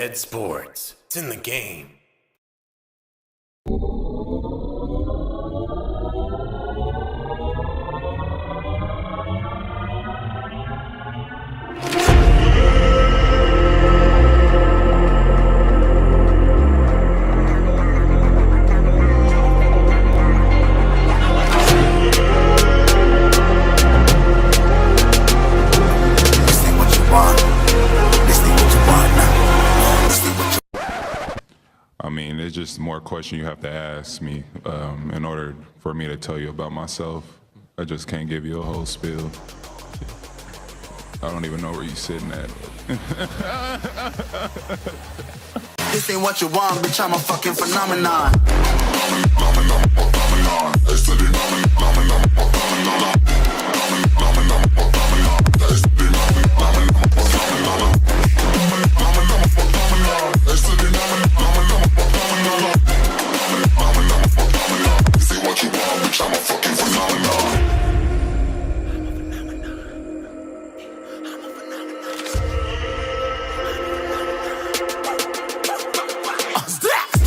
Head Sports. It's in the game. I mean, it's just more question you have to ask me in order for me to tell you about myself. I just can't give you a whole spiel. I don't even know where you're sitting at. This ain't what you want, bitch, I'm a fucking phenomenon.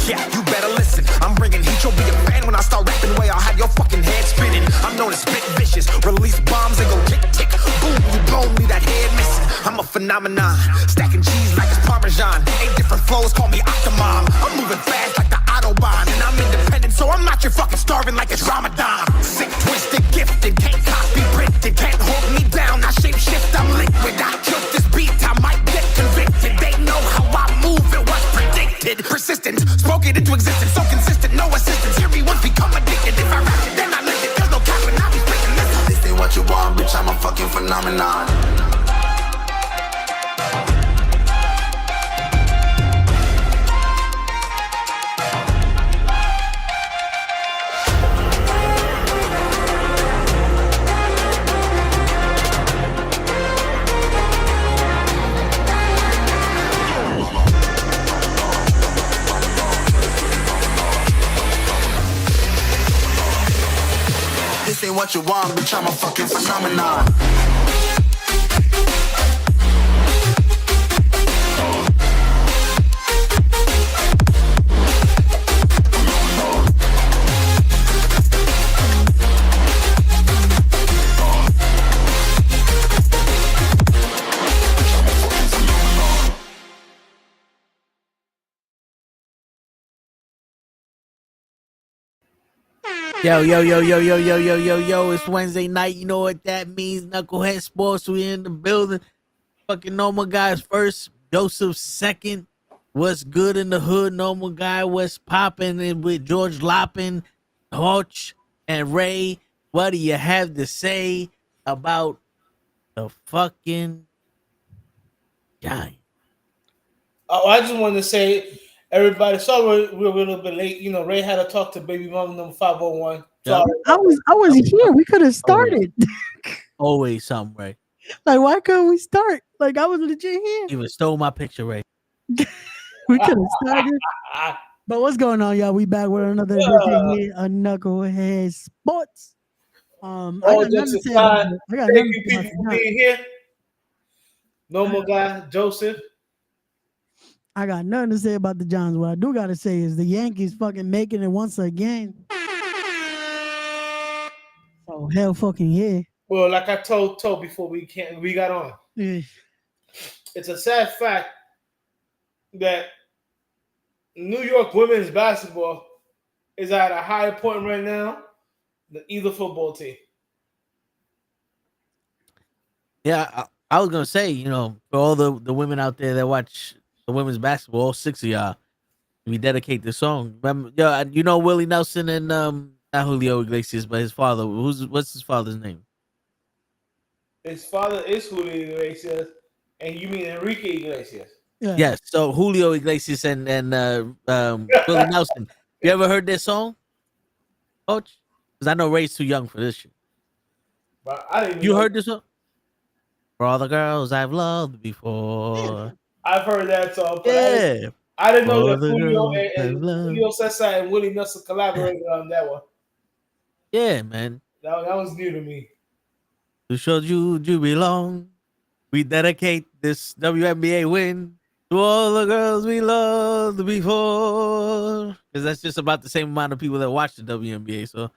Yeah, you better listen. I'm bringing heat. You'll be a fan when I start rapping. Way I'll have your fucking head spinning. I'm known as spit vicious. Release bombs and go tick tick. Boom, you blow me that head missing. I'm a phenomenon. Stacking cheese like it's Parmesan. 8 different flows, call me Octomom. I'm moving fast like the Autobahn. And I'm independent, so I'm not your fucking starving like it's Ramadan. Sick, twisted, gifted. Can't copy, printed. Can't hold me down. I shape shift, I'm liquid. I killed this beat, I might get convicted. They know how I move, it was predicted. Persistent, spoke it into existence. So consistent, no assistance. Hear me once, become addicted. If I rap it, then I live it. There's no cap when I be speaking this. This ain't what you want, bitch, I'm a fucking phenomenon. This ain't what you want, bitch, I'm a fucking phenomenon. Yo, it's Wednesday night. You know what that means. Knucklehead Sports, we in the building. Fucking normal guys first, Joseph second. What's good in the hood? Normal guy, what's popping in with George Loppin, Hodge, and Ray. What do you have to say about the fucking Giants? Oh, I just wanted to say, everybody, sorry we're a little bit late. You know, Ray had to talk to baby mama number 501. Yeah. I was here. We could have started. Always something, Ray. Like, why couldn't we start? Like, I was legit here. You even stole my picture, Ray. We could have started. But what's going on, y'all? We back with another edition here on NuKKle Sports. I got nothing to say about it. I got Thank nothing you, to say people, about for being here. Normal guy, Joseph. I got nothing to say about the Giants. What I do got to say is the Yankees fucking making it once again. So hell fucking yeah. Well, like I told before we got on, Yeah. it's a sad fact that New York women's basketball is at a higher point right now than either football team. Yeah, I was gonna say, you know, for all the women out there that watch the women's basketball, all 6 of y'all, we dedicate this song. Remember, you know Willie Nelson and not Julio Iglesias, but his father. What's his father's name? His father is Julio Iglesias, and you mean Enrique Iglesias? Yeah. Yes. So Julio Iglesias and Willie Nelson. You ever heard this song, Coach? Because I know Ray's too young for this shit. But I didn't. You heard this song? For all the girls I've loved before. I've heard that song. But Yeah. I didn't know For that the Julio girls I've and loved. Julio Cesar and Willie Nelson collaborated on that one. Yeah, man. That was new to me. To show you belong. We dedicate this WNBA win To all the girls we loved before. Because that's just about the same amount of people that watch the WNBA. So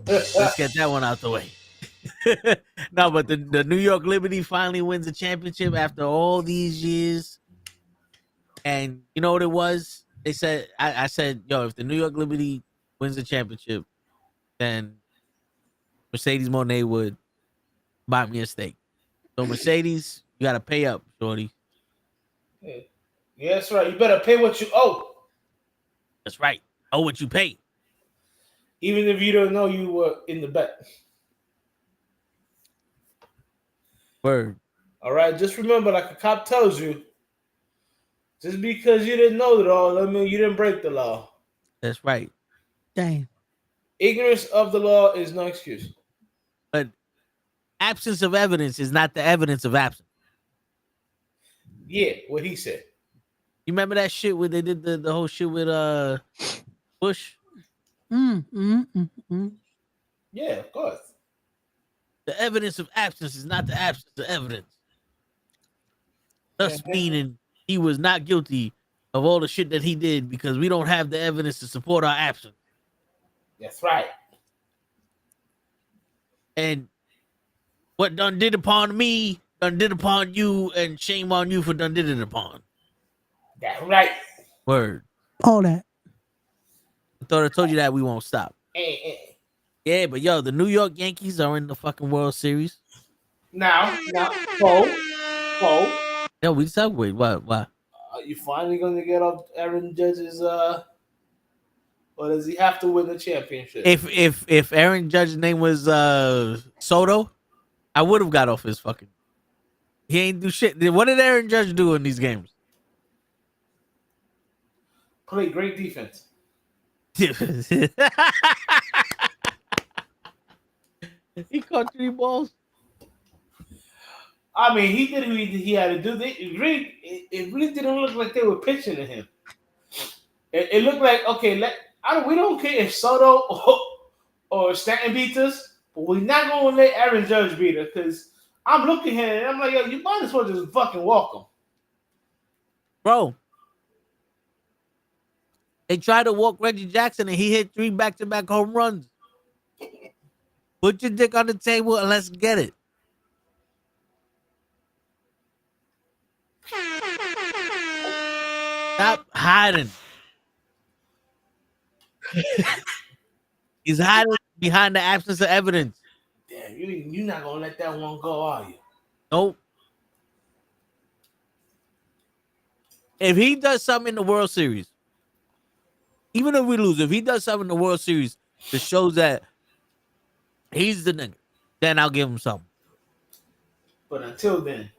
let's get that one out the way. No, but the New York Liberty finally wins the championship after all these years. And you know what it was? They said, I said, yo, if the New York Liberty wins the championship, then Mercedes Monet would buy me a steak. So Mercedes, you gotta pay up, shorty. Yeah, that's right. You better pay what you owe. That's right. Oh, what you pay. Even if you don't know you were in the bet. Word. All right, just remember, like a cop tells you, just because you didn't know the law, that means you didn't break the law. That's right. Damn. Ignorance of the law is no excuse. But absence of evidence is not the evidence of absence. Yeah, what he said. You remember that shit where they did the whole shit with Bush? Yeah, of course. The evidence of absence is not the absence of evidence. Thus meaning he was not guilty of all the shit that he did because we don't have the evidence to support our absence. That's right. And what done did upon me, done did upon you, and shame on you for done did it upon. That's right. Word. All that. I thought I told you that we won't stop. Hey. Yeah, but yo, the New York Yankees are in the fucking World Series. Now, Bo. Yo, we just wait. What? Are you finally going to get off Aaron Judge's or does he have to win the championship? If Aaron Judge's name was Soto, I would have got off his fucking. He ain't do shit. What did Aaron Judge do in these games? Play great defense. He caught 3 balls. I mean, he did what he had to do. It really didn't look like they were pitching to him. It looked like, okay, we don't care if Soto or Stanton beats us, but we're not going to let Aaron Judge beat us because I'm looking at it and I'm like, yo, you might as well just fucking walk him. Bro, they tried to walk Reggie Jackson and he hit 3 back-to-back home runs. Put your dick on the table and let's get it. Stop hiding. He's hiding behind the absence of evidence. Damn, you're not going to let that one go, are you? Nope. If he does something in the World Series, even if we lose, if he does something in the World Series that shows that he's the nigga, then I'll give him something. But until then,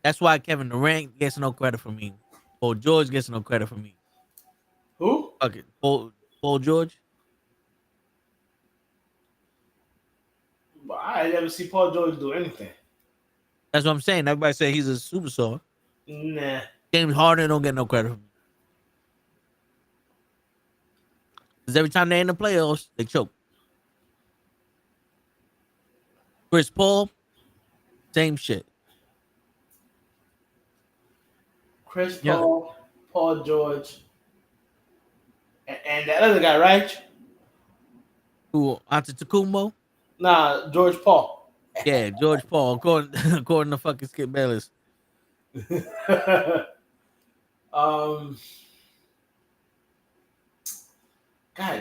that's why Kevin Durant gets no credit from me. Paul George gets no credit from me. who? Okay, Paul George. I never see Paul George do anything. That's what I'm saying. Everybody say he's a superstar. Nah. James Harden don't get no credit from me. Because every time they're in the playoffs, they choke. Chris Paul, same shit. Chris Paul, Paul George, and that other guy, right? Who, Antetokounmpo? Nah, George Paul. Yeah, George Paul, according to fucking Skip Bayless. God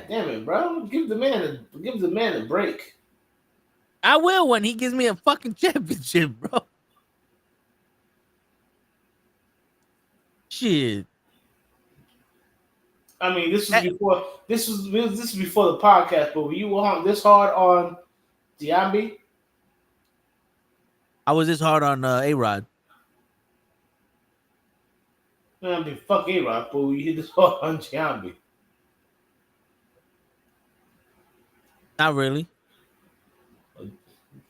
damn it, bro! Give the man a break. I will when he gives me a fucking championship, bro. Shit. I mean, this was before the podcast, but were you this hard on Giambi? I was this hard on A-Rod. I mean, fuck A-Rod, but you hit this hard on Giambi. Not really.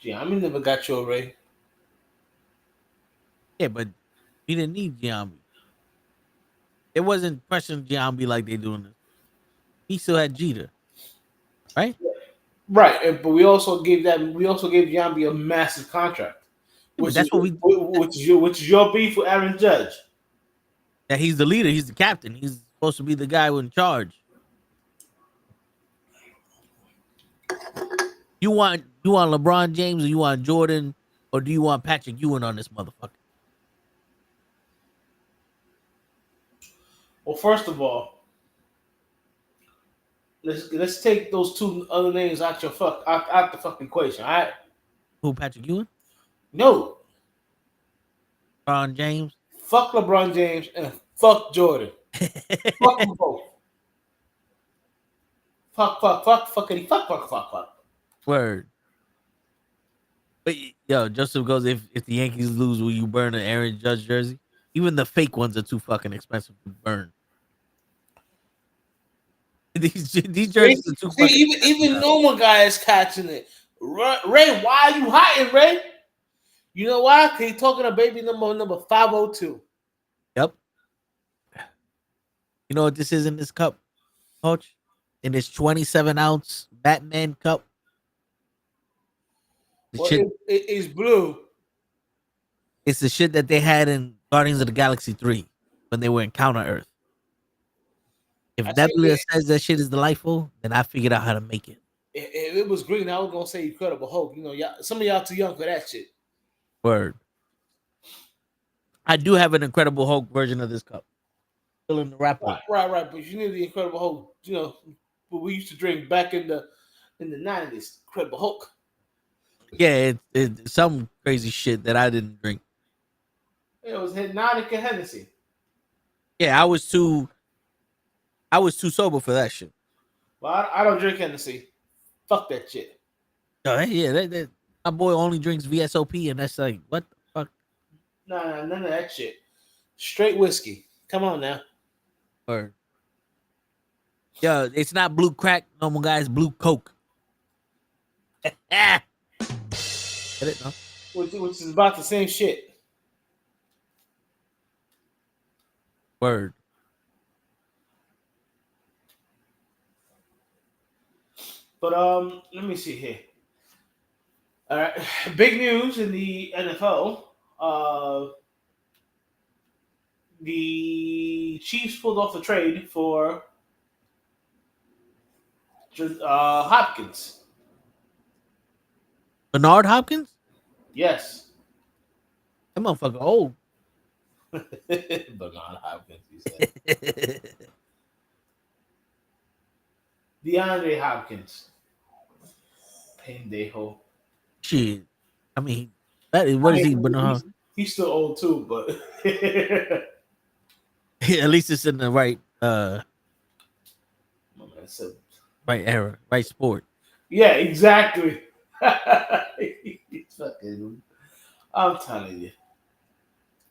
Giambi never got you a ring. Yeah, but we didn't need Giambi. It wasn't pressing Giambi like they doing this. He still had Jeter, right? Right, but we also gave Giambi a massive contract. But that's what we. Which is your beef with Aaron Judge. That he's the leader. He's the captain. He's supposed to be the guy in charge. You want LeBron James or you want Jordan or do you want Patrick Ewing on this motherfucker? Well, first of all, let's take those two other names out the fucking equation. All right? Who, Patrick Ewing? No. LeBron James? Fuck LeBron James and fuck Jordan. Fuck them both. Fuck. Word. But yo, Joseph goes, if the Yankees lose, will you burn an Aaron Judge jersey? Even the fake ones are too fucking expensive to burn. These jerseys are too fucking even normal guys catching it. Ray, why are you hiding, Ray? You know why? Because he's talking to baby number 502. Yep. You know what this is in this cup, Coach? In this 27-ounce Batman cup. It's blue. It's the shit that they had in Guardians of the Galaxy 3 when they were in Counter Earth. If Nebula says that shit is delightful, then I figured out how to make it. If it was green, I was gonna say Incredible Hulk. You know, some of y'all too young for that shit. Word. I do have an Incredible Hulk version of this cup. Still in the wrapper. Right. But you need the Incredible Hulk. You know, what we used to drink back in the 90s. Incredible Hulk. Yeah, it's some crazy shit that I didn't drink. It was NuKKle Hennessy. Yeah, I was too sober for that shit. Well, I don't drink Hennessy. Fuck that shit. Oh, yeah, my boy only drinks VSOP, and that's like, what the fuck? Nah, none of that shit. Straight whiskey. Come on now. Or, yo, it's not blue crack, normal guys, blue Coke. Get it, no? Which is about the same shit. Word. But let me see here. All right, big news in the NFL. The Chiefs pulled off the trade for Hopkins. Bernard Hopkins? Yes. That motherfucker old. Bernard Hopkins, he said. DeAndre Hopkins. Pendejo. Shit. I mean, what is he? Bernard? He's still old too, but at least it's in the right right era, right sport. Yeah, exactly. He's fucking, I'm telling you.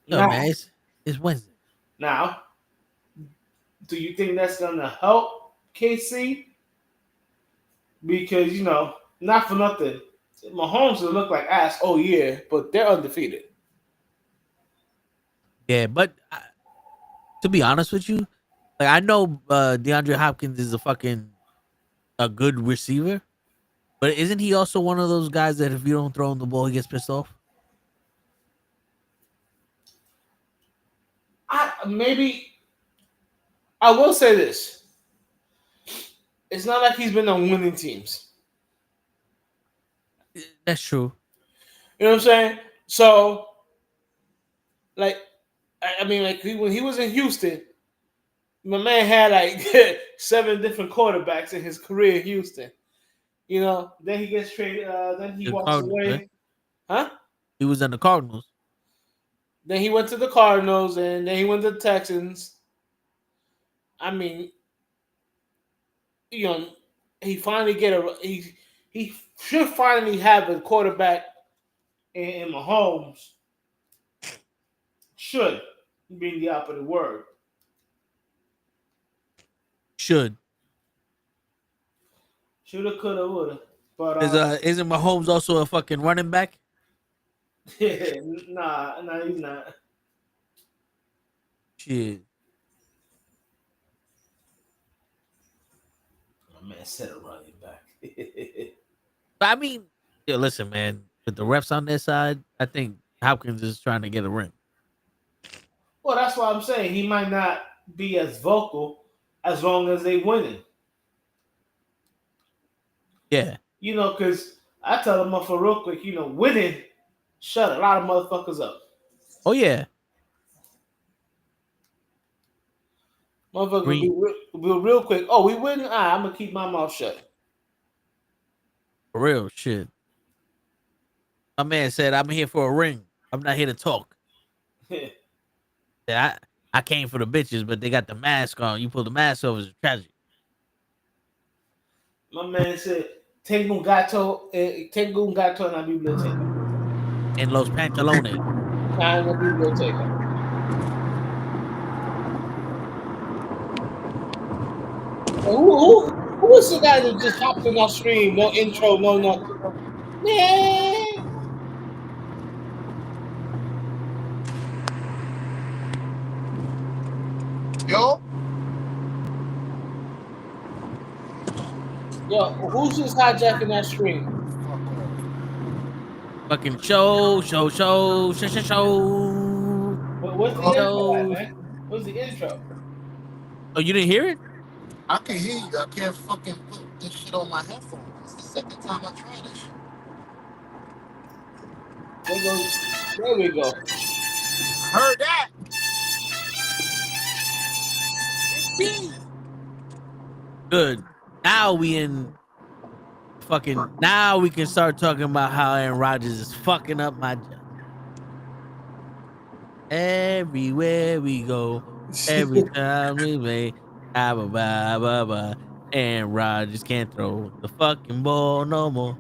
No, now, man, it's Wednesday. Now, do you think that's gonna help KC? Because, you know, not for nothing, Mahomes will look like ass all year, but they're undefeated. Yeah, but to be honest with you, like I know DeAndre Hopkins is a good receiver, but isn't he also one of those guys that if you don't throw him the ball, he gets pissed off? I will say this. It's not like he's been on winning teams. That's true. You know what I'm saying? So, like, I mean, like when he was in Houston, my man had like 7 different quarterbacks in his career in Houston. You know, then he gets traded. Then he walks away. Right? Huh? He was in the Cardinals. Then he went to the Cardinals, and then he went to the Texans. I mean, you know, he should finally have a quarterback in Mahomes. Should being the opposite word. Shoulda, coulda, woulda. But isn't Mahomes also a fucking running back? Nah, he's not. Shit. My man said a running back. But I mean, listen, man. With the refs on their side, I think Hopkins is trying to get a ring. Well, that's why I'm saying he might not be as vocal as long as they winning. Yeah. You know, because I tell them for real quick, you know, winning shut a lot of motherfuckers up. Oh yeah. Motherfuckers Green. be real quick. Oh, we win. I'm gonna keep my mouth shut. For real shit. My man said, "I'm here for a ring. I'm not here to talk." Yeah, I came for the bitches, but they got the mask on. You pull the mask over, it's a tragedy. My man said, "Tengo un gato en la biblioteca." En los pantalones. Está en la biblioteca. Who was the guy that just hopped in our stream? No intro, no nothing. Man. Yo, who's just hijacking that stream? Fucking show. What's the intro at, man? What's the intro? Oh, you didn't hear it? I can hear you. I can't fucking put this shit on my headphones. It's the second time I tried this shit. There we go. Heard that. Good. Now we in fucking. Now we can start talking about how Aaron Rodgers is fucking up my job. Everywhere we go, every time we play, Aaron Rodgers can't throw the fucking ball no more.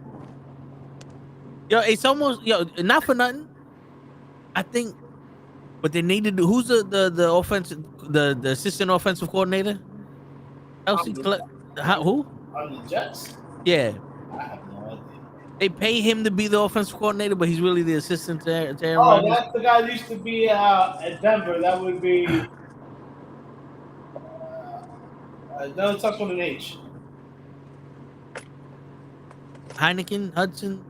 Yo, it's almost not for nothing. I think what they need to do. Who's the offensive the assistant offensive coordinator? Who? On the Jets? Yeah, I have no idea. they pay him to be the offensive coordinator, but he's really the assistant to Aaron Oh, Rodgers. that's the guy that used to be at Denver. That would be. Don't touch on an H. Hudson.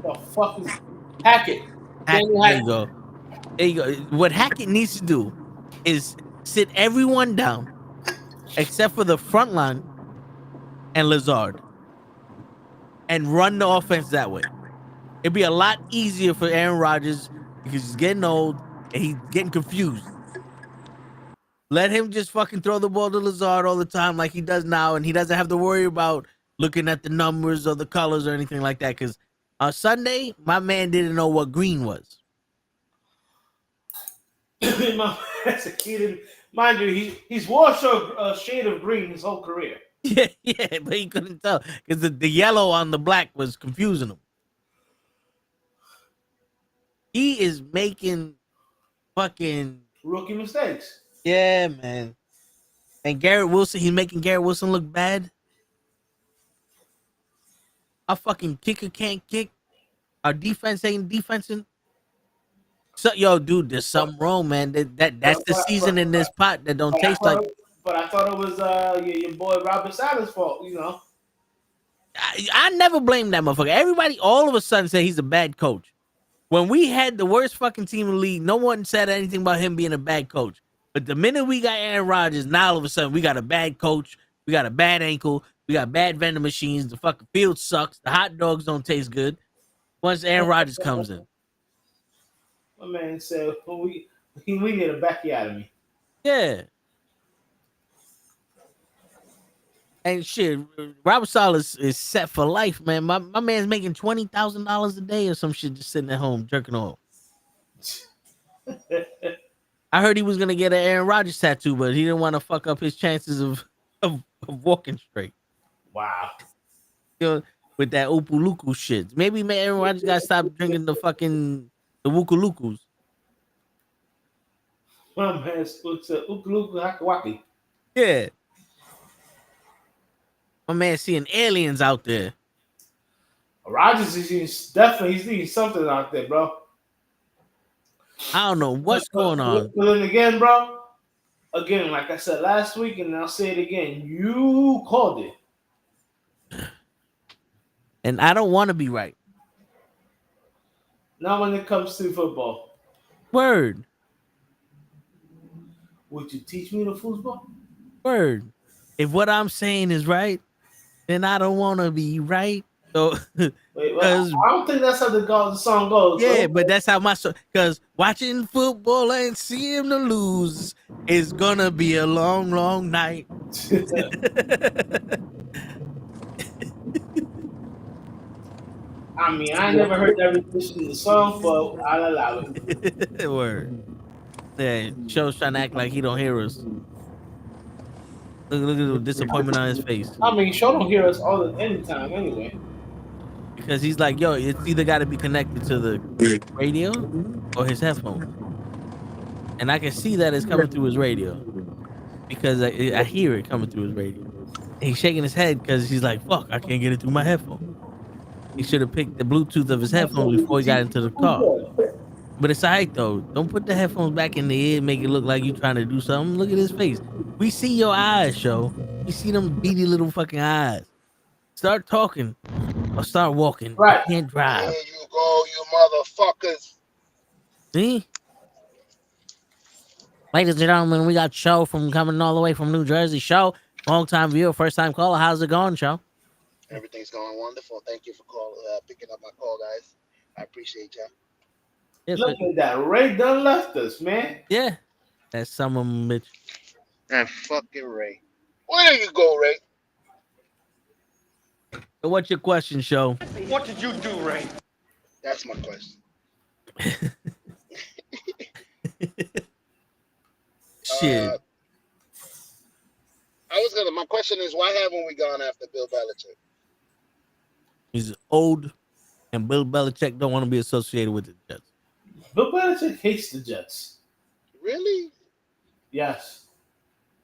The fuck is Hackett? There you go. There you go. What Hackett needs to do is sit everyone down except for the front line and Lazard and run the offense that way. It'd be a lot easier for Aaron Rodgers because he's getting old and he's getting confused. Let him just fucking throw the ball to Lazard all the time like he does now, and he doesn't have to worry about looking at the numbers or the colors or anything like that. Because on Sunday, my man didn't know what green was. Mind you, he's wore a shade of green his whole career. Yeah, but he couldn't tell because the yellow on the black was confusing him. He is making fucking rookie mistakes. Yeah, man. And Garrett Wilson, he's making Garrett Wilson look bad. Our fucking kicker can't kick. Our defense ain't defensing. So, yo, dude, there's something wrong, man. That's the season in this pot that don't taste like. But I thought it was your boy Robert Sala's fault, you know. I never blame that motherfucker. Everybody all of a sudden said he's a bad coach. When we had the worst fucking team in the league, no one said anything about him being a bad coach. But the minute we got Aaron Rodgers, now all of a sudden we got a bad coach, we got a bad ankle, we got bad vending machines, the fucking field sucks, the hot dogs don't taste good. Once Aaron Rodgers comes in. My man said, we need a Becky out of me. Yeah. And shit, Robert Saleh is set for life, man. My man's making $20,000 a day or some shit just sitting at home jerking off. I heard he was gonna get an Aaron Rodgers tattoo, but he didn't want to fuck up his chances of walking straight. Wow. You know, with that Upuluku shit. Maybe Aaron Rodgers gotta stop drinking the Wukulukus. My man, it's Upuluku Hakawaki. Yeah. My man seeing aliens out there. Rodgers is definitely seeing something out there, bro. I don't know what's going on. But then again, bro, like I said last week, and I'll say it again, you called it. And I don't want to be right. Not when it comes to football. Word. Would you teach me the football? Word. If what I'm saying is right, then I don't want to be right. So, Wait, because I don't think that's how the song goes. yeah, So. but that's how my because watching football and seeing them lose is gonna be a long, long night. I mean, I never heard that rendition of the song, but I'll allow it. Word. Yeah, Show's trying to act like he don't hear us. Look at the disappointment on his face. I mean, Show don't hear us anytime anyway. Because he's like, yo, it's either got to be connected to the radio or his headphones. And I can see that it's coming through his radio because I hear it coming through his radio. And he's shaking his head because he's like, fuck, I can't get it through my headphone. He should have picked the Bluetooth of his headphones before he got into the car. But it's all right, though. Don't put the headphones back in the ear and make it look like you trying to do something. Look at his face. We see your eyes, Show. We see them beady little fucking eyes. Start talking or start walking. Right. You can't drive. There you go, you motherfuckers. See? Ladies and gentlemen, we got Show from coming all the way from New Jersey. Show, long time viewer, first time caller. How's it going, Show? Everything's going wonderful. Thank you for picking up my call, guys. I appreciate y'all. Yes, Look at that. Ray done left us, man. yeah. That's some of them, bitch. And fucking Ray. Where you go, Ray? So what's your question, Show? What did you do, Ray? That's my question. Shit. My question is, why haven't we gone after Bill Belichick? He's old, and Bill Belichick don't want to be associated with the Jets. Bill Belichick hates the Jets. Really? Yes.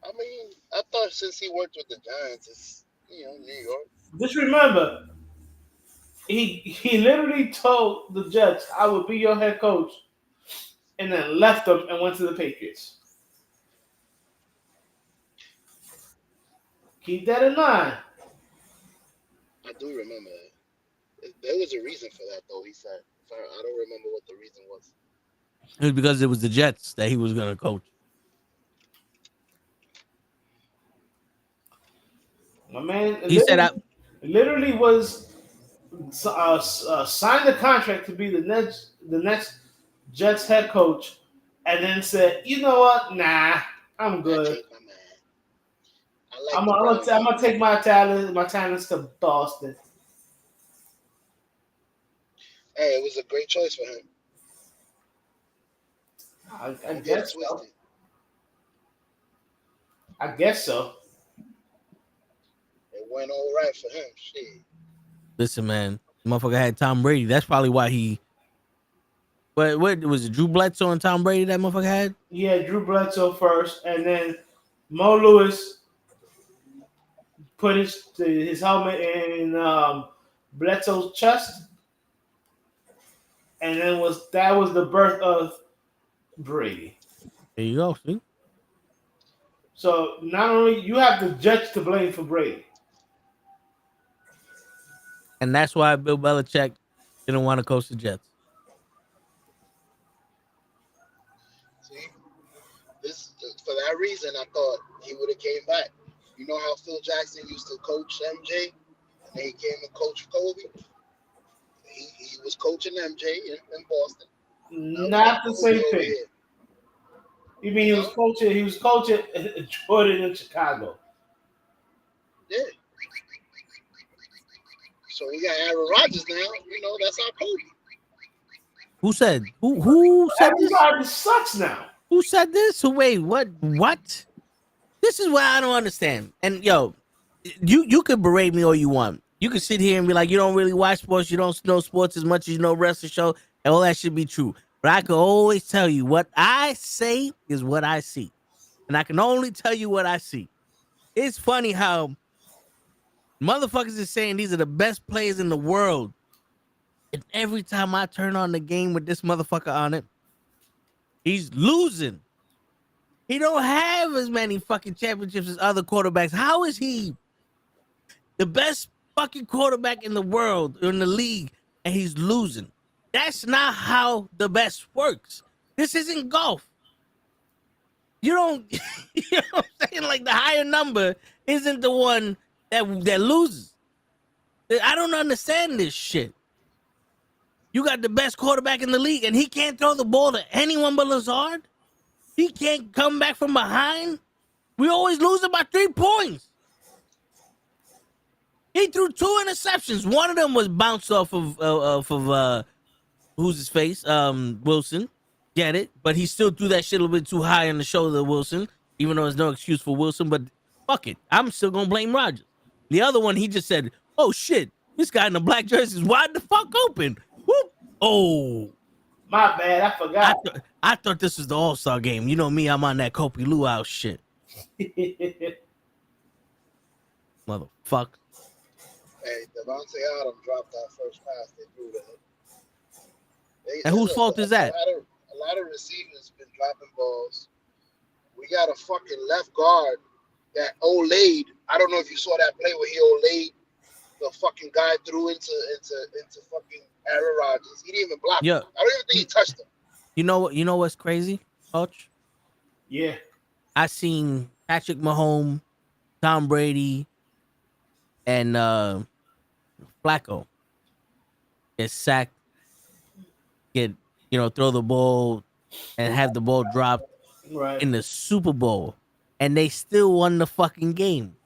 I mean, I thought since he worked with the Giants, it's, New York. Just remember, he literally told the Jets, I will be your head coach, and then left them and went to the Patriots. Keep that in mind. I do remember that. There was a reason for that, though, he said. I don't remember what the reason was. It was because it was the Jets that he was going to coach. My man, He said, literally was signed the contract to be the next Jets head coach, and then said, you know what? Nah, I'm good. I'm gonna take my talents to Boston. Hey, it was a great choice for him. I guess so. I guess so. It went all right for him. Shit. listen, man, motherfucker had Tom Brady. That's probably why he. What was it? Drew Bledsoe and Tom Brady that motherfucker had? Yeah, Drew Bledsoe first, and then Mo Lewis put his helmet in Bledsoe's chest, and then that was the birth of Brady. There you go. See? So not only you have the Jets to blame for Brady, and that's why Bill Belichick didn't want to coach the Jets. See, for that reason, I thought he would have came back. You know how Phil Jackson used to coach MJ, and then he came to coach Kobe. He was coaching MJ in Boston. Not the same thing. You mean he was coaching Jordan in Chicago? Yeah. So we got Aaron Rodgers now. You know, that's our Kobe. Who said? Who said this? Everybody sucks now. Who said this? Who wait? What? This is what I don't understand. And yo, you could berate me all you want. You could sit here and be like, you don't really watch sports, you don't know sports as much as you know wrestling show, and all that should be true. But I can always tell you what I say is what I see. And I can only tell you what I see. It's funny how motherfuckers is saying these are the best players in the world. And every time I turn on the game with this motherfucker on it, he's losing. He don't have as many fucking championships as other quarterbacks. How is he the best fucking quarterback in the world, in the league, and he's losing? That's not how the best works. This isn't golf. You don't, you know what I'm saying? Like the higher number isn't the one that loses. I don't understand this shit. You got the best quarterback in the league, and he can't throw the ball to anyone but Lazard. He can't come back from behind. We always lose by 3 points. He threw 2 interceptions. One of them was bounced off of who's his face? Wilson. Get it? But he still threw that shit a little bit too high on the shoulder of Wilson, even though there's no excuse for Wilson. But fuck it. I'm still gonna blame Rodgers. The other one, he just said, oh shit, this guy in the black jersey is wide the fuck open. Whoop. Oh. My bad, I forgot. I thought this was the All-Star game. You know me, I'm on that Kobe Luau shit. Motherfucker. Hey, Devontae Adams dropped that first pass they threw to him. And whose fault is that? A lot of receivers been dropping balls. We got a fucking left guard that Olayed. I don't know if you saw that play where he Olayed the fucking guy threw into fucking Aaron Rodgers. He didn't even block him. I don't even think he touched him. You know what's crazy, Coach? Yeah. I seen Patrick Mahomes, Tom Brady, and Flacco get sacked, throw the ball and have the ball dropped in the Super Bowl, and they still won the fucking game.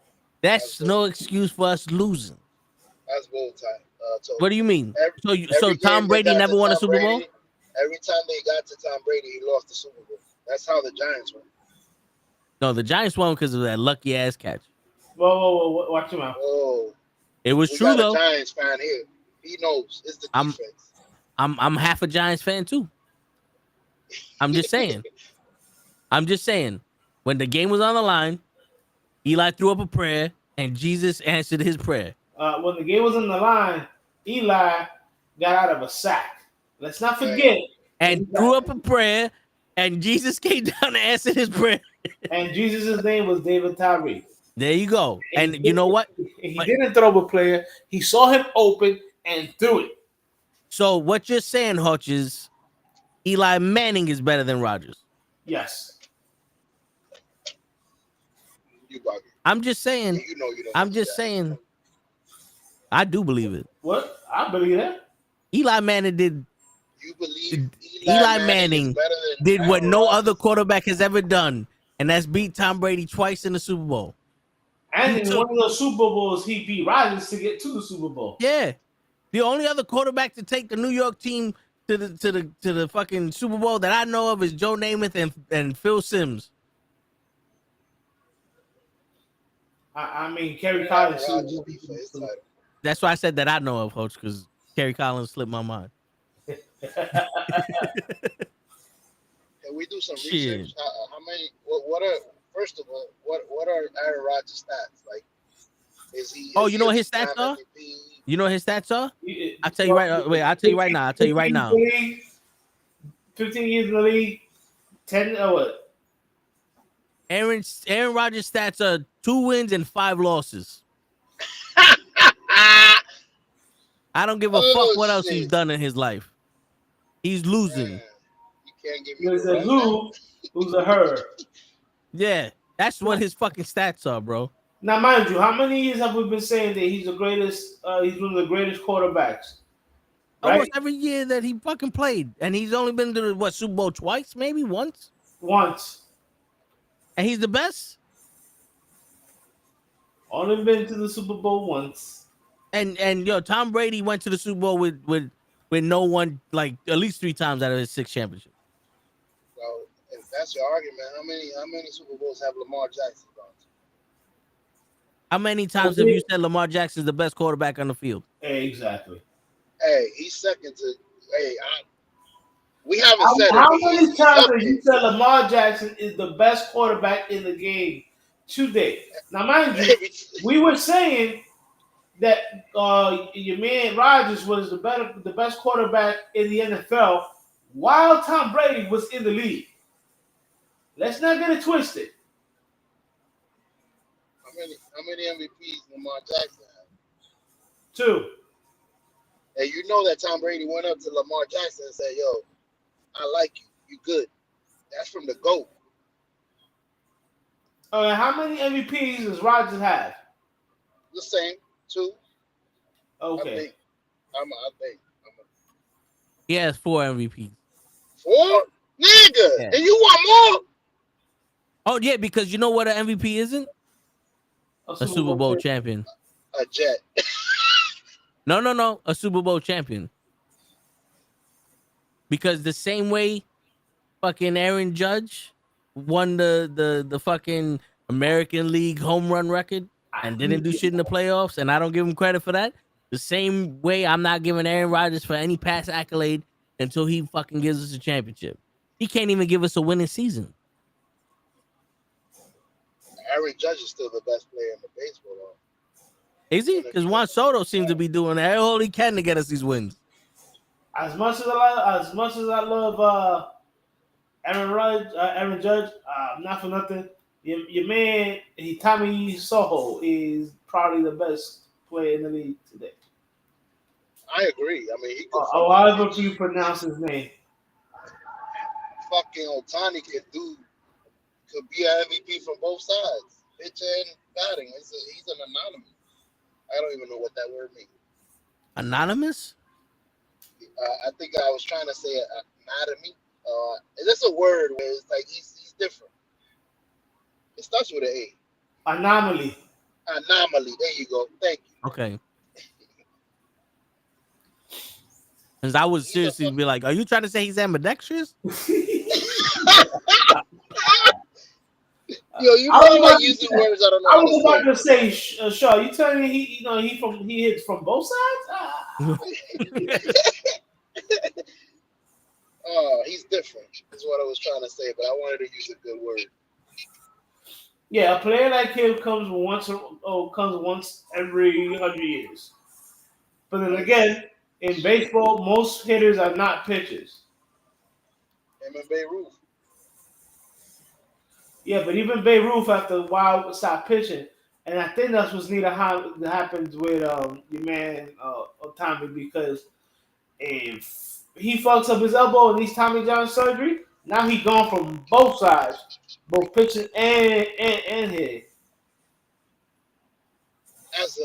That's no excuse for us losing. That's bull time. What do you mean? So Tom Brady never won a Super Bowl? Every time they got to Tom Brady, he lost the Super Bowl. That's how the Giants won. No, the Giants won because of that lucky ass catch. Whoa, watch your mouth. Whoa. It was true though. Giants fan here. He knows. It's the defense. I'm half a Giants fan too. I'm just saying. When the game was on the line, Eli threw up a prayer and Jesus answered his prayer. When the game was on the line, Eli got out of a sack. Let's not forget. And threw up a prayer, and Jesus came down and answered his prayer. And Jesus' name was David Tyree. There you go. And you know what? He didn't throw a player. He saw him open and threw it. So what you're saying, Hutch, is Eli Manning is better than Rodgers. Yes. I'm just saying. I'm just saying. I do believe it. What? I believe that. Eli Manning did. You believe Eli Manning did what no other quarterback has ever done, and that's beat Tom Brady twice in the Super Bowl. And in one of those Super Bowls, he beat Rodgers to get to the Super Bowl. Yeah, the only other quarterback to take the New York team to the fucking Super Bowl that I know of is Joe Namath and Phil Simms. I mean, Kerry Collins. That's why I said that I know of, Coach, because Kerry Collins slipped my mind. Can we do some research? How many? What are? First of all, what are Aaron Rodgers' stats? Like, is he? You know what his stats are? You know what his stats are? I'll tell you right. Wait, I'll tell you right now. 15 years in the league. 10. What? Aaron Rodgers' stats are 2 wins and 5 losses. I don't give a fuck what else he's done in his life. He's losing. Man, you can't give me There's a who's a her. Yeah, that's what his fucking stats are, bro. Now, mind you, how many years have we been saying that he's the greatest? He's one of the greatest quarterbacks. Right? Almost every year that he fucking played, and he's only been to the Super Bowl twice, maybe once. And he's the best. Only been to the Super Bowl once. And Tom Brady went to the Super Bowl with no one, like at least 3 times out of his 6 championships. Well, if that's your argument, how many Super Bowls have Lamar Jackson gone to? How many times have you said Lamar Jackson's the best quarterback on the field? Exactly. Hey, he's second to. Hey, we haven't said it. How many times have you said Lamar Jackson is the best quarterback in the game today? Now, mind you, we were saying that your man Rodgers was the best quarterback in the NFL while Tom Brady was in the league. Let's not get it twisted. How many MVPs Lamar Jackson had? 2. And you know that Tom Brady went up to Lamar Jackson and said, "Yo, I like you. You good." That's from the GOAT. How many MVPs does Rodgers have? The same, 2. Okay. I think. He has 4 MVPs. 4? Nigga, Yeah. and you want more? Oh yeah, because you know what an MVP isn't? A Super Bowl champion. A Jet. No. A Super Bowl champion. Because the same way fucking Aaron Judge won the fucking American League home run record and didn't do shit in the playoffs, and I don't give him credit for that. The same way I'm not giving Aaron Rodgers for any past accolade until he fucking gives us a championship. He can't even give us a winning season. Aaron Judge is still the best player in the baseball. Is he? Because Juan Soto seems to be doing all he can to get us these wins. As much as I love Aaron Judge, not for nothing. Your man, Tommy Soho, is probably the best player in the league today. I agree. I mean, he could. However you pronounce his name. Fucking Ohtani could be an MVP from both sides, pitching and batting. He's an anonymous. I don't even know what that word means. Anonymous? I think I was trying to say anatomy. It's a word where it's like he's different. It starts with an A. Anomaly. There you go. Thank you. Okay. Because I would seriously be like, are you trying to say he's ambidextrous? Yo, you really like using words I don't know. I was about to say, Shaw, you telling me he hits from both sides? He's different. Is what I was trying to say, but I wanted to use a good word. Yeah, a player like him comes once every 100 years. But then again, in baseball, most hitters are not pitchers. Him and Babe Ruth. Yeah, but even Babe Ruth after a while stopped pitching, and I think that's what's neat how that happens with your man Tommy, because if he fucks up his elbow and needs Tommy John surgery, now he gone from both sides, both pitching and hitting. As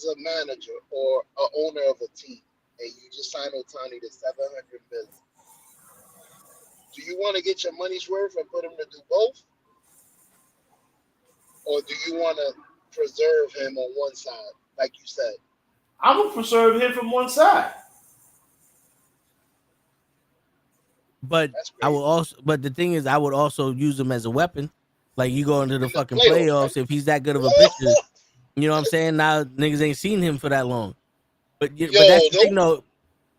a manager or an owner of a team, and you just sign Ohtani to $700 million, do you want to get your money's worth and put him to do both, or do you want to preserve him on one side, like you said? I'm gonna preserve him from one side. But I will also. But the thing is, I would also use him as a weapon. Like you go into the fucking playoffs, if he's that good of a pitcher, you know what I'm saying? Now niggas ain't seen him for that long. But that's the thing though.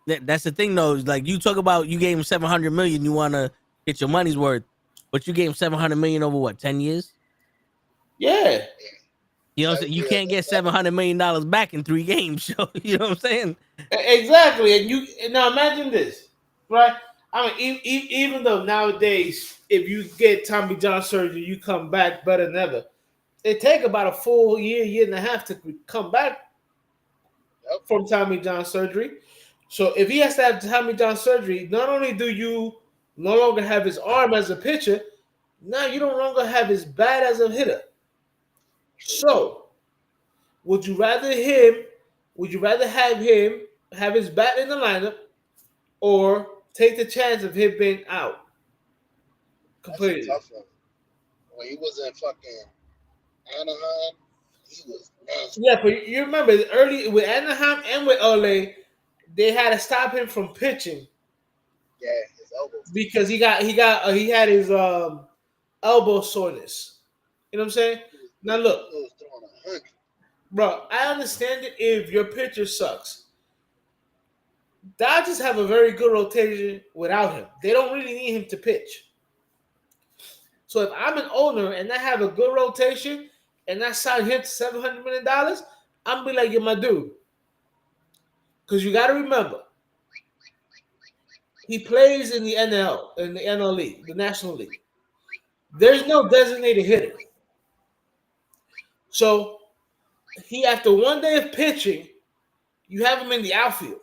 That's the thing though. Like you talk about, you gave him $700 million. You want to get your money's worth, but you gave him $700 million over what, 10 years? Yeah. You know what I'm saying? You can't get $700 million back in 3 games. So, you know what I'm saying? Exactly. And now imagine this, right? I mean, even though nowadays, if you get Tommy John surgery, you come back better than ever. It take about a full year and a half to come back from Tommy John surgery. So if he has to have Tommy John surgery, not only do you no longer have his arm as a pitcher, now you no longer have his bat as a hitter. So, would you rather have him have his bat in the lineup, or take the chance of him being out completely? That's a tough one. When he was in fucking Anaheim, he was nasty. Yeah, but you remember early with Anaheim and with LA, they had to stop him from pitching. Yeah, his elbow. Because he had his elbow soreness. You know what I'm saying? Now look, He was throwing 100. bro, I understand it if your pitcher sucks. Dodgers have a very good rotation without him. They don't really need him to pitch. So if I'm an owner and I have a good rotation and I sign him to $700 million, I'm be like, you're my dude. Because you got to remember, he plays in the NL League, the National League. There's no designated hitter. So he, after one day of pitching, you have him in the outfield. You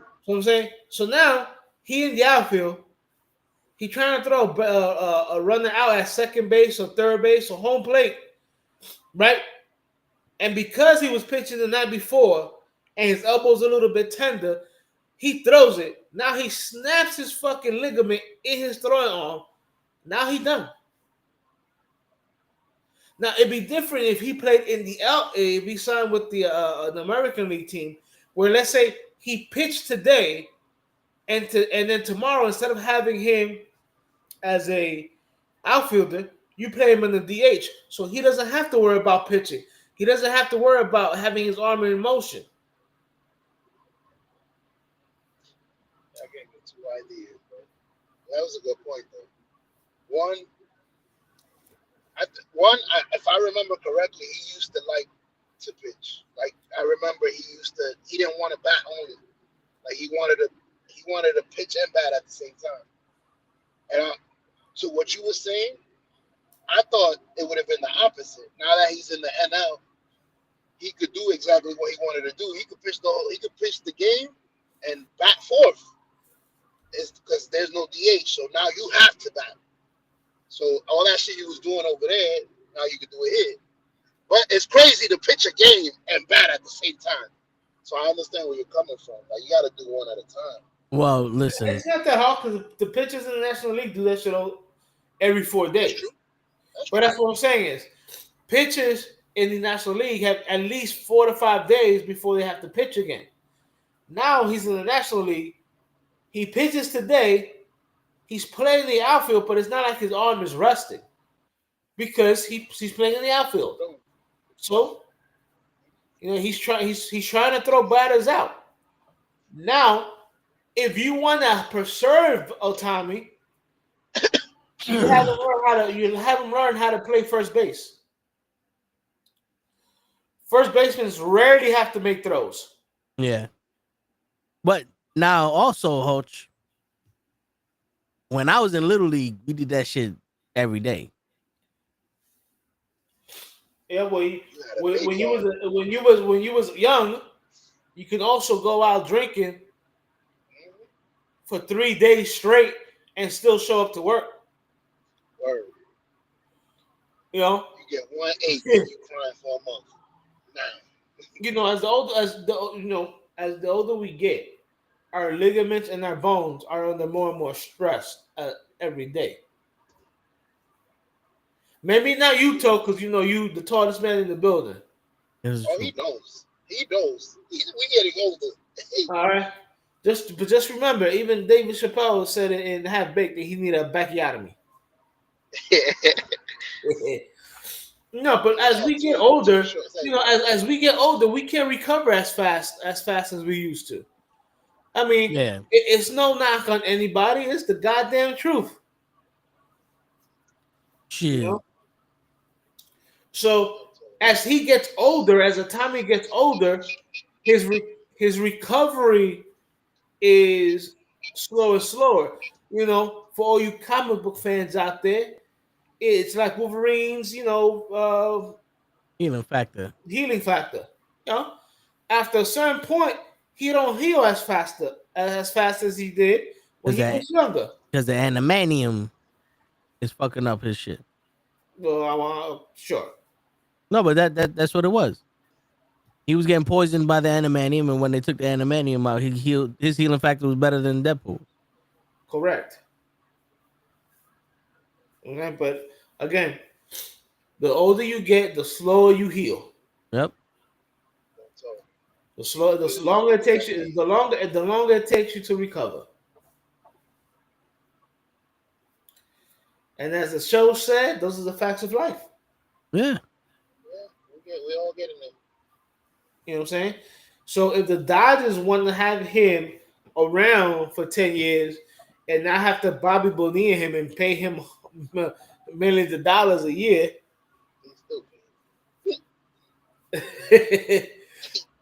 know what I'm saying? So now he in the outfield. He trying to throw a runner out at second base or third base or home plate, right? And because he was pitching the night before and his elbow's a little bit tender, he throws it. Now he snaps his fucking ligament in his throwing arm. Now he done. Now it'd be different if he played in the if he signed with the an American League team, where let's say he pitched today, and then tomorrow instead of having him as a outfielder, you play him in the DH, so he doesn't have to worry about pitching. He doesn't have to worry about having his arm in motion. I gave you 2 ideas, bro. That was a good point, though. One, if I remember correctly, he used to like to pitch. Like I remember, he didn't want to bat only. Like he wanted to pitch and bat at the same time. And to what you were saying, I thought it would have been the opposite. Now that he's in the NL, he could do exactly what he wanted to do. He could pitch the game and bat fourth. It's because there's no DH, so now you have to bat. So all that shit you was doing over there, now you can do it here. But it's crazy to pitch a game and bat at the same time. So I understand where you're coming from. Like you got to do one at a time. Well, listen, it's not that hard because the pitchers in the National League do that shit every 4 days. But that's what I'm saying is, pitchers in the National League have at least 4 to 5 days before they have to pitch again. Now he's in the National League. He pitches today. He's playing the outfield, but it's not like his arm is rusting because he's playing in the outfield. So, he's trying to throw batters out. Now, if you want to preserve Ohtani, you have him learn how to play first base. First basemen rarely have to make throws. Yeah. But now also, Hoch, when I was in Little League, we did that shit every day. Yeah, well, when you was young, you could also go out drinking for 3 days straight and still show up to work. Word. You know, you get 1/8 and you crying for a month. Nah. As the older we get, our ligaments and our bones are under more and more stress every day. Maybe not you, Toe, because you the tallest man in the building. He knows. He knows. We getting older. All right. Just remember, even David Chappelle said it in Half Baked that he needed a backiotomy. No, but as we get older, as we get older, we can't recover as fast as we used to. I mean, it's no knock on anybody. It's the goddamn truth. Shit. So as he gets older, as Ohtani gets older, his recovery is slower and slower. For all you comic book fans out there, it's like Wolverine's, healing factor. After a certain point, he don't heal as fast as he did when he was younger. Because the animanium is fucking up his shit. Well, sure. No, but that's what it was. He was getting poisoned by the animanium, and when they took the animanium out, his healing factor was better than Deadpool. Correct. Okay, but again, the older you get, the slower you heal. Yep. The longer it takes you, the longer it takes you to recover. And as the show said, those are the facts of life. Yeah. We all getting it. You know what I'm saying? So if the Dodgers want to have him around for 10 years and not have to Bobby Bonilla him and pay him millions of dollars a year,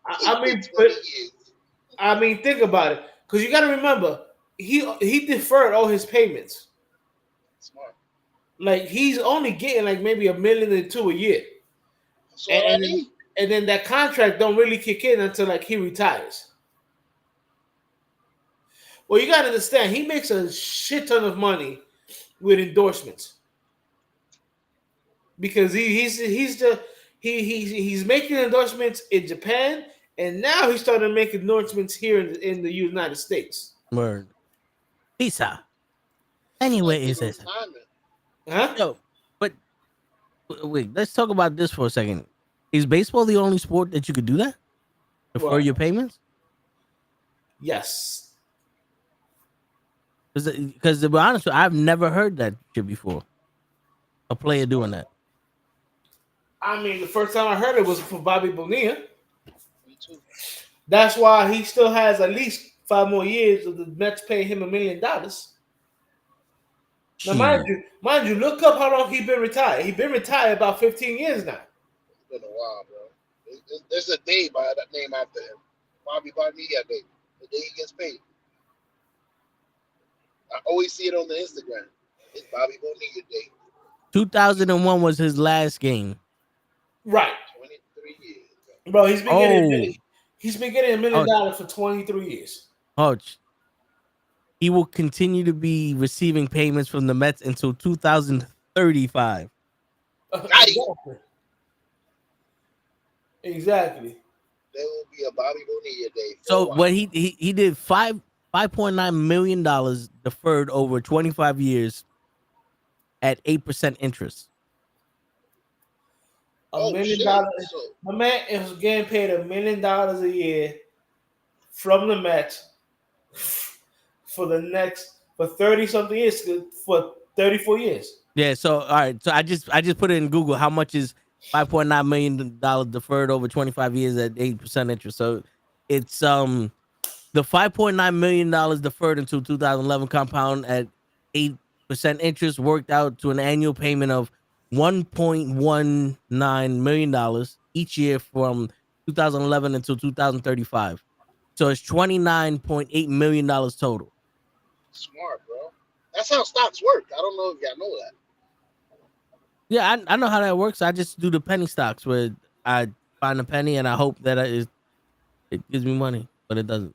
I mean, think about it. Because you got to remember, he deferred all his payments. Smart. Like he's only getting like maybe $1 million or $2 million a year. and then that contract don't really kick in until like he retires. Well, you got to understand, he makes a shit ton of money with endorsements because he's making endorsements in Japan, and now he's starting to make endorsements here in the United States. Word. Pizza. Anyway, is this? Huh? No, but wait. Let's talk about this for a second. Is baseball the only sport that you could do that? Defer What? your payments? Yes. Because to be honest, I've never heard that shit before. A player doing that. I mean, the first time I heard it was for Bobby Bonilla. Me too. That's why he still has at least 5 more years of the Mets paying him $1 million. Now, mind you, look up how long he's been retired. He's been retired about 15 years now. It's been a while, bro. There's a day by that name after him. Bobby Bonilla Day. The day he gets paid. I always see it on the Instagram. It's Bobby Bonilla Day. 2001 was his last game. Right. 23 years. Bro, he's been getting $1 million for 23 years. Hodge. He will continue to be receiving payments from the Mets until 2035. Exactly. There will be a Bobby Bonilla Day. So what he did $5.9 million deferred over 25 years at 8% interest. $1 million. My man is getting paid $1 million a year from the Mets for 30 something years, for 34 years. Yeah. So all right. So I just put it in Google. How much is $5.9 million deferred over 25 years at 8% interest? So it's the $5.9 million deferred until 2011 compound at 8% interest worked out to an annual payment of $1.19 million each year from 2011 until 2035. So it's $29.8 million total. Smart, bro. That's how stocks work. I don't know if y'all know that. Yeah, I know how that works. I just do the penny stocks where I find a penny and I hope that it gives me money, but it doesn't.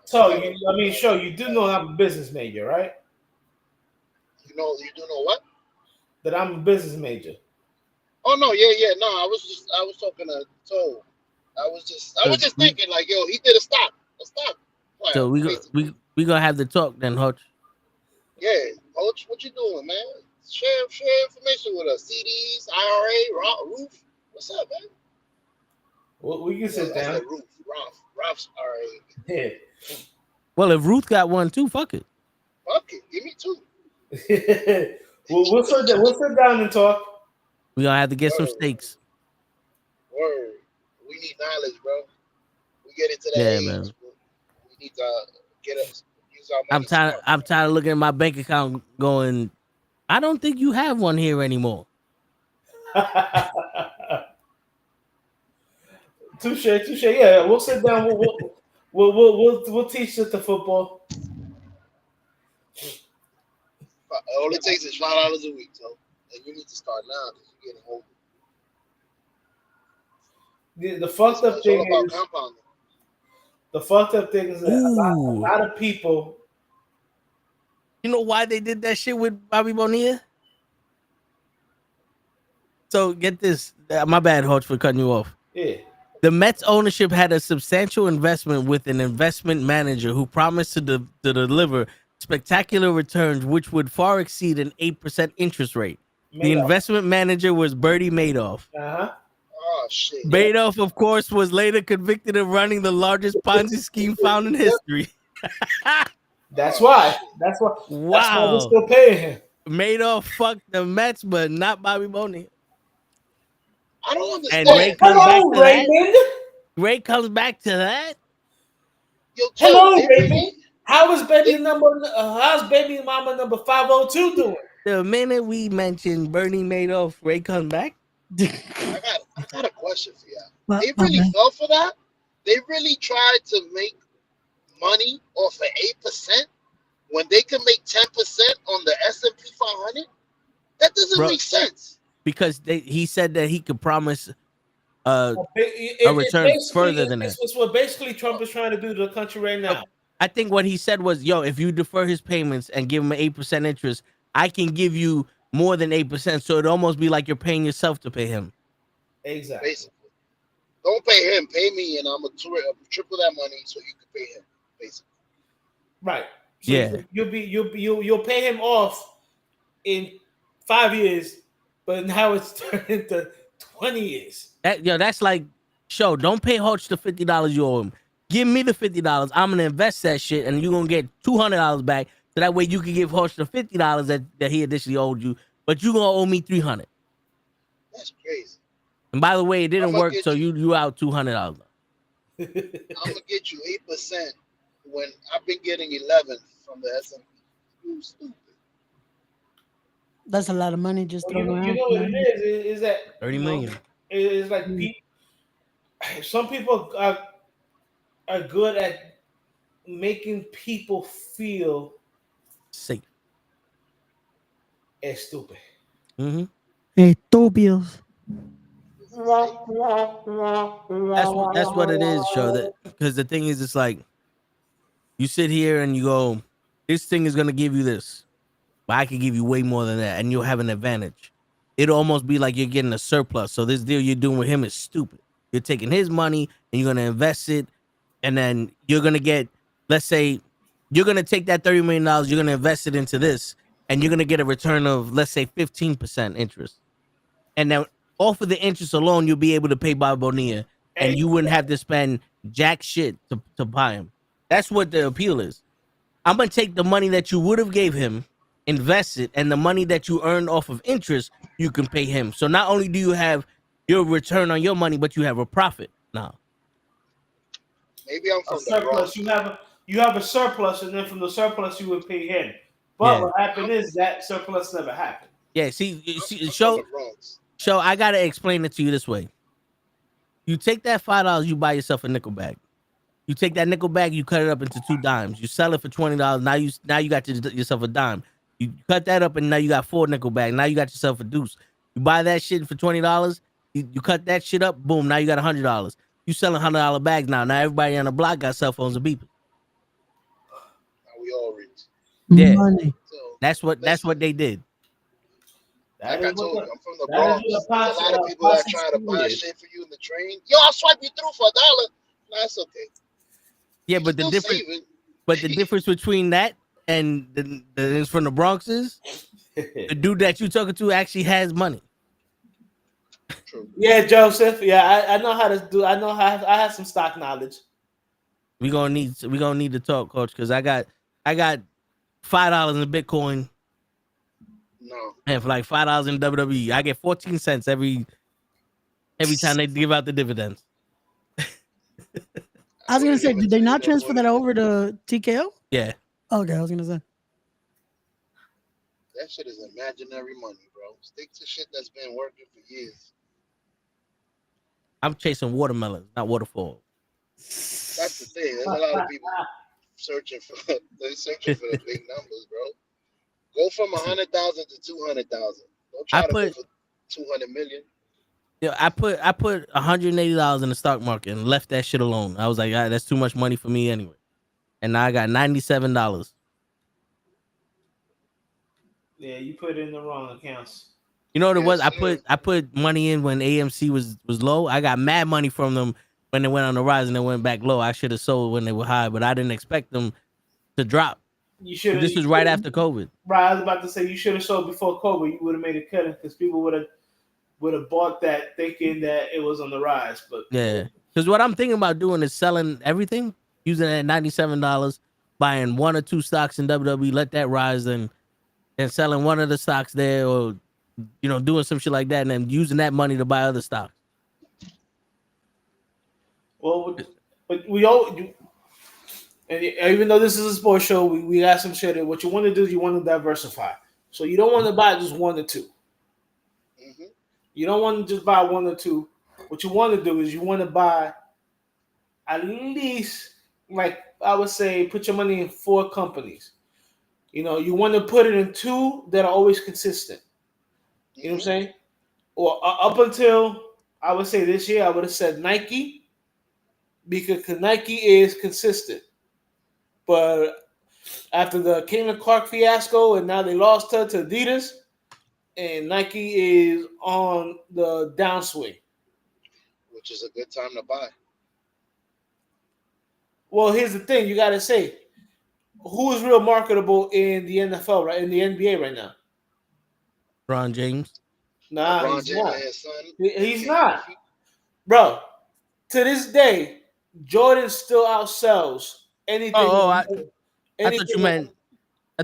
So you do know I'm a business major, right? You do know what? That I'm a business major. Oh no, yeah. No, I was talking to Toe. I was just thinking like, yo, he did a stock. Wow, So we gonna have the talk then, Hutch. Yeah, Coach, what you doing, man? Share information with us. CDs, IRA, Roof. What's up, man? Well, we can sit down. Roof, Ralph's IRA. Yeah. Well, if Ruth got one too, fuck it. Fuck it, give me 2. We'll sit down and talk. We gonna have to get some steaks. Word. We need knowledge, bro. We get into that age. Man. We need to use our money. I'm tired of looking at my bank account going, I don't think you have one here anymore. Touche. Yeah, we'll sit down. We'll teach it the football. All it takes is $5 a week, so and you need to start now because you're getting older. The fucked up thing is compounding. The fucked up thing is that a lot of people. You know why they did that shit with Bobby Bonilla? So get this. My bad, Hodge, for cutting you off. Yeah. The Mets ownership had a substantial investment with an investment manager who promised to deliver spectacular returns, which would far exceed an 8% interest rate. The investment manager was Bernie Madoff. Uh-huh. Oh, shit. Madoff, of course, was later convicted of running the largest Ponzi scheme found in history. That's why. Wow. That's why we're still paying him. Madoff fucked the Mets, but not Bobby Bonilla. I don't understand. And Ray comes back to Raymond. that. Ray comes back to that. Yo, hello, Raymond. How's baby mama number 502 doing? The minute we mentioned Bernie Madoff, Ray comes back. I got a question for y'all. They really fell for that? They really tried to make money off of 8% when they can make 10% on the S&P 500? That doesn't make sense. Because he said that he could promise a return further than that. It's what basically Trump is trying to do to the country right now. I think what he said was, yo, if you defer his payments and give him an 8% interest, I can give you more than 8%. So it'd almost be like you're paying yourself to pay him. Exactly. Basically. Don't pay him, pay me, and I'm gonna triple that money so you can pay him. Basically. Right. So Yeah. you'll pay him off in 5 years, but now it's turned into 20 years. That's like, don't pay Hodge the $50 you owe him. Give me the $50. I'm gonna invest that shit, and you're gonna get $200 back. So that way you can give Hodge the $50 that he additionally owed you, but you gonna owe me $300. That's crazy. And by the way, it didn't work, so you out $200. I'm gonna get you 8% when I've been getting 11 from the S&P. You stupid. That's a lot of money just thrown around. You know what it is that 30 million. It's like some people are good at making people feel safe and stupid. Mm-hmm. Estúpidos. That's what it is, That because the thing is, it's like you sit here and you go, this thing is gonna give you this, but I can give you way more than that, and you'll have an advantage. It'll almost be like you're getting a surplus. So this deal you're doing with him is stupid. You're taking his money and you're gonna invest it, and then you're gonna get, let's say, you're gonna take that $30 million, you're gonna invest it into this, and you're gonna get a return of, let's say, 15% interest, and then off of the interest alone, you'll be able to pay Bob Bonilla, and you wouldn't have to spend jack shit to buy him. That's what the appeal is. I'm gonna take the money that you would have gave him, invest it, and the money that you earned off of interest, you can pay him. So not only do you have your return on your money, but you have a profit now. Maybe I'm from a surplus. You have a surplus, and then from the surplus you would pay him. But what happened is that surplus never happened. Yeah, So I gotta explain it to you this way. You take that $5, you buy yourself a nickel bag. You take that nickel bag, you cut it up into 2 dimes. You sell it for $20. Now you got yourself a dime. You cut that up, and now you got 4 nickel bags. Now you got yourself a deuce. You buy that shit for $20. You cut that shit up, boom. Now you got $100. You selling $100 bags now. Now everybody on the block got cell phones and beepers. Now we all rich. Yeah, money. So, that's what they did. Like I told you, I'm from the Bronx. There's a lot of people that try to buy shit for you in the train. Yo, I'll swipe you through for $1. That's okay. Yeah, but the difference between that and the from the Bronx is the dude that you talking to actually has money. True. Yeah, Joseph. Yeah, I know how to do. I have some stock knowledge. We gonna need to talk, Coach, because I got $5 in Bitcoin. No. And for like $5 in WWE, I get 14 cents every time they give out the dividends. I was gonna say, did they not transfer that over to TKO? Yeah. Okay, I was gonna say. That shit is imaginary money, bro. Stick to shit that's been working for years. I'm chasing watermelons, not waterfalls. That's the thing. There's a lot of people searching for the big numbers, bro. Go from 100,000 to 200,000. Don't try to go for 200 million. Yeah, I put $180 in the stock market and left that shit alone. I was like, that's too much money for me anyway. And now I got $97. Yeah, you put it in the wrong accounts. You know what it was? I put money in when AMC was low. I got mad money from them when they went on the rise and they went back low. I should have sold when they were high, but I didn't expect them to drop. You should. This was right after COVID. Right, I was about to say you should have sold before COVID. You would have made it killing because people would have bought that thinking that it was on the rise. But yeah, because what I'm thinking about doing is selling everything, using that $97, buying 1 or 2 stocks in WWE, let that rise, and selling one of the stocks there, or doing some shit like that, and then using that money to buy other stocks. Well, but we all. And even though this is a sports show, we got some shit. What you want to do is you want to diversify. So you don't want to buy just 1 or 2. Mm-hmm. You don't want to just buy 1 or 2. What you want to do is you want to buy at least, like I would say, put your money in 4 companies. You want to put it in 2 that are always consistent. You know what I'm saying? Or up until I would say this year I would have said Nike because Nike is consistent. But after the Caitlin Clark fiasco and now they lost her to Adidas, and Nike is on the downswing. which is a good time to buy. Well, here's the thing: you got to say who is real marketable in the NFL, right? In the NBA right now. LeBron James. Nah, LeBron he's James not. and his son. He's not, bro. To this day, Jordan still outsells anything. I anything.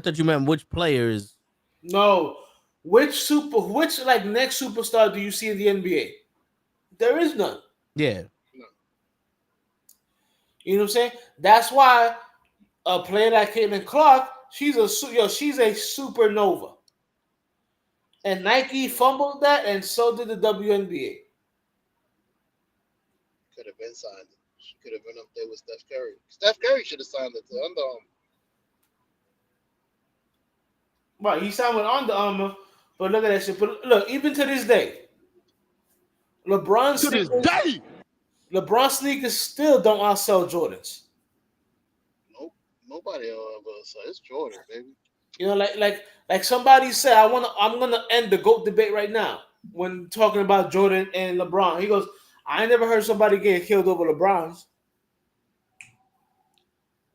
thought you meant which players. No, which like next superstar do you see in the NBA? There is none. Yeah. You know what I'm saying? That's why a player like Caitlin Clark, she's a supernova. And Nike fumbled that, and so did the WNBA. Could have been signed. She could have been up there with Steph Curry. Steph Curry should have signed it to Under Armour. Right, he signed with Under Armour, but look at that shit. But look, even to this day, LeBron sneakers still don't outsell Jordans. Nope, nobody else. So it's Jordan, baby. You know, like somebody said, I'm gonna end the GOAT debate right now when talking about Jordan and LeBron. He goes, I ain't never heard somebody get killed over LeBron's.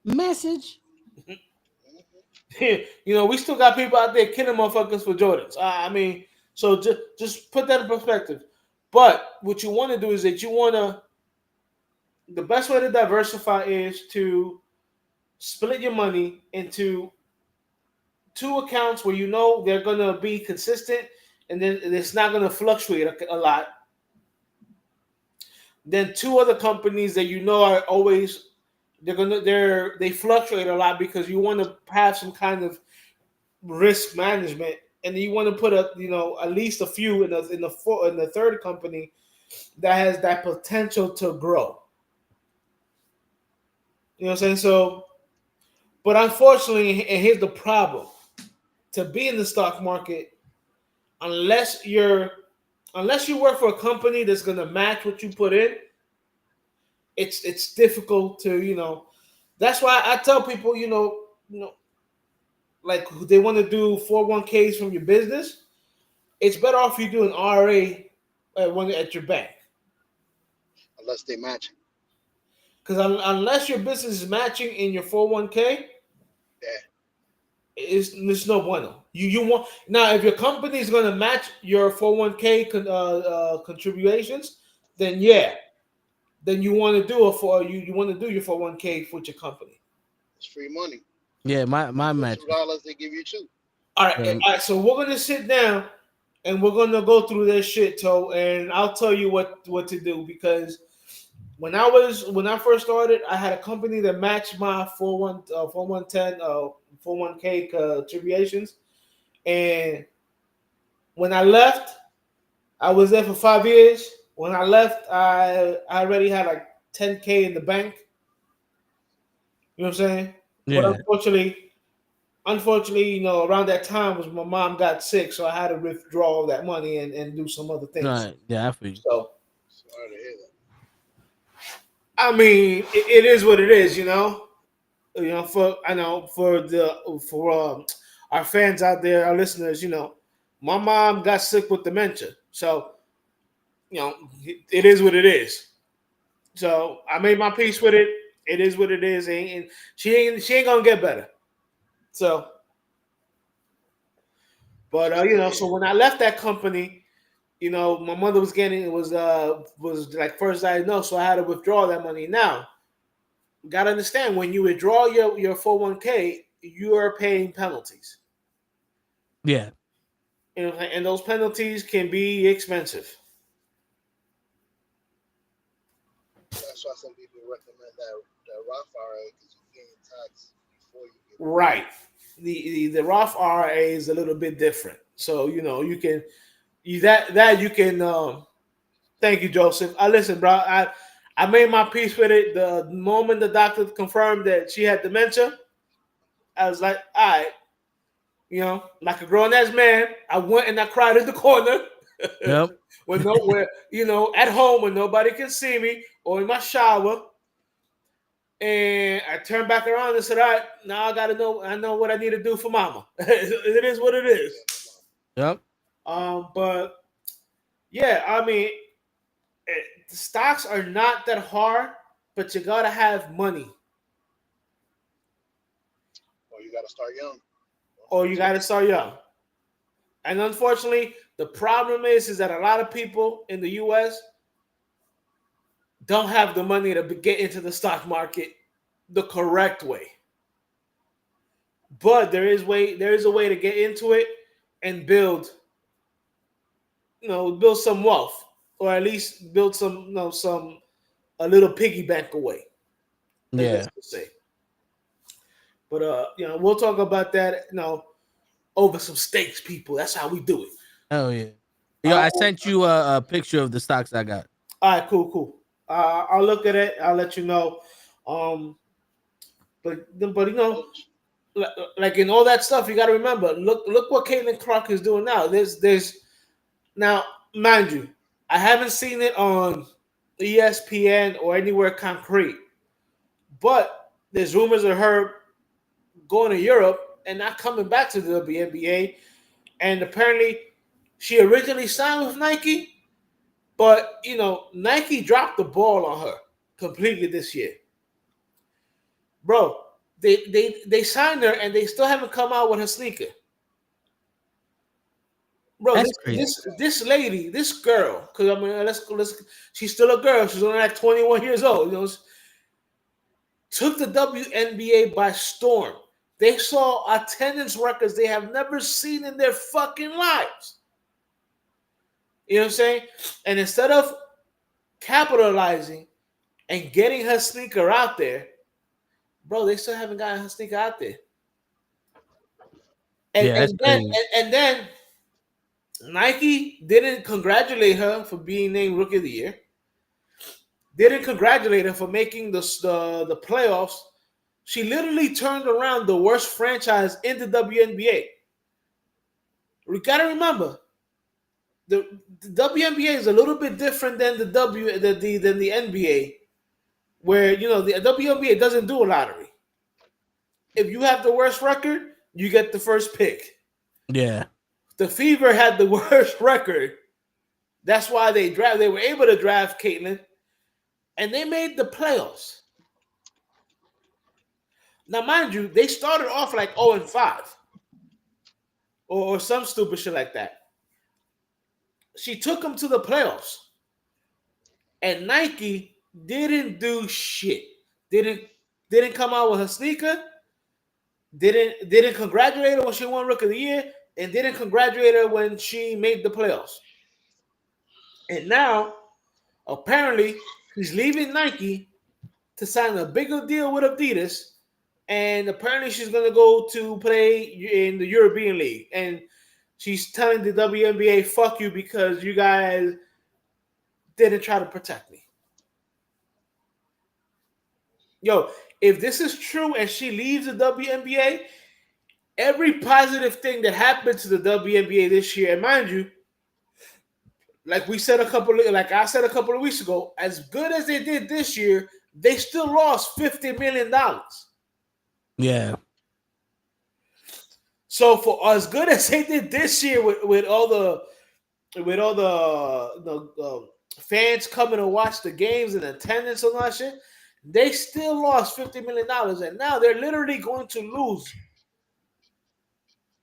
Message. You know, we still got people out there killing motherfuckers for Jordans. I mean, so just put that in perspective. But what you want to do is that the best way to diversify is to split your money into two accounts where you know they're going to be consistent and then it's not going to fluctuate a lot. Then two other companies that you know are always they fluctuate a lot because you want to have some kind of risk management, and you want to put at least a few in the third company that has that potential to grow. You know what I'm saying? So, but unfortunately, and here's the problem: to be in the stock market, unless you work for a company that's going to match what you put in, it's difficult to, that's why I tell people, like they want to do 401ks from your business, it's better off you do an RA at your bank. Unless they match it. Because unless your business is matching in your 401k, it's no bueno. You want now if your company is going to match your 401k contributions, then you want to do you want to do your 401k with your company. It's free money. Yeah, my match. $2 they give you too. All right. So we're gonna sit down and we're gonna go through this shit, and I'll tell you what to do because when I first started, I had a company that matched my 401k contributions, and when I left, I was there for 5 years. When I left, I already had like 10K in the bank. You know what I'm saying? Yeah. But unfortunately, around that time was my mom got sick, so I had to withdraw all that money and do some other things. Right. Yeah, I feel you. So, sorry to hear that. I mean, it is what it is, For our fans out there, our listeners, my mom got sick with dementia, so it is what it is. So I made my peace with it. It is what it is, and she ain't gonna get better. So, but so when I left that company, my mother was like first diagnosed, so I had to withdraw that money. Now, you gotta understand when you withdraw your 401k, you are paying penalties. Yeah. And those penalties can be expensive. That's why some people recommend that Roth IRA because you gain tax before you get right. The Roth IRA is a little bit different, so you can Thank you, Joseph. Listen, bro. I made my peace with it. The moment the doctor confirmed that she had dementia, I was like, all right, like a grown ass man, I went and I cried in the corner. Yep. At home when nobody can see me or in my shower. And I turned back around and said, all right, now I know what I need to do for mama. It is what it is. Yep. But yeah, I mean, the stocks are not that hard, but you gotta have money. Or you got to start young. Or you gotta start young. And unfortunately, the problem is that a lot of people in the US don't have the money to get into the stock market the correct way. But there is a way to get into it and build some wealth, or at least build a little piggy bank away. Yeah. Let's say. But we'll talk about that, over some steaks, people. That's how we do it. Hell yeah. Yo, I sent you a picture of the stocks I got. All right, cool. I'll look at it. I'll let you know. But like in all that stuff, you got to remember. Look what Caitlin Clark is doing now. There's now, mind you, I haven't seen it on ESPN or anywhere concrete, but there's rumors of her going to Europe and not coming back to the WNBA. And apparently, she originally signed with Nike, but Nike dropped the ball on her completely this year, bro. They signed her and they still haven't come out with her sneaker. Bro, this lady, this girl, because I mean, let's. She's still a girl. She's only like 21 years old. Took the WNBA by storm. They saw attendance records they have never seen in their fucking lives. You know what I'm saying? And instead of capitalizing and getting her sneaker out there, bro, they still haven't gotten her sneaker out there. And then Nike didn't congratulate her for being named Rookie of the Year. Didn't congratulate her for making the playoffs. She literally turned around the worst franchise in the WNBA. We gotta remember, the WNBA is a little bit different than the NBA, where the WNBA doesn't do a lottery. If you have the worst record, you get the first pick. Yeah. The Fever had the worst record. That's why they were able to draft Caitlin, and they made the playoffs. Now, mind you, they started off like 0-5 or some stupid shit like that. She took them to the playoffs, and Nike didn't do shit. Didn't come out with her sneaker. Didn't congratulate her when she won Rookie of the Year, and didn't congratulate her when she made the playoffs. And now, apparently, she's leaving Nike to sign a bigger deal with Adidas, and apparently she's going to go to play in the European League. And she's telling the WNBA, fuck you, because you guys didn't try to protect me. Yo, if this is true and she leaves the WNBA, every positive thing that happened to the WNBA this year, and mind you, like I said a couple of weeks ago, as good as they did this year, they still lost $50 million. Yeah. So for as good as they did this year with all the fans coming to watch the games and attendance and all that shit, they still lost $50 million, and now they're literally going to lose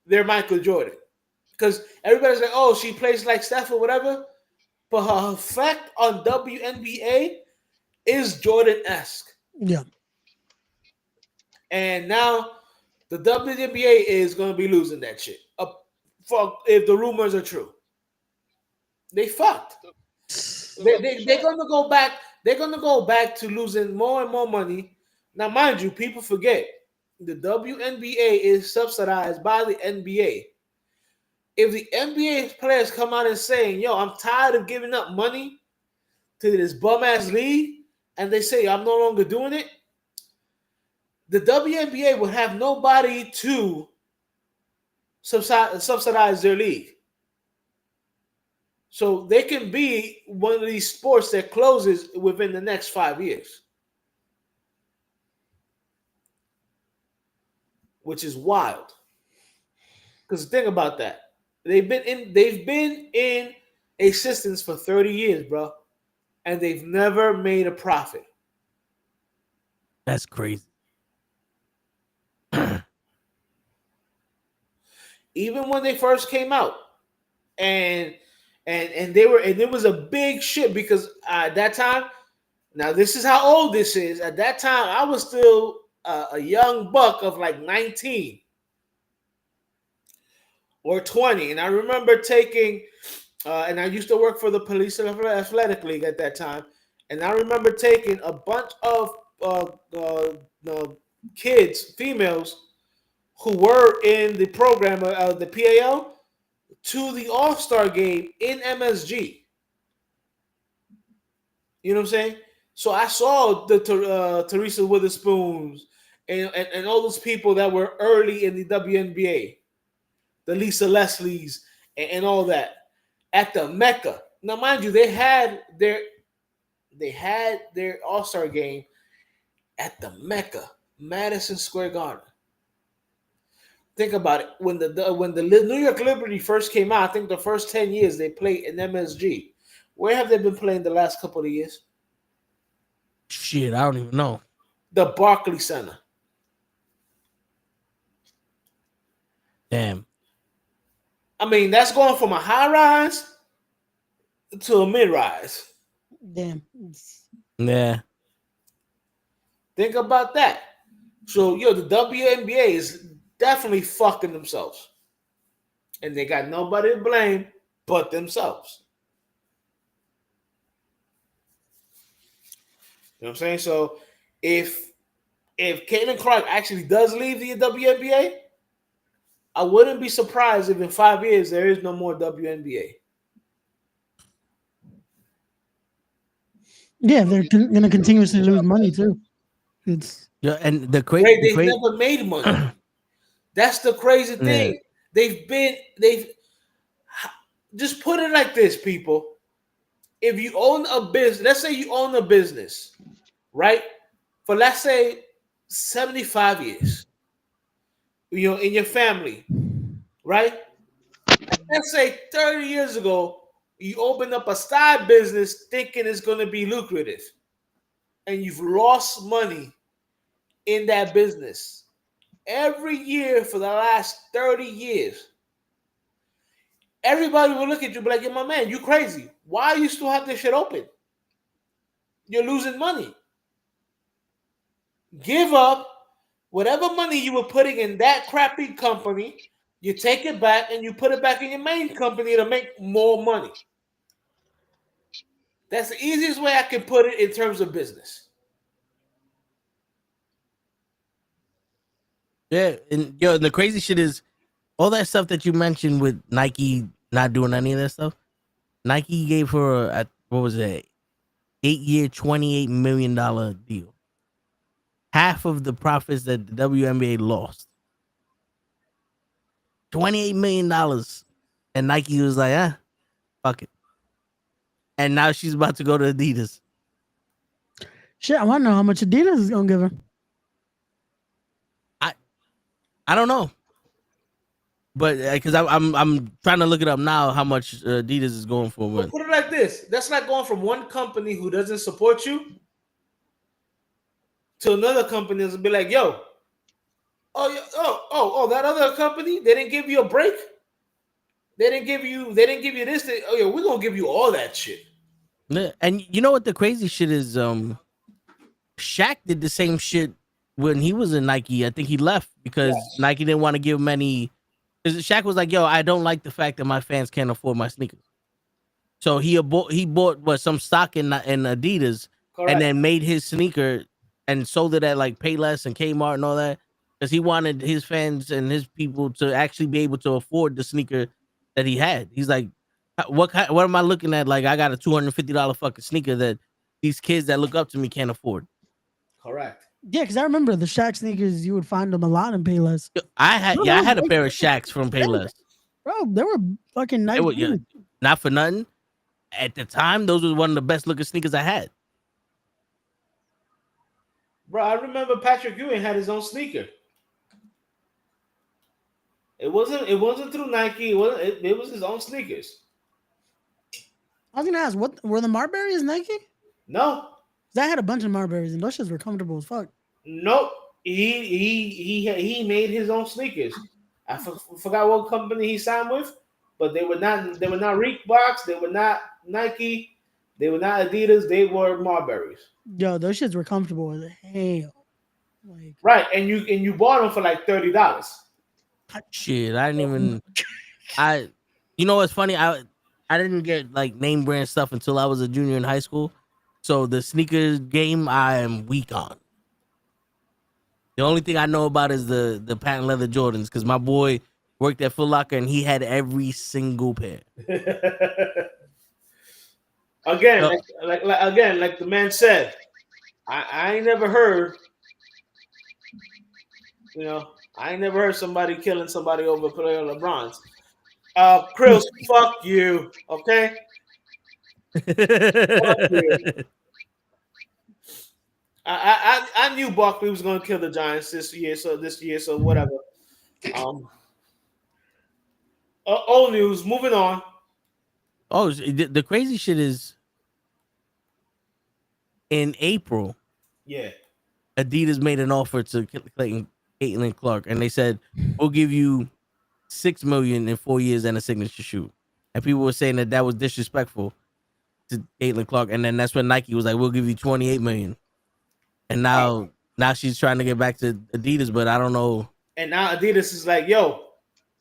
their Michael Jordan. Because everybody's like, oh, she plays like Steph or whatever, but her effect on WNBA is Jordan-esque. Yeah. And now the WNBA is going to be losing that shit. If the rumors are true, they fucked. They're going to go back. They're going to go back to losing more and more money. Now, mind you, people forget the WNBA is subsidized by the NBA. If the NBA players come out and saying, yo, I'm tired of giving up money to this bum-ass league, and they say, I'm no longer doing it, the WNBA will have nobody to subsidize their league. So they can be one of these sports that closes within the next 5 years, which is wild. Because think about that. They've been in existence for 30 years, bro, and they've never made a profit. That's crazy. Even when they first came out, and it was a big shit because at that time, now this is how old this is. At that time, I was still a young buck of like 19 or 20, and I remember taking. And I used to work for the Police Athletic League at that time, and I remember taking a bunch of kids, females, who were in the program of the PAL to the All-Star game in MSG. You know what I'm saying? So I saw the Teresa Witherspoons and all those people that were early in the WNBA, the Lisa Leslies and all that at the Mecca. Now, mind you, they had their All-Star game at the Mecca, Madison Square Garden. Think about it. When the New York Liberty first came out, I think the first 10 years they played in MSG. Where have they been playing the last couple of years? Shit, I don't even know. The Barclays Center. Damn. I mean, that's going from a high rise to a mid rise. Damn. Yeah. Think about that. So, the WNBA is definitely fucking themselves. And they got nobody to blame but themselves. You know what I'm saying? So, if Caitlin Clark actually does leave the WNBA, I wouldn't be surprised if in 5 years there is no more WNBA. Yeah, they're going to continuously lose money too. It's and the crazy. They've never made money. That's the crazy thing. Yeah. They've just put it like this, people. If you own a business, let's say you own a business, right? For let's say 75 years, in your family, right? Let's say 30 years ago, you opened up a style business thinking it's going to be lucrative, and you've lost money in that business. Every year for the last 30 years, everybody will look at you and be like, "Yo, my man, you crazy. Why you still have this shit open? You're losing money. Give up whatever money you were putting in that crappy company. You take it back and you put it back in your main company to make more money." That's the easiest way I can put it in terms of business. Yeah, and the crazy shit is all that stuff that you mentioned with Nike not doing any of that stuff. Nike gave her what was it, 8-year, $28 million deal. Half of the profits that the WNBA lost. $28 million. And Nike was like, fuck it. And now she's about to go to Adidas. Shit, I want to know how much Adidas is going to give her. I don't know. But because I'm trying to look it up now, how much Adidas is going for. Well, put it like this: that's not going from one company who doesn't support you to another company that's be like, "Yo, that other company, they didn't give you a break. They didn't give you this. We're gonna give you all that shit." And you know what the crazy shit is? Shaq did the same shit when he was in Nike. I think he left because Nike didn't want to give him any. Because Shaq was like, "Yo, I don't like the fact that my fans can't afford my sneakers." So he bought some stock in Adidas. Correct. And then made his sneaker and sold it at like Payless and Kmart and all that because he wanted his fans and his people to actually be able to afford the sneaker that he had. He's like, what am I looking at? Like, I got a $250 fucking sneaker that these kids that look up to me can't afford. Correct. Yeah, because I remember the Shaq sneakers, you would find them a lot in Payless. I had a pair of Shaqs from Payless. Bro, they were fucking nice. Not for nothing. at the time, those were one of the best looking sneakers I had. Bro, I remember Patrick Ewing had his own sneaker. It wasn't through Nike. It was his own sneakers. I was gonna ask, what were the Marbury's Nike? No, I had a bunch of Marbury's and those shits were comfortable as fuck. nope. He made his own sneakers. I forgot what company he signed with, but they were not Reeboks. They were not Nike. They were not Adidas. They were Marbury's. Yo, those shits were comfortable as hell. Like, Right, and you bought them for like $30. Shit, I didn't even. You know what's funny? I didn't get like name brand stuff until I was a junior in high school. So the sneakers game I am weak on. The only thing I know about is the patent leather Jordans because my boy worked at Foot Locker and he had every single pair. Again, like the man said, I ain't never heard. You know, I ain't never heard somebody killing somebody over a player of LeBron's. Chris, fuck you. Okay. Fuck you. I knew Barkley was going to kill the Giants this year, so whatever. Old news. Moving on. Oh, the crazy shit is in April. Yeah. Adidas made an offer to Caitlin Clark, and they said we'll give you $6 million in 4 years and a signature shoe. And people were saying that was disrespectful to Caitlin Clark, and then that's when Nike was like, "We'll give you $28 million." And now she's trying to get back to Adidas, but I don't know. And now Adidas is like, "Yo,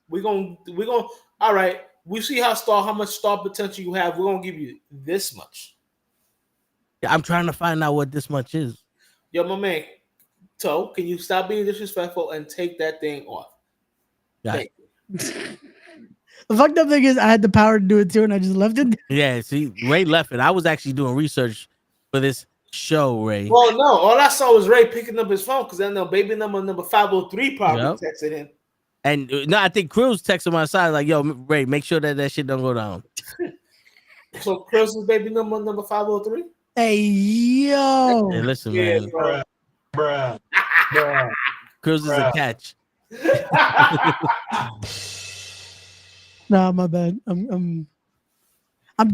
we're gonna. All right, we see how much star potential you have. We're gonna give you this much." Yeah, I'm trying to find out what this much is. Yo, my man, Toe, can you stop being disrespectful and take that thing off? Yeah. The fucked up thing is I had the power to do it too, and I just left it. Yeah, see, Ray left it. I was actually doing research for this show, Ray. Well, no, all I saw was Ray picking up his phone because I know baby number 503 probably texted him. And no, I think Cruz texted my side like, "Yo, Ray, make sure that shit don't go down." So Cruz's baby number 503. Hey yo, Hey, listen, man, Bruh. Cruz is a catch. nah, my bad. I'm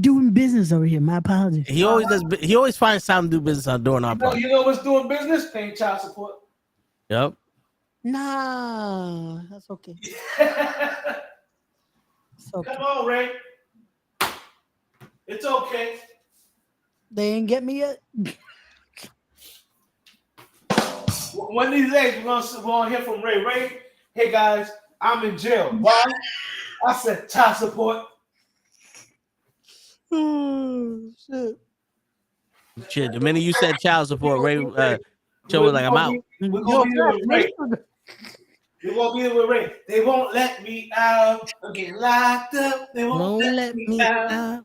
doing business over here. My apologies. He always does. He always finds time to do business on during our podcast. You know what's doing business? Paying child support. Yep. Nah, that's okay. It's okay. Come on, Ray. It's okay. They ain't get me yet. One of these days, we're gonna hear from Ray. Ray, hey guys, I'm in jail. Why? I said child support. Oh, shit. Shit. The minute you said child support, Ray, Joe was like, "I'm out." We're gonna be there with Ray. We're gonna be there with Ray. They won't let me out. I'm getting locked up. They won't let me out.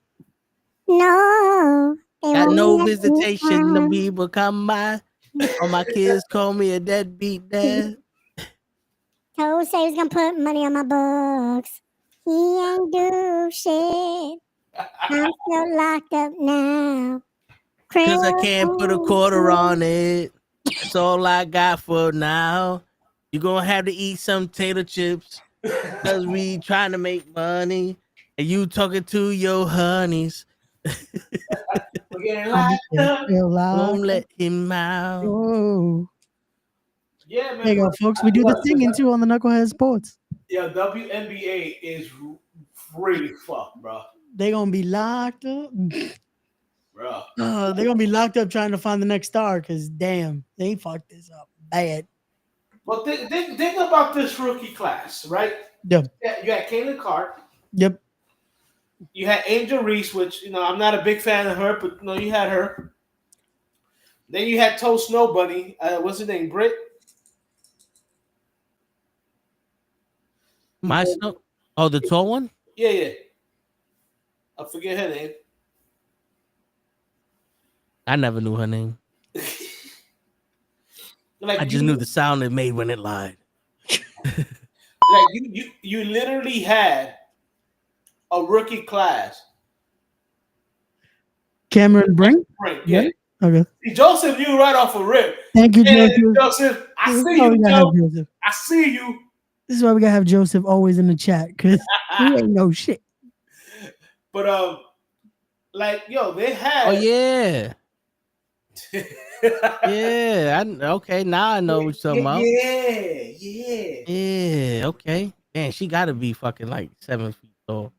No. Got no visitation. The people come by. All my kids call me a deadbeat dad. Toe said he was gonna put money on my books. He ain't do shit. I'm still locked up now. Cause I can't put a quarter on it. That's all I got for now. You're gonna have to eat some tater chips. Cause we trying to make money. And you talking to your honeys. We're getting locked up. Won't let him out. Oh. Yeah, man. There you go, folks. We do the singing too on the Knucklehead Sports. Yeah, WNBA is really fucked, bro. They gonna be locked up. Bro. They're gonna be locked up trying to find the next star because damn, they fucked this up bad. Well, think about this rookie class, right? Yep. Yeah, you had Caitlin Clark. Yep. You had Angel Reese, which I'm not a big fan of her, but you had her. Then you had Toe Snow Bunny. What's her name? Britt. My snow. Oh, the tall one? Yeah. I forget her name. I never knew her name. Like I just knew the sound it made when it lied. Like you literally had a rookie class Cameron Brink? Brink, yeah. Okay. See, Joseph, you right off a rip. Thank you, And Joseph. Joseph, I This is see why you, we gotta have Joe. Joseph. I see you. This is why we gotta have Joseph always in the chat because he ain't no shit. But like yo, they had. Oh yeah. Yeah. Okay. Now I know what you're talking about. Yeah. Okay. Man, she got to be fucking like 7 feet tall.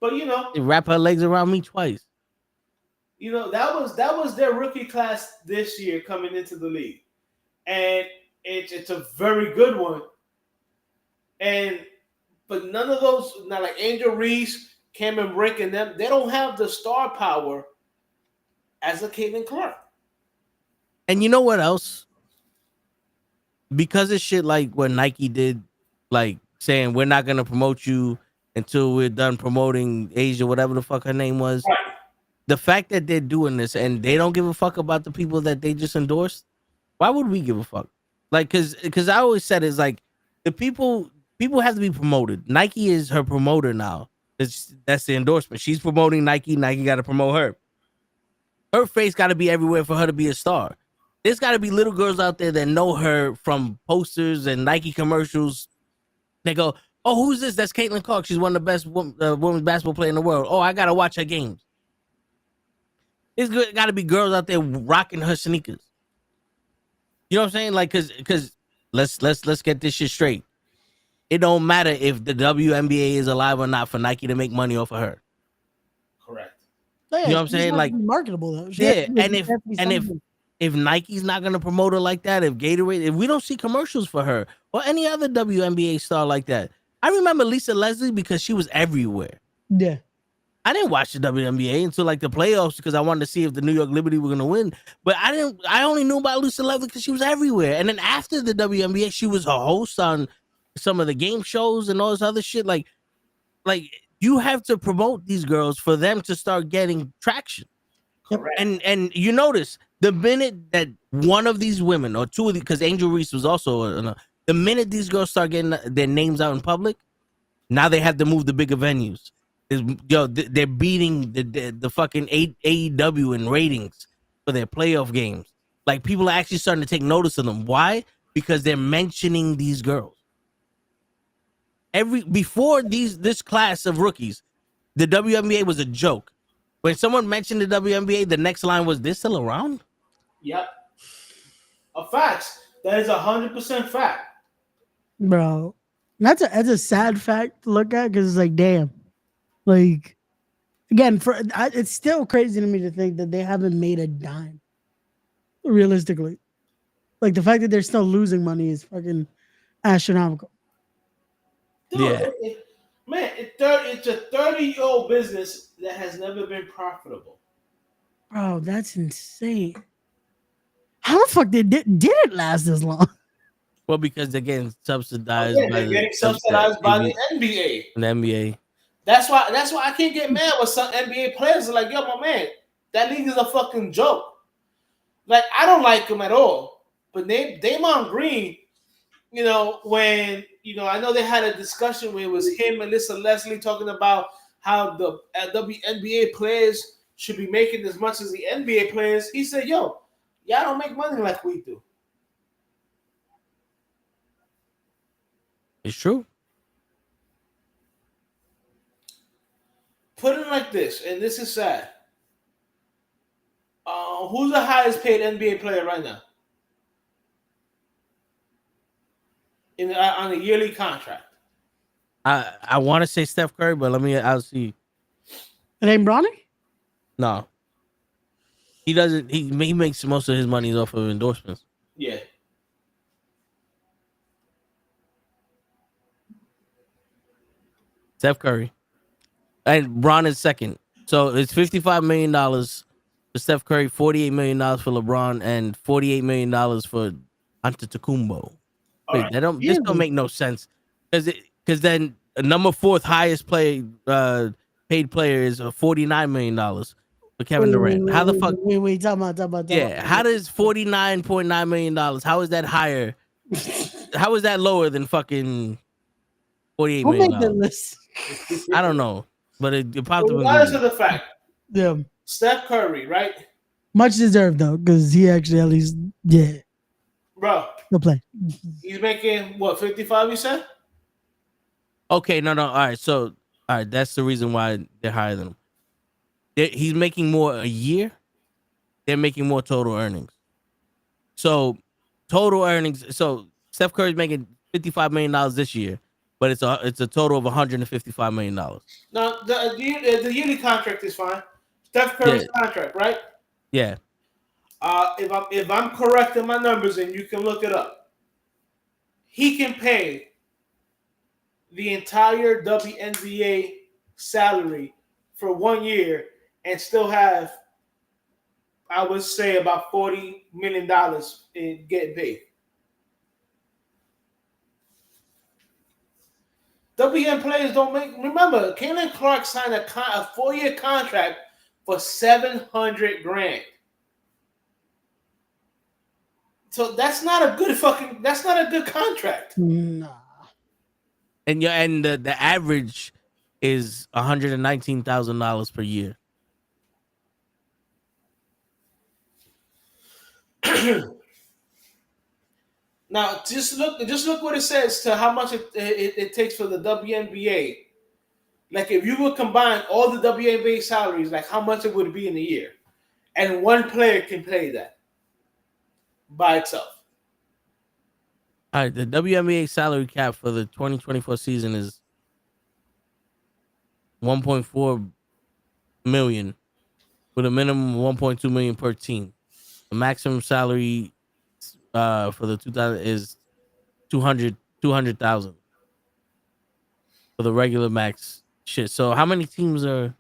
But you know, They wrap her legs around me twice. you know that was their rookie class this year coming into the league, and it's a very good one. But none of those, not like Angel Reese, Cameron Brink, and them, they don't have the star power as a Caitlin Clark. And you know what else? Because of shit like what Nike did, like saying we're not gonna promote you until we're done promoting Asia, whatever the fuck her name was. Right. The fact that they're doing this and they don't give a fuck about the people that they just endorsed, why would we give a fuck? Like, cause I always said it's like the people have to be promoted. Nike is her promoter now. That's the endorsement. She's promoting Nike. Nike got to promote her. Her face got to be everywhere for her to be a star. There's got to be little girls out there that know her from posters and Nike commercials. They go, "Oh, who's this? That's Caitlin Clark. She's one of the best women's basketball players in the world. Oh, I gotta watch her games." It's good. Got to be girls out there rocking her sneakers. You know what I'm saying? Like, cause let's get this shit straight. It don't matter if the WNBA is alive or not for Nike to make money off of her. Correct. Oh, yeah, You know what I'm she's saying? not Like, marketable though. She yeah, has to be- and she has to be something. if Nike's not gonna promote her like that, if Gatorade, if we don't see commercials for her or any other WNBA star like that, I remember Lisa Leslie because she was everywhere. Yeah. I didn't watch the WNBA until like the playoffs because I wanted to see if the New York Liberty were gonna win. But I only knew about Lisa Leslie because she was everywhere. And then after the WNBA, she was a host on some of the game shows and all this other shit. Like you have to promote these girls for them to start getting traction. Correct. And you notice the minute that one of these women or two of these, because Angel Reese was also the minute these girls start getting their names out in public, now they have to move to bigger venues. They're beating the fucking AEW in ratings for their playoff games. Like people are actually starting to take notice of them. Why? Because they're mentioning these girls. Before this class of rookies, the WNBA was a joke. When someone mentioned the WNBA, the next line was, "They're still around?" Yep. A fact. That is 100% fact. Bro, that's a sad fact to look at because it's like, damn. Like, again, it's still crazy to me to think that they haven't made a dime. Realistically. Like, the fact that they're still losing money is fucking astronomical. Dude, Yeah. Man, it's a 30-year-old business that has never been profitable. Bro, that's insane. How the fuck did it last this long? Well, because they're getting subsidized They're getting subsidized by the NBA. The NBA. That's why I can't get mad with some NBA players. Are like, yo, my man, that league is a fucking joke. Like, I don't like him at all. But Damon Green, you know, when, you know, I know they had a discussion where it was him and Lisa Leslie talking about how the WNBA players should be making as much as the NBA players. He said, yo, y'all don't make money like we do. It's true. Put it like this, and this is sad. Who's the highest paid NBA player right now? On a yearly contract. I want to say Steph Curry, but I'll see. It ain't Bronny? No. He doesn't. He makes most of his money off of endorsements. Yeah. Steph Curry. And Bron is second. So it's $55 million for Steph Curry, $48 million for LeBron, and $48 million for Antetokounmpo. Wait, Right. this don't make no sense. Because then the number fourth highest paid player is $49 million for Kevin Durant. How the fuck? Wait, talk about. Yeah, how does $49.9 million? How is that higher? How is that lower than fucking $48 Who million? made the list? I don't know. but it popped up in Regardless of Google. the fact, Yeah, Steph Curry, right, much deserved though, because he actually at least bro? he'll play. He's making what 55? You said? Okay, no. All right, so all right, that's the reason why they're higher than him. He's making more a year. They're making more total earnings. So total earnings. So Steph Curry's making $55 million this year, but it's a total of $155 million. No, the yearly contract is fine. Steph Curry's contract, right? Yeah. If I'm correct in my numbers, and you can look it up, he can pay the entire WNBA salary for 1 year and still have, I would say, about $40 million in getting paid. WN players don't make. Remember, Caitlin Clark signed a 4-year contract for $700,000. So that's not a good contract. Nah. And the average is $119,000 per year. Now, just look what it says to how much it takes for the WNBA. Like, if you would combine all the WNBA salaries, like how much it would be in a year, and one player can pay that by itself. All right, the WNBA salary cap for the 2024 season is $1.4 million, with a minimum of $1.2 million per team. The maximum salary for the 2000 is 200,000 for the regular max shit. So how many teams are?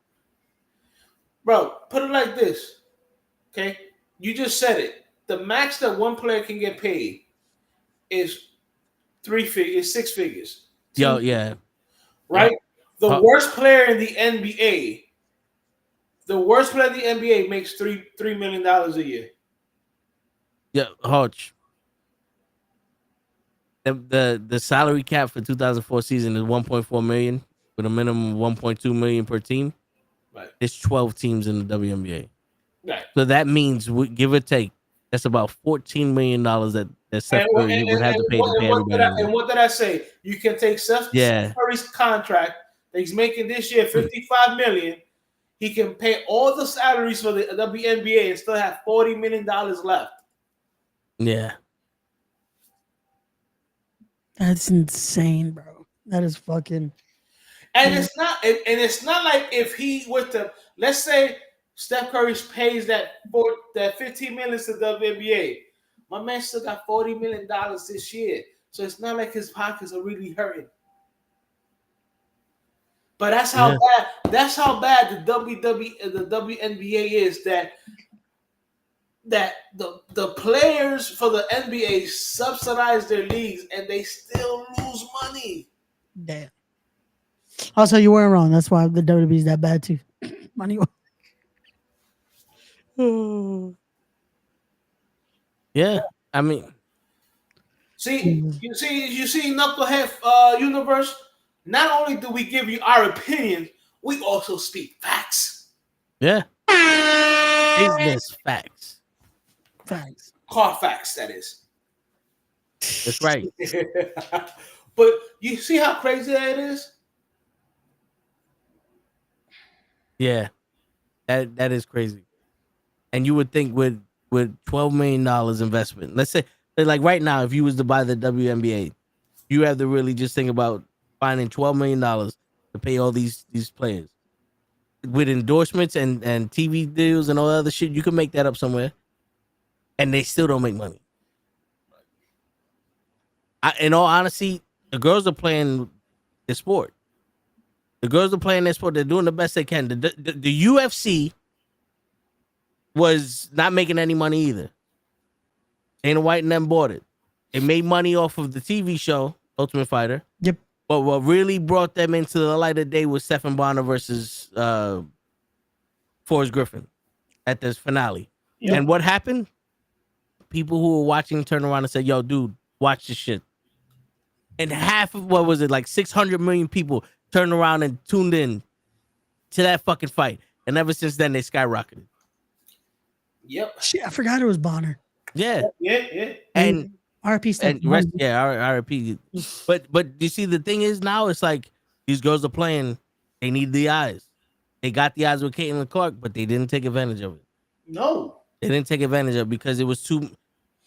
Bro, put it like this, okay? You just said it. The max that one player can get paid is 6 figures. Yo, yeah. Right? The worst player in the NBA, makes $3 million a year. Yeah, Hodge. The salary cap for 2004 season is 1.4 million with a minimum of 1.2 million per team. Right. There's 12 teams in the WNBA. Right. So that means, give or take, that's about $14 million that Steph Curry would have to pay everybody. And what did I say? You can take Steph Curry's contract that he's making this year, $55 million. He can pay all the salaries for the WNBA and still have $40 million left. Yeah. That's insane, bro. That is fucking. And it's not like if he were to, let's say Steph Curry pays that $15 million to the WNBA. My man still got $40 million this year. So it's not like his pockets are really hurting. But that's how bad the WNBA is, that the players for the NBA subsidize their leagues and they still lose money. Damn. Also, you weren't wrong. That's why the WWE is that bad too. Money. Yeah, I mean, you see, Knucklehead Universe. Not only do we give you our opinions, we also speak facts. Yeah, business facts. Facts. Car facts, that is. That's right. But you see how crazy that is? Yeah, that is crazy. And you would think with $12 million investment, let's say like right now, if you was to buy the WNBA, you have to really just think about finding $12 million to pay all these players. With endorsements and TV deals and all that other shit, you can make that up somewhere, and they still don't make money. In all honesty, the girls are playing the sport. The girls are playing their sport. They're doing the best they can. The UFC was not making any money either. Dana White and them bought it. They made money off of the TV show Ultimate Fighter. Yep. But what really brought them into the light of day was Stephen Bonner versus Forrest Griffin at this finale. Yep. And what happened? People who were watching turned around and said, "Yo, dude, watch this shit." And half of, what was it, like 600 million people turned around and tuned in to that fucking fight. And ever since then, they skyrocketed. Yep. Shit, I forgot it was Bonner. Yeah. Yeah. And RP stuff. RIP. But you see, the thing is now, it's like these girls are playing. They need the eyes. They got the eyes with Caitlin Clark, but they didn't take advantage of it. No. They didn't take advantage of it because it was too.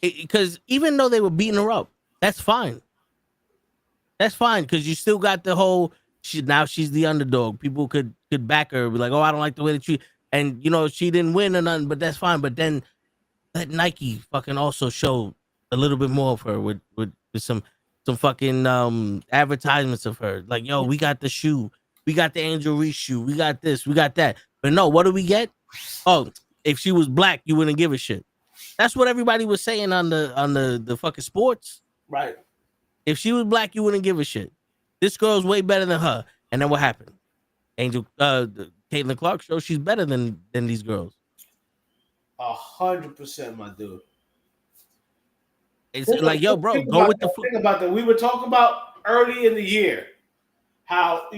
Because even though they were beating her up, that's fine. That's fine because you still got the whole. Now she's the underdog. People could back her, be like, "Oh, I don't like the way that she." And she didn't win or nothing, but that's fine. But then let Nike fucking also show a little bit more of her with some fucking advertisements of her. Like, yo, we got the shoe, we got the Angel Reese shoe, we got this, we got that. But no, what do we get? Oh, if she was black, you wouldn't give a shit. That's what everybody was saying on the fucking sports. Right. If she was black, you wouldn't give a shit. This girl's way better than her. And then what happened? Caitlin Clark shows she's better than these girls. 100%, my dude. It's like, yo, bro, go with the think about that. We were talking about early in the year how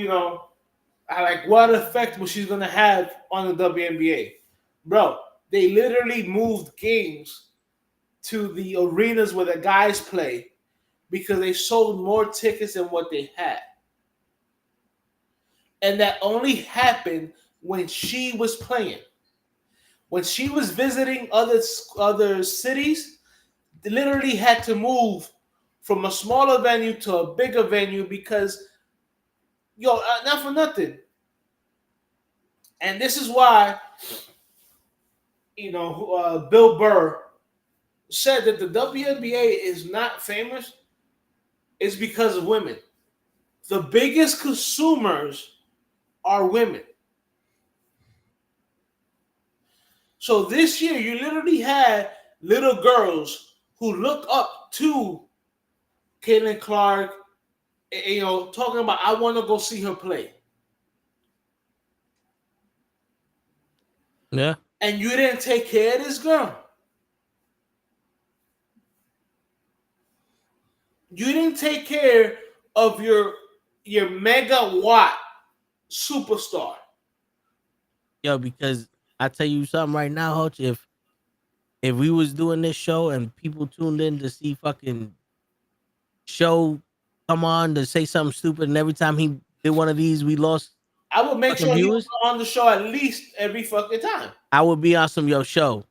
what effect was she gonna have on the WNBA, bro. They literally moved games to the arenas where the guys play because they sold more tickets than what they had, and that only happened when she was playing. When she was visiting other cities, they literally had to move from a smaller venue to a bigger venue because, not for nothing. And this is why, Bill Burr said that the WNBA is not famous. It's because of women. The biggest consumers are women. So this year, you literally had little girls who look up to Caitlin Clark, talking about, I want to go see her play. Yeah. And you didn't take care of this girl. You didn't take care of your megawatt superstar. Yo, because I tell you something right now, Hutch, if we was doing this show and people tuned in to see fucking show come on to say something stupid, and every time he did one of these, we lost. I would make sure he was on the show at least every fucking time. I would be on some show.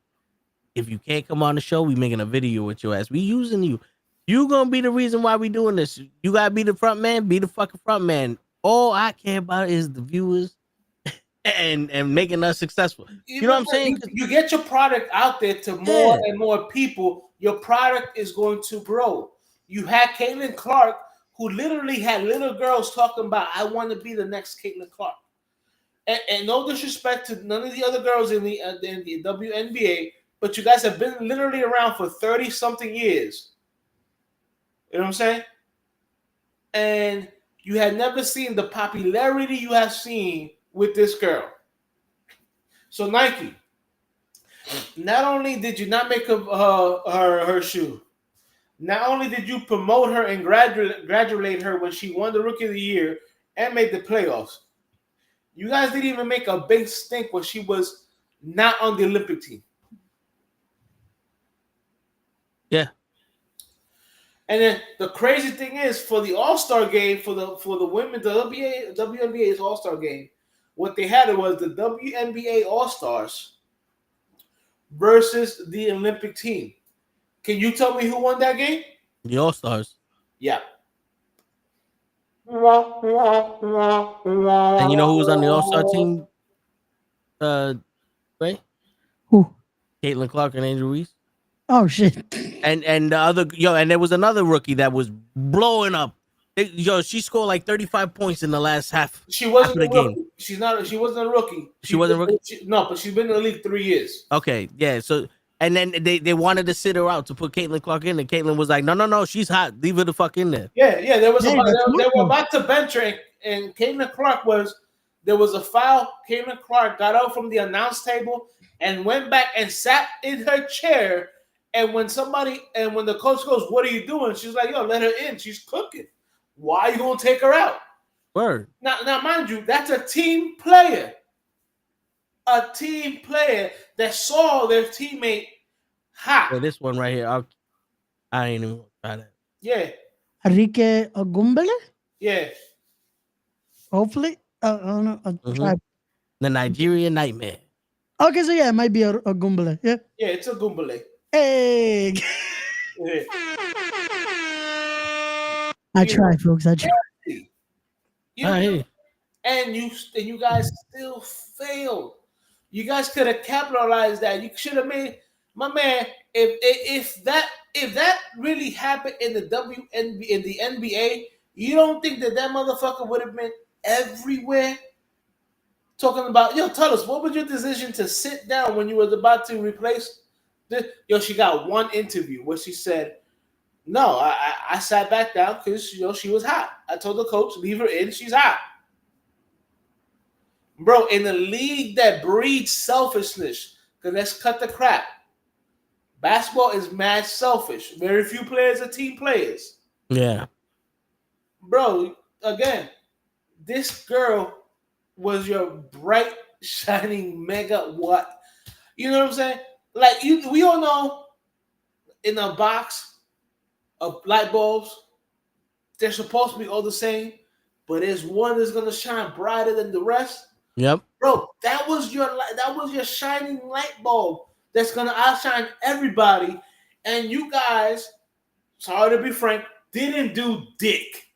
If you can't come on the show, we making a video with your ass. We using you. You gonna be the reason why we doing this. You gotta be the front man. Be the fucking front man. All I care about is the viewers and making us successful. You know what I'm saying? You get your product out there to more and more people. Your product is going to grow. You had Caitlin Clark, who literally had little girls talking about, I want to be the next Caitlin Clark. And no disrespect to none of the other girls in the WNBA, but you guys have been literally around for 30-something years. You know what I'm saying? And you had never seen the popularity you have seen with this girl. So Nike, not only did you not make her shoe, not only did you promote her and congratulate her when she won the Rookie of the Year and made the playoffs, you guys didn't even make a big stink when she was not on the Olympic team. Yeah. And then the crazy thing is, for the All-Star game, for the women, the WNBA's All-Star game, what they had was the WNBA All-Stars versus the Olympic team. Can you tell me who won that game? The All-Stars. Yeah. And you know who was on the All-Star team? Right? Who? Caitlin Clark and Angel Reese. Oh shit! And the other and there was another rookie that was blowing up. She scored like 35 points in the last half. She wasn't the game. She wasn't a rookie. She wasn't a rookie. No, but she's been in the league 3 years. Okay, yeah. So and then they wanted to sit her out to put Caitlin Clark in, and Caitlin was like, no, she's hot. Leave her the fuck in there. Yeah. They were about to bench her, and Caitlin Clark there was a foul. Caitlin Clark got out from the announce table and went back and sat in her chair. And when the coach goes, what are you doing? She's like, yo, let her in. She's cooking. Why are you going to take her out? Word. Now, mind you, that's a team player. a team player that saw their teammate hot. Yeah, this one right here. I ain't even gonna try that. Yeah, Enrique Agumbele? yeah. Hopefully. I don't know. I'll try. The Nigerian Nightmare. Okay, so yeah, it might be a Agumbele. Yeah. Yeah, it's a Goombale. Hey. Yeah. I try, folks. I try. You All know, right. and you guys still failed. You guys could have capitalized that. You should have made my man. If that really happened in the WNBA in the NBA, you don't think that motherfucker would have been everywhere talking about? Yo, tell us, what was your decision to sit down when you was about to replace? Yo, she got one interview where she said, "No, I sat back down because she was hot. I told the coach, leave her in. She's hot." Bro, in a league that breeds selfishness, because let's cut the crap. Basketball is mad selfish. Very few players are team players. Yeah. Bro, again, this girl was your bright, shining mega what? You know what I'm saying? Like, we all know in a box of light bulbs, they're supposed to be all the same, but there's one that's going to shine brighter than the rest. Yep. Bro, that was your shining light bulb that's gonna outshine everybody, and you guys, sorry to be frank, didn't do dick.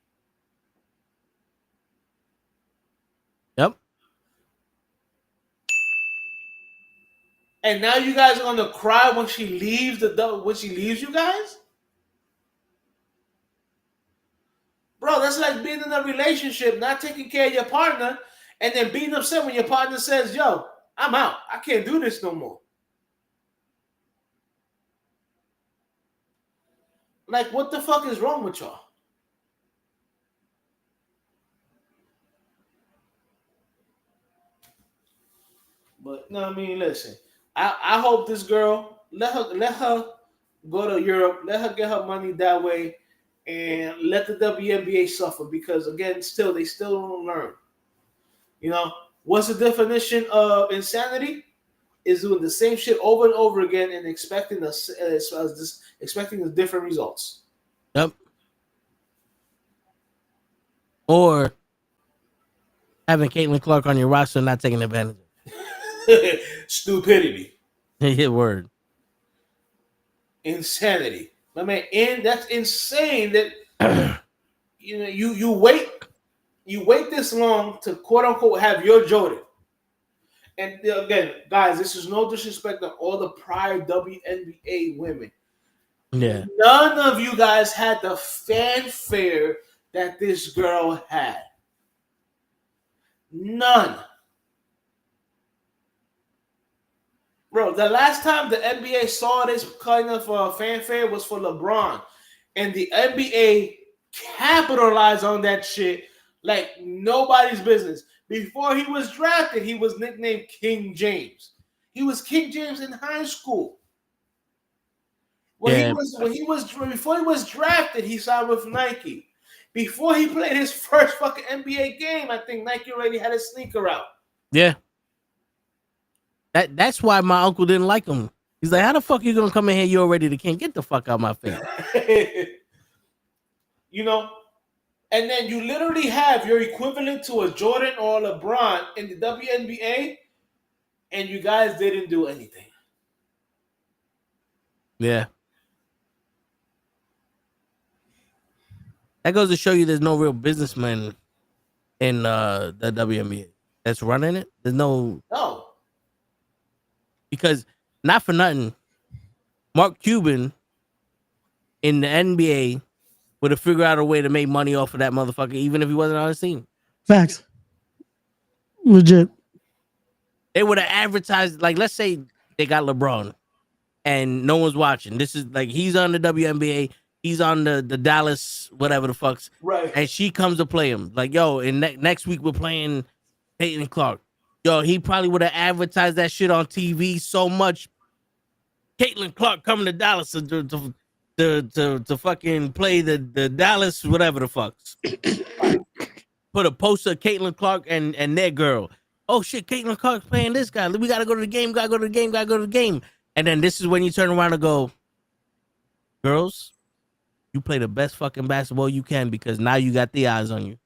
Yep. And now you guys are gonna cry when she leaves you guys? Bro, that's like being in a relationship, not taking care of your partner, and then being upset when your partner says, "Yo, I'm out. I can't do this no more." Like, what the fuck is wrong with y'all? But no, I mean, listen. I hope this girl let her go to Europe, let her get her money that way, and let the WNBA suffer, because again, they still don't learn. You know, what's the definition of insanity? Is doing the same shit over and over again and expecting the different results. Yep. Or having Caitlin Clark on your roster and not taking advantage of Stupidity. it. Word. Insanity. My man, that's insane that you wait this long to quote unquote have your Jordan. And again, guys, this is no disrespect to all the prior WNBA women. Yeah. None of you guys had the fanfare that this girl had. None. Bro, the last time the NBA saw this kind of fanfare was for LeBron. And the NBA capitalized on that shit like nobody's business. Before he was drafted, he was nicknamed King James. He was King James in high school. Before he was drafted, he signed with Nike. Before he played his first fucking NBA game, I think Nike already had his sneaker out. Yeah. That's why my uncle didn't like him. He's like, how the fuck you gonna come in here? You're already the king. Get the fuck out of my face. You know, and then you literally have your equivalent to a Jordan or a LeBron in the WNBA, and you guys didn't do anything. Yeah. That goes to show you there's no real businessman in the WNBA that's running it. There's no. Because not for nothing, Mark Cuban in the NBA would have figured out a way to make money off of that motherfucker, even if he wasn't on his team. Facts. Legit. They would have advertised, like, let's say they got LeBron and no one's watching. This is like, he's on the WNBA, he's on the Dallas, whatever the fucks. Right. And she comes to play him. Like, yo, and next week we're playing Caitlin Clark. Yo, he probably would have advertised that shit on TV so much. Caitlin Clark coming to Dallas to fucking play the Dallas, whatever the fucks. Put a poster of Caitlin Clark and their girl. oh shit, Caitlin Clark's playing this guy. We gotta go to the game. Gotta go to the game. Gotta go to the game. And then this is when you turn around and go, girls, you play the best fucking basketball you can because now you got the eyes on you.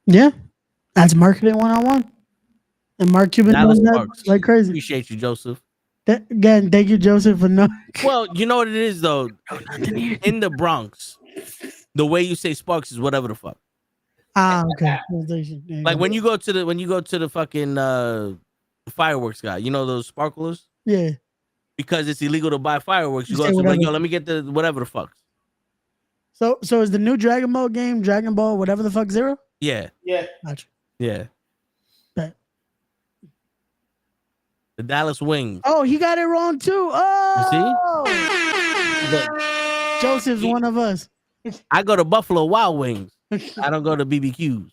Yeah, that's marketing 101. And Mark Cuban Dallas does that Sparks. like crazy. Appreciate you, Joseph. Again, thank you, Joseph, for no. Well, you know what it is though. In the Bronx, the way you say Sparks is whatever the fuck. Okay. Like when you go to the fucking fireworks guy, you know those sparklers? Yeah. Because it's illegal to buy fireworks. You You go say to like, whatever. yo, let me get the whatever the fuck. So is the new Dragon Ball game Dragon Ball whatever the fuck 0? Yeah. Yeah. Gotcha. Yeah. Bet. The Dallas Wings. Oh, he got it wrong too. Oh, Joseph's one of us. I go to Buffalo Wild Wings. I don't go to BBQs.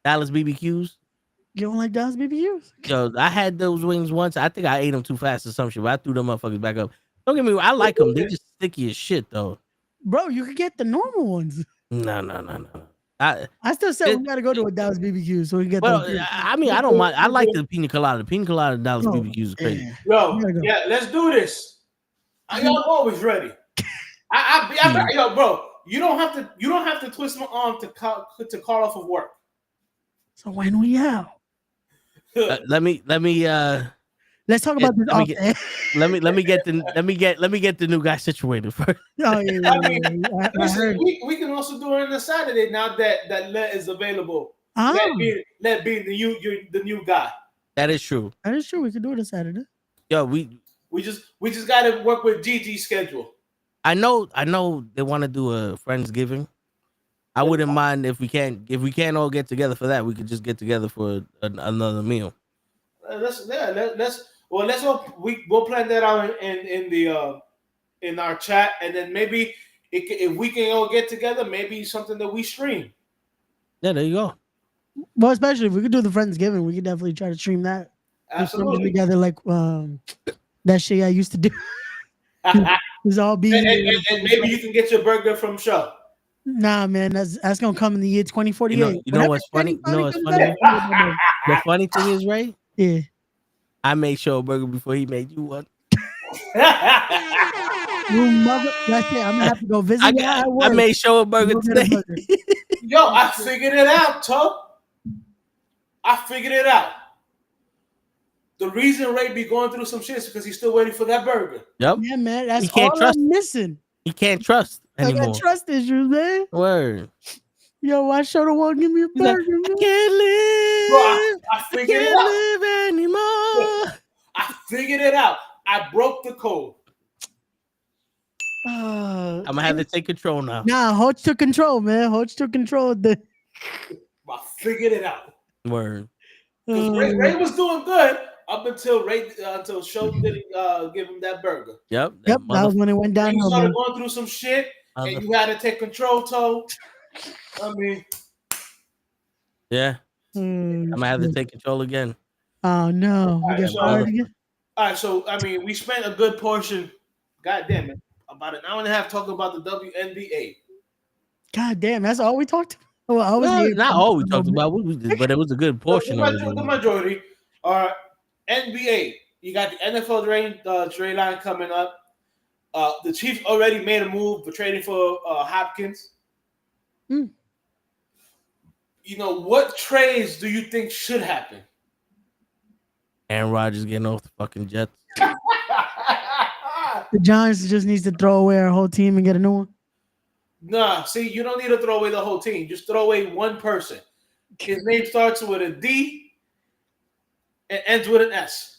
Dallas BBQs. You don't like Dallas BBQs? Yo, I had those wings once. I think I ate them too fast or some shit, but I threw them motherfuckers back up. Don't get me wrong. I like them. They just sticky as shit, though. Bro, you could get the normal ones. No. I still say we got to go to a Dallas BBQ so we can get Well, those. I mean, I don't mind. I like the pina colada. The pina colada Dallas BBQs is crazy. Yo, Go. yeah, let's do this. I'm always ready. Yo, bro, you don't have to twist my arm to call off of work. So when we out? Let me Let's talk about this off air. let me get the new guy situated first. Oh yeah. I Listen, heard. we can also do it on a Saturday now that let is available. Oh, Let be the new guy. That is true. that is true. We could do it on Saturday. Yo, we just got to work with Gigi's schedule. I know they want to do a Friendsgiving. I wouldn't mind if we can't all get together for that. We could just get together for another meal. We'll plan that out in our chat, and then maybe if we can all get together, maybe something that we stream. Yeah, there you go. Well, especially if we could do the Friendsgiving, we could definitely try to stream that. Do something Absolutely. together like that shit I used to do. It's all be And maybe you can get your burger from Show. Nah, man, that's gonna come in the year 2048. You know what's funny? You know what's funny? The funny thing is, Ray, Yeah. I made Show a burger before he made you one. You mother, that's it. I'm gonna have to go visit. I made Show a burger Go get a today. burger. Yo, I figured it out, Tug. I figured it out. The reason Ray be going through some shit is because he's still waiting for that burger. Yep. Yeah, man, that's He can't all trust- I'm missing. He can't trust I anymore. got trust issues, man. Word. Yo, why Shoto won't give me a He's like, burger, man? I can't live. Bro, I figured it out. Can't live anymore. I figured it out. I broke the code. I'm gonna have to take control now. Nah, Hodge took control, man. Hodge took control of the. I figured it out. Word. 'Cause Ray was doing good up until Show didn't give him that burger. Yep. Yep, that was when it went And you downhill, started man. going through some shit, and you had to take control, Toe. I mean, Yeah. I'm gonna have to take control again. Oh no, we Alright, got so- fired again. all right. So I mean, we spent a good portion. God damn it, about an hour and a half talking about the WNBA. God damn, that's all we talked about. Well, I was here. Not all we talked about, but it was a good portion of The it. majority are NBA. You got the NFL trade line coming up. The Chiefs already made a move for trading for Hopkins. Hmm. You know, what trades do you think should happen? Aaron Rodgers getting off the fucking Jets. The Giants just needs to throw away our whole team and get a new one. Nah, see, you don't need to throw away the whole team. Just throw away one person. His name starts with a D and ends with an S.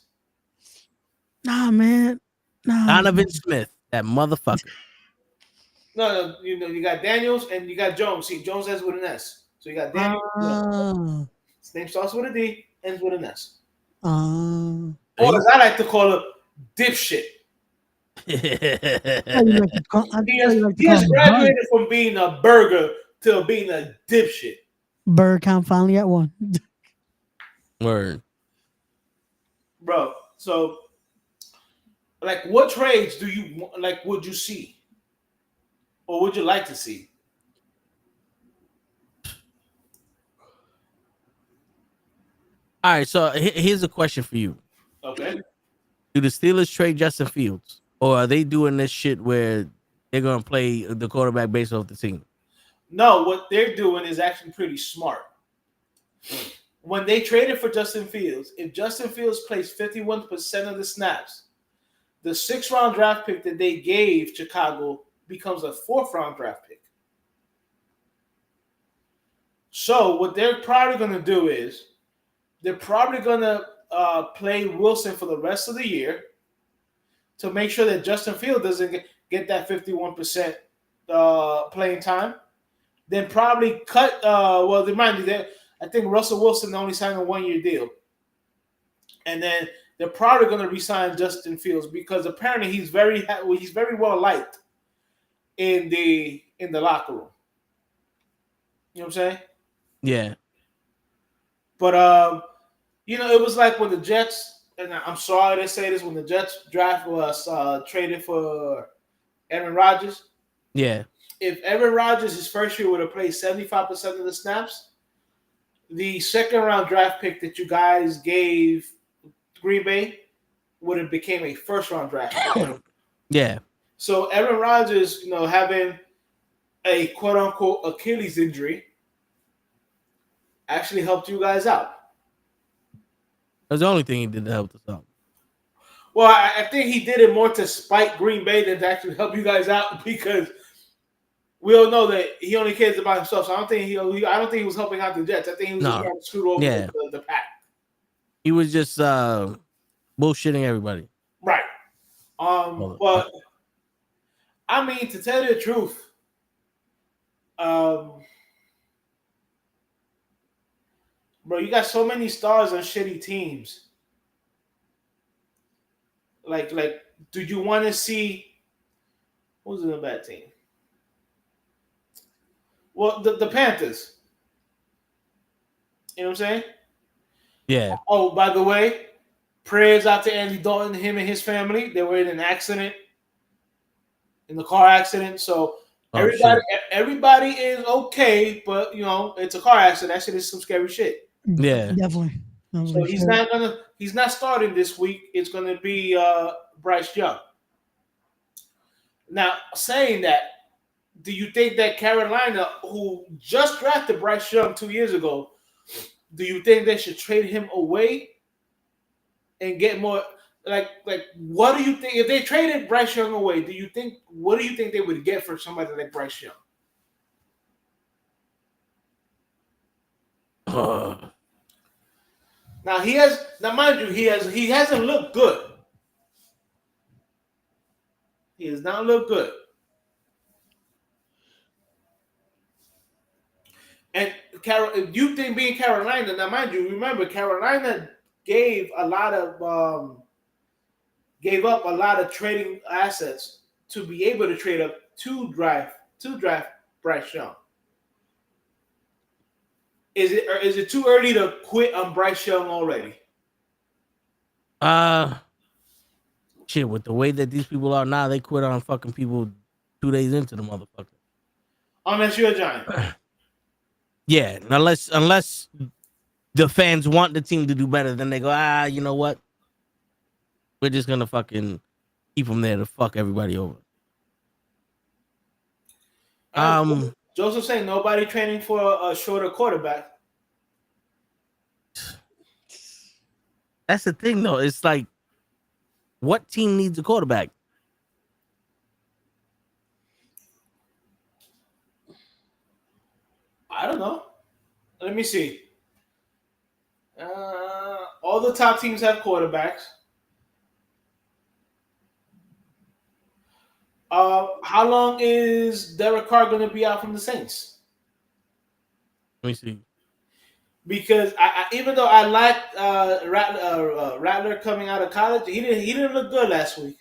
Nah, man. Nah. Donovan Smith, that motherfucker. No, you got Daniels and you got Jones. See, Jones ends with an S. So you got Daniels. His name starts with a D, ends with an S. Or as I like to call it, dipshit. He has graduated from being a burger to being a dipshit. Bird count finally at one. Word. Bro, so like what trades do you like would you see? Or would you like to see? All right, so here's a question for you. Okay. Do the Steelers trade Justin Fields, or are they doing this shit where they're gonna play the quarterback based off the team? No, what they're doing is actually pretty smart. When they traded for Justin Fields, if Justin Fields plays 51% of the snaps, the 6th-round draft pick that they gave Chicago becomes a 4th-round draft pick. So what they're probably going to do is they're probably going to play Wilson for the rest of the year to make sure that Justin Fields doesn't get that 51% playing time. Then probably cut. Well, remind you that I think Russell Wilson only signed a 1-year deal, and then they're probably going to re-sign Justin Fields because apparently he's very well liked in the locker room. You know what I'm saying? Yeah. But it was like when the Jets, and I'm sorry to say this, when the Jets draft was traded for Aaron Rodgers. Yeah. If Aaron Rodgers his first year would have played 75% of the snaps, the 2nd-round draft pick that you guys gave Green Bay would have became a 1st-round draft pick. Yeah. So Aaron Rodgers, having a quote-unquote Achilles injury actually helped you guys out. That's the only thing he did to help us out. Well, I think he did it more to spite Green Bay than to actually help you guys out because we all know that he only cares about himself. So I don't think he was helping out the Jets. I think he was just trying to screw over the pack. He was just bullshitting everybody. Right. But I mean, to tell you the truth, bro, you got so many stars on shitty teams. Like, do you want to see who's in a bad team? Well, the Panthers. You know what I'm saying? Yeah. Oh, by the way, prayers out to Andy Dalton, him and his family. They were in an accident, in the car accident. So everybody is okay, but it's a car accident. That shit is some scary shit. Yeah, definitely. So he's not starting this week. It's gonna be Bryce Young. Now, saying that, do you think that Carolina, who just drafted Bryce Young 2 years ago, do you think they should trade him away and get more? Like, what do you think if they traded Bryce Young away? What do you think they would get for somebody like Bryce Young? Now mind you, he hasn't looked good. He has not looked good. And you think being Carolina, now mind you, remember Carolina gave up a lot of trading assets to be able to trade up to draft Bryce Young. Is it too early to quit on Bryce Young already? Shit, with the way that these people are now, they quit on fucking people 2 days into the motherfucker. Unless you're a Giant. Yeah, unless the fans want the team to do better, then they go, you know what? We're just gonna fucking keep them there to fuck everybody over. Joseph saying nobody training for a shorter quarterback. That's the thing, though. It's like, what team needs a quarterback? I don't know. Let me see. All the top teams have quarterbacks. How long is Derek Carr going to be out from the Saints? Let me see. Because even though I liked Rattler coming out of college, he didn't look good last week.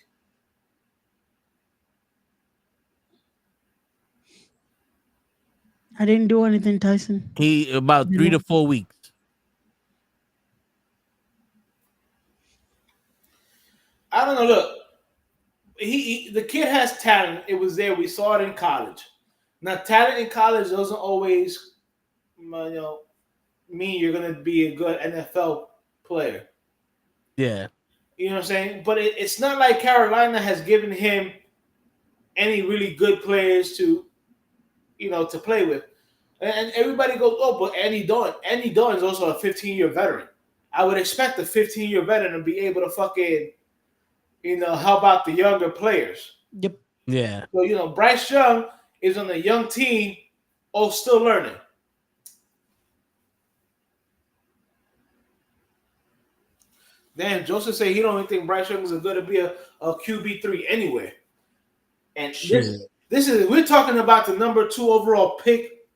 I didn't do anything, Tyson. He about 3 to 4 weeks. I don't know. Look, the kid has talent. It was there. We saw it in college. Now, talent in college doesn't always, mean you're going to be a good NFL player. Yeah. You know what I'm saying? But it's not like Carolina has given him any really good players to, to play with. And everybody goes, oh, but Andy Dawn. Andy Dawn is also a 15-year veteran. I would expect a 15-year veteran to be able to fucking, help out the younger players. Yep. Yeah. So, Bryce Young is on a young team, still learning. Damn, Joseph said he don't even think Bryce Young is going to be a QB3 anyway. And this is we're talking about the number 2 overall pick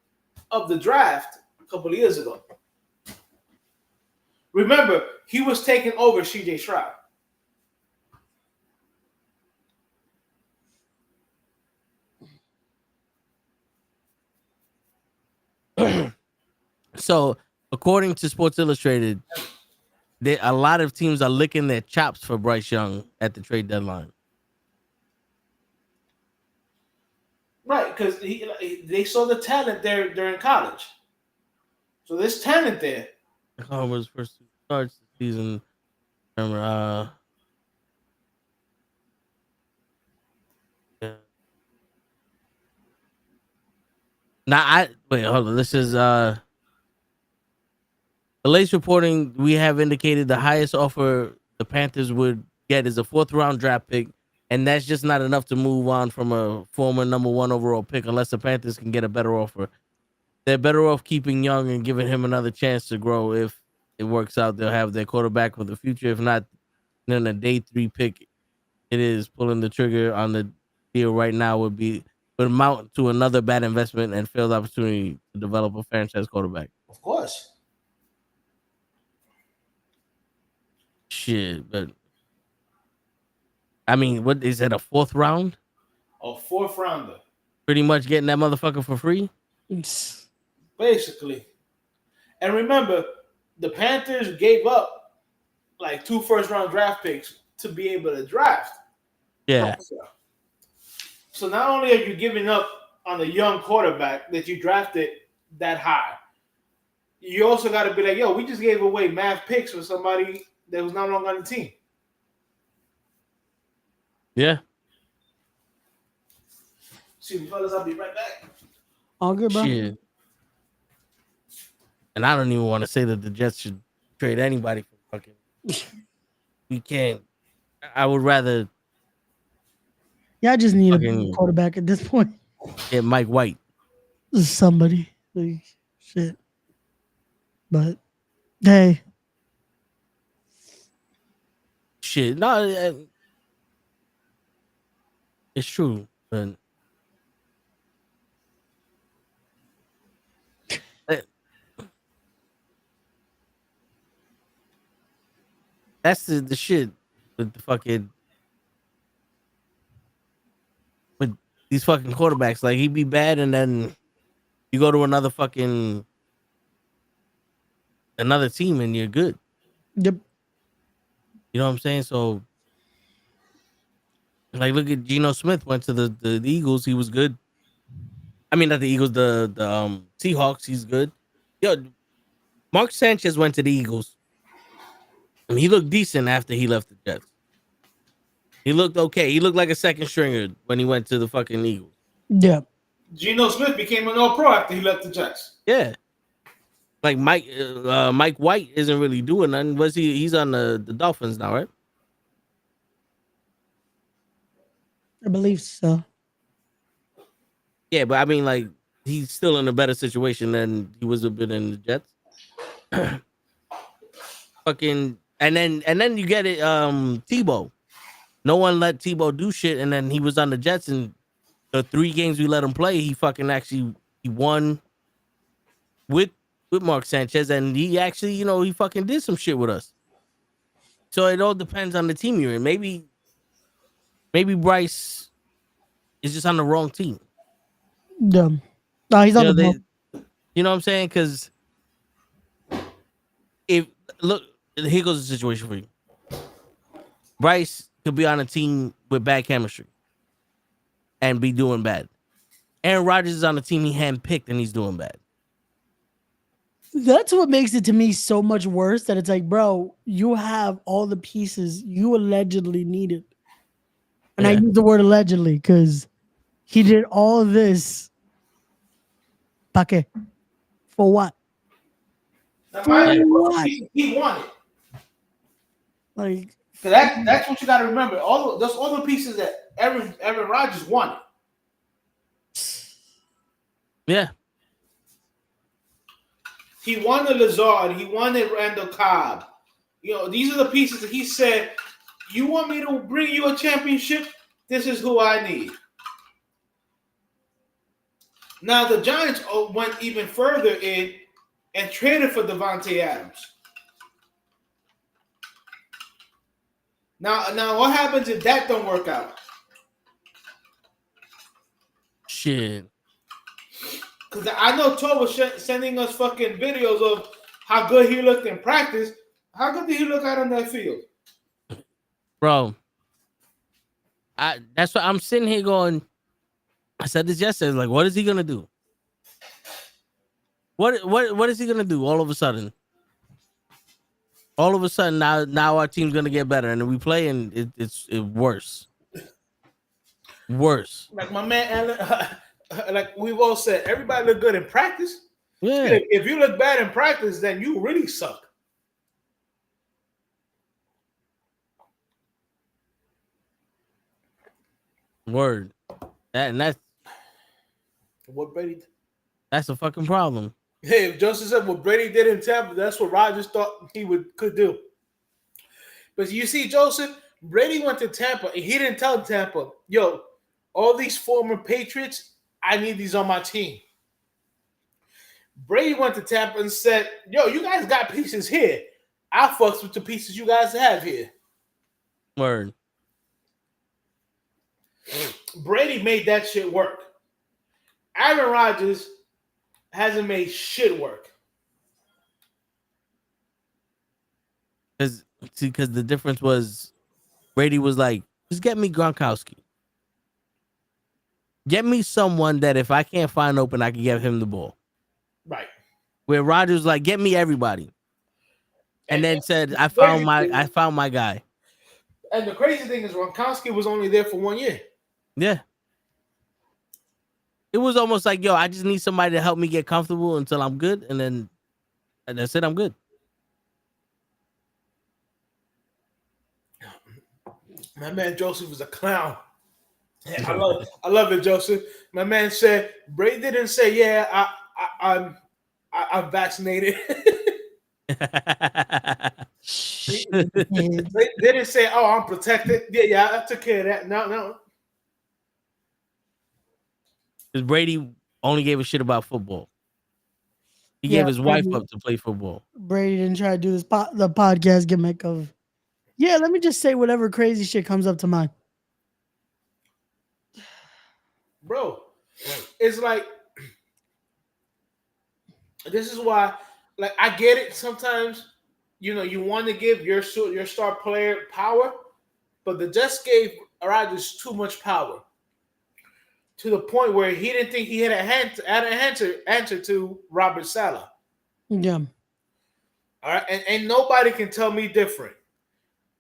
of the draft a couple of years ago. Remember, he was taking over CJ Stroud. So, according to Sports Illustrated, a lot of teams are licking their chops for Bryce Young at the trade deadline. Right, because they saw the talent there during college. So there's talent there. Oklahoma's first 2 starts the season. Remember, yeah. Now wait, hold on. This is the latest reporting we have indicated the highest offer the Panthers would get is a 4th round draft pick, and that's just not enough to move on from a former number 1 overall pick unless the Panthers can get a better offer. They're better off keeping Young and giving him another chance to grow. If it works out, they'll have their quarterback for the future. If not, then a day 3 pick, it is pulling the trigger on the deal right now would amount to another bad investment and failed opportunity to develop a franchise quarterback. Of course. Shit, but I mean, what is that, a 4th round? A 4th rounder. Pretty much getting that motherfucker for free? Basically. And remember, the Panthers gave up like 2 first-round draft picks to be able to draft. Yeah. So not only are you giving up on a young quarterback that you drafted that high, you also got to be like, yo, we just gave away math picks for somebody that was not long on the team. Yeah. See you fellas, I'll be right back. All good, bro. Shit. And I don't even want to say that the Jets should trade anybody for fucking. We can't. I would rather. Yeah, I just need a quarterback at this point. Get Mike White. Somebody. Like, shit. But, hey. Shit. No, it's true. But that's the shit with the fucking with these fucking quarterbacks. Like, he'd be bad, and then you go to another team, and you're good. Yep. You know what I'm saying? So, like, look at Geno Smith went to the Eagles. He was good. I mean, not the Eagles, the Seahawks. He's good. Yo, Mark Sanchez went to the Eagles. I mean, he looked decent after he left the Jets. He looked okay. He looked like a second stringer when he went to the fucking Eagles. Yeah. Geno Smith became an All-Pro after he left the Jets. Yeah. Like Mike White isn't really doing nothing. He's on the Dolphins now, right? I believe so. Yeah, but I mean, like, he's still in a better situation than he was a bit in the Jets. Fucking, and then you get it, Tebow. No one let Tebow do shit, and then he was on the Jets, and the 3 games we let him play, he won with Mark Sanchez, and he actually, he fucking did some shit with us. So it all depends on the team you're in. Maybe Bryce is just on the wrong team. Yeah. No, he's on the ball. You know what I'm saying? Because here goes the situation for you. Bryce could be on a team with bad chemistry and be doing bad. Aaron Rodgers is on a team he handpicked and he's doing bad. That's what makes it to me so much worse. That it's like, bro, you have all the pieces you allegedly needed, and I Yeah. use the word allegedly because he did all of this. ¿Pa qué? For what? Now, For mind you, what? he won it. Like, So that's what you got to remember. All the pieces that Aaron Rodgers wanted. Yeah. He wanted Lazard. He wanted Randall Cobb. You know, these are the pieces that he said, you want me to bring you a championship? This is who I need. Now, the Giants went even further in and traded for Devontae Adams. Now, what happens if that don't work out? Shit. Because I know Todd was sending us fucking videos of how good he looked in practice. How good did he look out on that field? Bro. That's what I'm sitting here going. I said this yesterday. Like, what is he gonna do? What is he gonna do all of a sudden? All of a sudden now our team's gonna get better, and then we play and it's worse. Worse. Like my man Allen, like we've all said, everybody look good in practice. Yeah. If you look bad in practice, then you really suck. Word. That's What Brady? that's a fucking problem. Hey, if Joseph said what Brady did in Tampa, that's what Rodgers thought he could do. But you see, Joseph, Brady went to Tampa and he didn't tell Tampa, yo, all these former Patriots, I need these on my team. Brady went to Tampa and said, yo, you guys got pieces here. I fucks with the pieces you guys have here. Word. Brady made that shit work. Aaron Rodgers hasn't made shit work. Because the difference was Brady was like, just get me Gronkowski. Get me someone that if I can't find open, I can give him the ball. Right. Where Rodgers was like, get me everybody. And then said, I found my guy. And the crazy thing is Gronkowski was only there for 1 year. Yeah. It was almost like, yo, I just need somebody to help me get comfortable until I'm good. And that's it, I'm good. My man Joseph is a clown. Yeah, I love it, Joseph. My man said Brady didn't say, yeah, I'm vaccinated. They didn't say, oh, I'm protected. Yeah, I took care of that. No. Because Brady only gave a shit about football. He gave his wife up to play football. Brady didn't try to do this the podcast gimmick of, yeah, let me just say whatever crazy shit comes up to mind. Bro, it's like, this is why, like, I get it sometimes, you know, you want to give your star player power, but the Jets gave Rodgers too much power to the point where he didn't think he had an answer to Robert Saleh. Yeah. All right, and nobody can tell me different,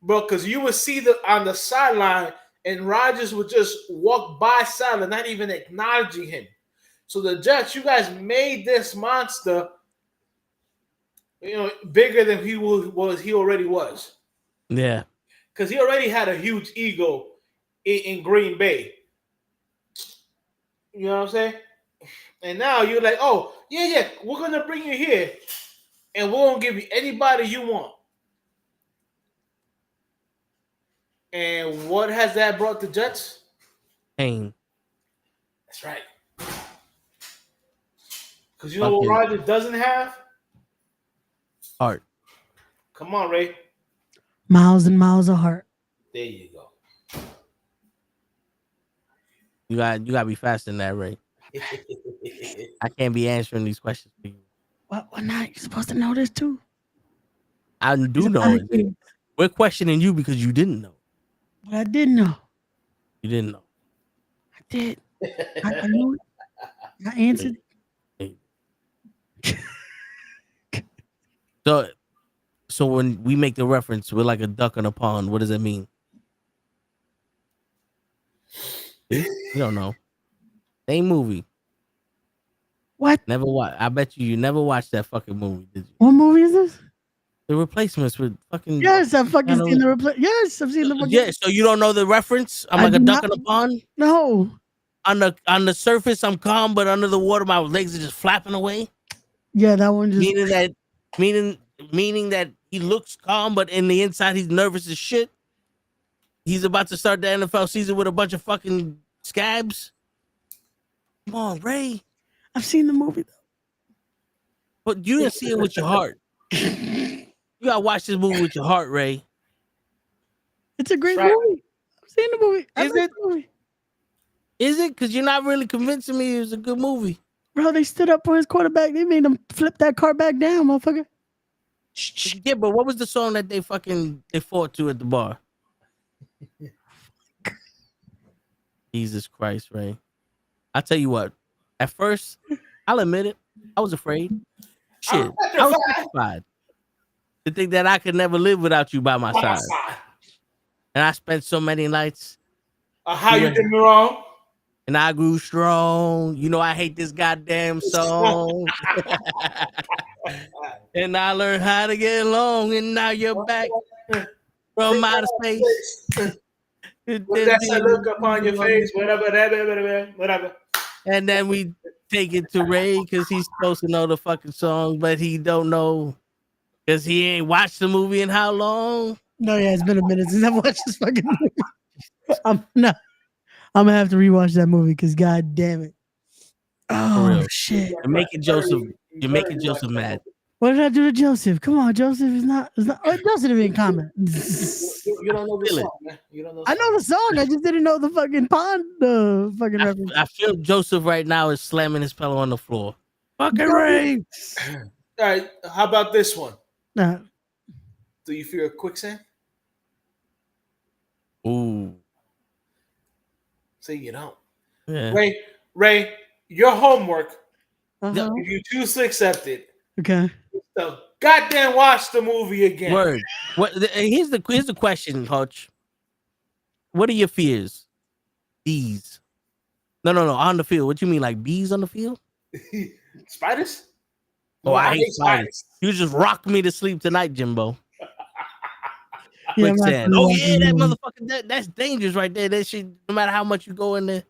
bro, because you would see on the sideline, and Rodgers would just walk by Saleh, not even acknowledging him. So the Jets, you guys made this monster, you know, bigger than he already was. Yeah. Because he already had a huge ego in Green Bay. You know what I'm saying? And now you're like, oh, yeah, we're going to bring you here, and we're going to give you anybody you want. And what has that brought the Jets? Pain. That's right. Because you know what Rodgers doesn't have? Heart. Come on, Ray. Miles and miles of heart. There you go. You got to be faster than that, Ray. I can't be answering these questions for you. What not? You're supposed to know this too. I do know it. We're questioning you because you didn't know. But I did know. You didn't know. I did. I knew it. I answered. So when we make the reference, we're like a duck in a pond. What does that mean? See? You don't know. Same movie. What? Never watch. I bet you never watched that fucking movie, did you? What movie is this? The Replacements with fucking. Yes, I've fucking Keanu- seen the replay. Yes, I've seen the fucking. Yeah, so you don't know the reference? I'm I like a do duck not- in a pond. No. On the surface, I'm calm, but under the water, my legs are just flapping away. Yeah, that one just. Meaning that he looks calm, but in the inside, he's nervous as shit. He's about to start the NFL season with a bunch of fucking scabs. Come on, Ray. I've seen the movie though. But you didn't see it with your heart. You gotta watch this movie with your heart, Ray. It's a great Right. movie. I've seen the movie. I Is like it? the movie. Is it? Because you're not really convincing me it was a good movie. Bro, they stood up for his quarterback. They made him flip that car back down, motherfucker. Yeah, but what was the song that they fought to at the bar? Jesus Christ, Ray. I tell you what. At first, I'll admit it. I was afraid. Shit, I was petrified to think that I could never live without you by my side. And I spent so many nights. How you did me wrong? And I grew strong. You know, I hate this goddamn song. And I learned how to get along. And now you're back from outer space. That's a look upon your face. Whatever. And then we take it to Ray because he's supposed to know the fucking song, but he don't know because he ain't watched the movie in how long? No, yeah, it's been a minute since I've watched this fucking movie. I'm gonna have to rewatch that movie because god damn it. Oh real. shit. You're making Joseph mad. What did I do to Joseph? Come on, Joseph is not. Oh, Joseph didn't comment. You don't know the song, man. You don't know. I know the song. I just didn't know the fucking pond. Fucking reference. I feel Joseph right now is slamming his pillow on the floor. Fucking Ray. All right. How about this one? Nah. Do you fear a quicksand? Ooh. Say you don't. Yeah. Ray, your homework. Uh-huh. If you choose to accept it, Okay. so goddamn watch the movie again. Word. Here's the question, Hutch. What are your fears? Bees. No. On the field. What you mean, like bees on the field? Spiders? Oh, I hate spiders. You just rocked me to sleep tonight, Jimbo. Yeah, Quicksand. Oh yeah, that motherfucker. That's dangerous right there. That shit. No matter how much you go in there.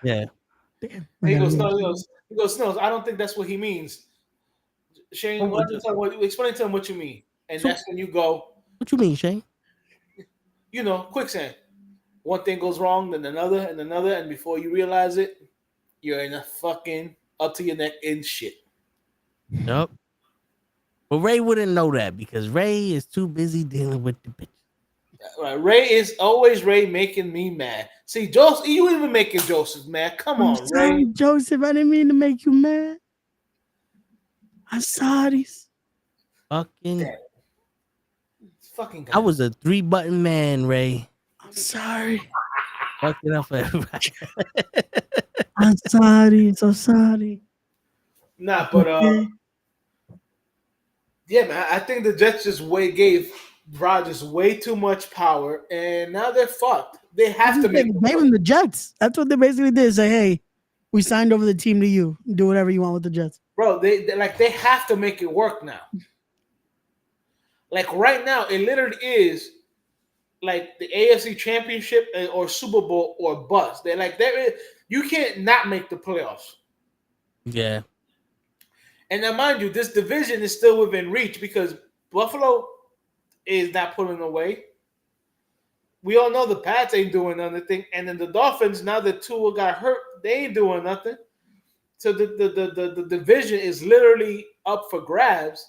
Yeah. Damn. He goes, Snows. I don't think that's what he means. Shane, explain to him what you mean. And that's when you go. What you mean, Shane? You know, quicksand. One thing goes wrong, then another, and before you realize it, you're in a fucking up to your neck in shit. Yep. But Ray wouldn't know that because Ray is too busy dealing with the bitch. Right. Ray is always making me mad. See, Joseph, you even making Joseph mad. Come on, sorry, Ray. Joseph. I didn't mean to make you mad. I'm sorry. Fucking Fucking guy. I was a 3-button man, Ray. I'm sorry. Fucking up for everybody. I'm sorry. So sorry. Nah, but yeah, man. I think the Jets just gave Rodgers way too much power, and now they're fucked. They have to make gave him the Jets. That's what they basically did. Say, hey, we signed over the team to you. Do whatever you want with the Jets. Bro, they have to make it work now. Like right now, it literally is like the AFC Championship or Super Bowl or bust. You can't not make the playoffs. Yeah. And now, mind you, this division is still within reach because Buffalo is not pulling away. We all know the Pats ain't doing anything, and then the Dolphins, now that Tua got hurt, they ain't doing nothing. So the division is literally up for grabs.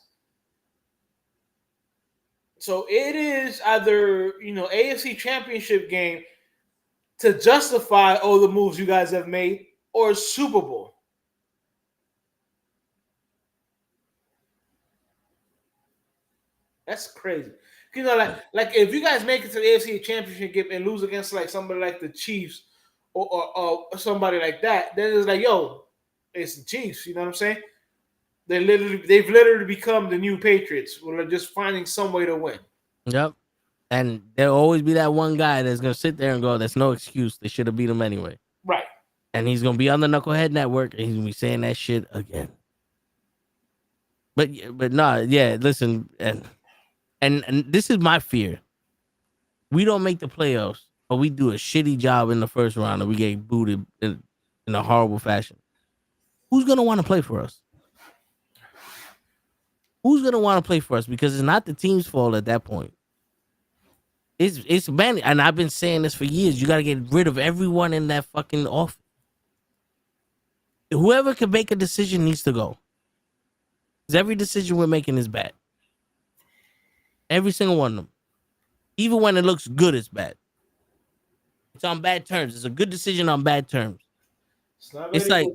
So it is either, AFC Championship game to justify all the moves you guys have made or Super Bowl. That's crazy. Like if you guys make it to the AFC Championship game and lose against like somebody like the Chiefs or somebody like that, then it's like, yo, it's the Chiefs. You know what I'm saying? they've literally become the new Patriots. We're just finding some way to win. Yep. And there'll always be that one guy that's gonna sit there and go, "That's no excuse. They should have beat him anyway." Right. And he's gonna be on the Knucklehead Network, and he's gonna be saying that shit again. But nah, yeah. Listen, and this is my fear. We don't make the playoffs, or we do a shitty job in the first round, and we get booted in a horrible fashion. Who's gonna want to play for us? Who's gonna want to play for us? Because it's not the team's fault at that point. It's man, and I've been saying this for years. You got to get rid of everyone in that fucking office. Whoever can make a decision needs to go. Because every decision we're making is bad. Every single one of them. Even when it looks good, it's bad. It's on bad terms. It's a good decision on bad terms. It's like,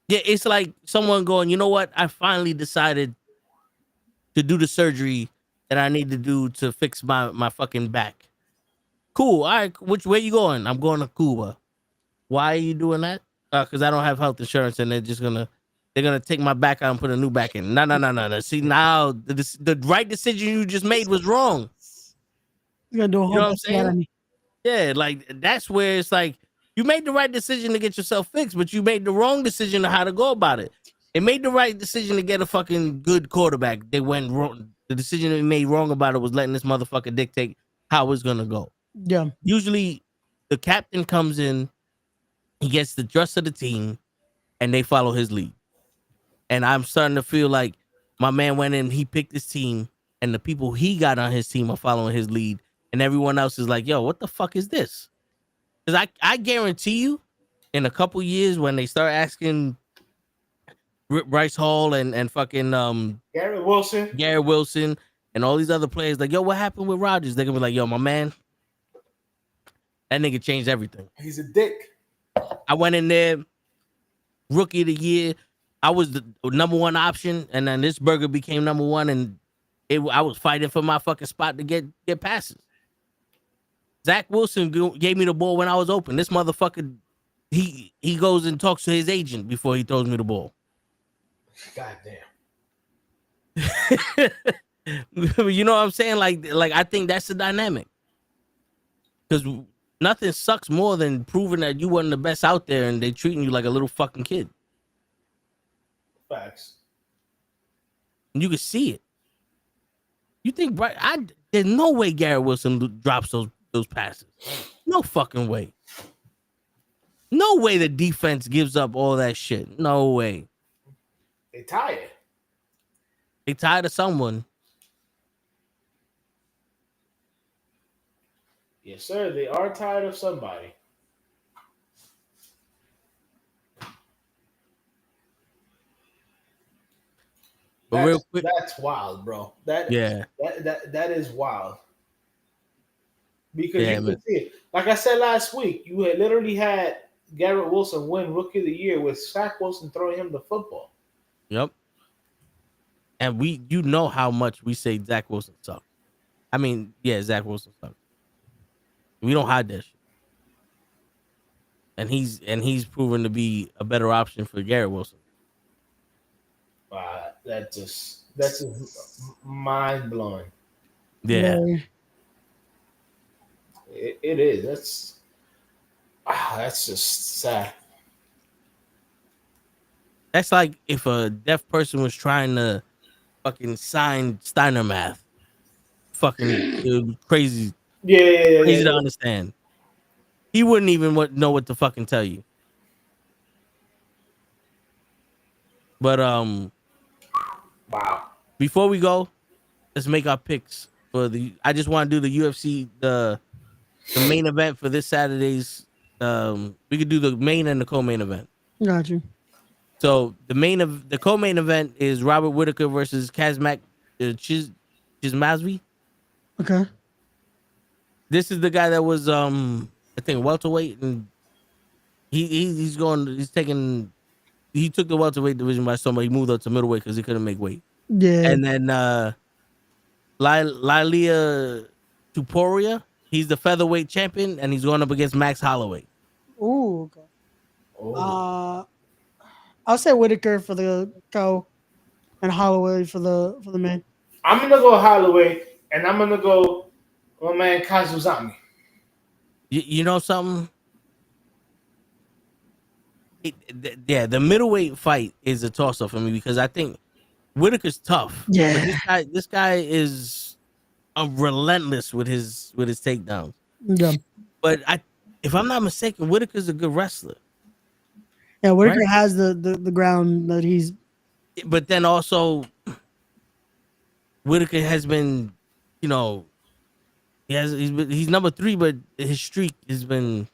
yeah, it's like someone going, you know what? I finally decided to do the surgery that I need to do to fix my fucking back. Cool. All right. Which way you going? I'm going to Cuba. Why are you doing that? Because I don't have health insurance, and they're gonna take my back out and put a new back in. No. See, now the right decision you just made was wrong. You're gonna do a whole You know what I'm saying? Yeah, like that's where it's like you made the right decision to get yourself fixed, but you made the wrong decision on how to go about it. It made the right decision to get a fucking good quarterback. They went wrong. The decision they made wrong about it was letting this motherfucker dictate how it's gonna go. Yeah. Usually, the captain comes in, he gets the trust of the team, and they follow his lead. And I'm starting to feel like my man went in, he picked his team, and the people he got on his team are following his lead, and everyone else is like, yo, what the fuck is this? Because I guarantee you, in a couple years, when they start asking Bryce Hall and fucking Garrett Wilson and all these other players, like, yo, what happened with Rodgers? They're gonna be like, yo, my man, that nigga changed everything. He's a dick. I went in there, rookie of the year. I was the number one option, and then this burger became number one, and I was fighting for my fucking spot to get passes. Zach Wilson gave me the ball when I was open. This motherfucker, he goes and talks to his agent before he throws me the ball. God damn. You know what I'm saying? Like I think that's the dynamic. Because nothing sucks more than proving that you weren't the best out there and they treating you like a little fucking kid. Facts. And you can see it. You think there's no way Garrett Wilson drops those passes. No fucking way. No way the defense gives up all that shit. No way. They tired. They tired of someone. Yes, sir. They are tired of somebody. But real quick, that's wild, bro. That is wild. Because you can see it. Like I said last week, you had literally had Garrett Wilson win Rookie of the Year with Zach Wilson throwing him the football. Yep. And you know how much we say Zach Wilson sucks. I mean, yeah, Zach Wilson sucks. We don't hide that shit. And he's proven to be a better option for Garrett Wilson. That's just mind blowing. Yeah. It is. That's just sad. That's like if a deaf person was trying to fucking sign Steiner math. Fucking crazy. Yeah. Crazy to understand. He wouldn't even know what to fucking tell you. But wow. Before we go, let's make our picks for I just want to do the UFC the main event for this Saturday's. We could do the main and the co-main event. Got you. So the co-main event is Robert Whittaker versus Kazmat Chismazvi. Okay. This is the guy that was I think welterweight, and he took the welterweight division by somebody. He moved up to middleweight because he couldn't make weight. Yeah. And then Lilia Tuporia, he's the featherweight champion, and he's going up against Max Holloway. Ooh, okay. I'll say Whitaker for the co. and Holloway for the main. I'm gonna go Holloway, and I'm gonna go my man Kazuzami. You know something? Yeah, the middleweight fight is a toss up for me because I think Whitaker's tough. Yeah. But this guy is relentless with his takedowns. Yeah. But if I'm not mistaken, Whitaker's a good wrestler. Yeah, Whitaker Right? has the ground that he's. But then also, Whitaker has been, you know, he's number 3, but his streak has been.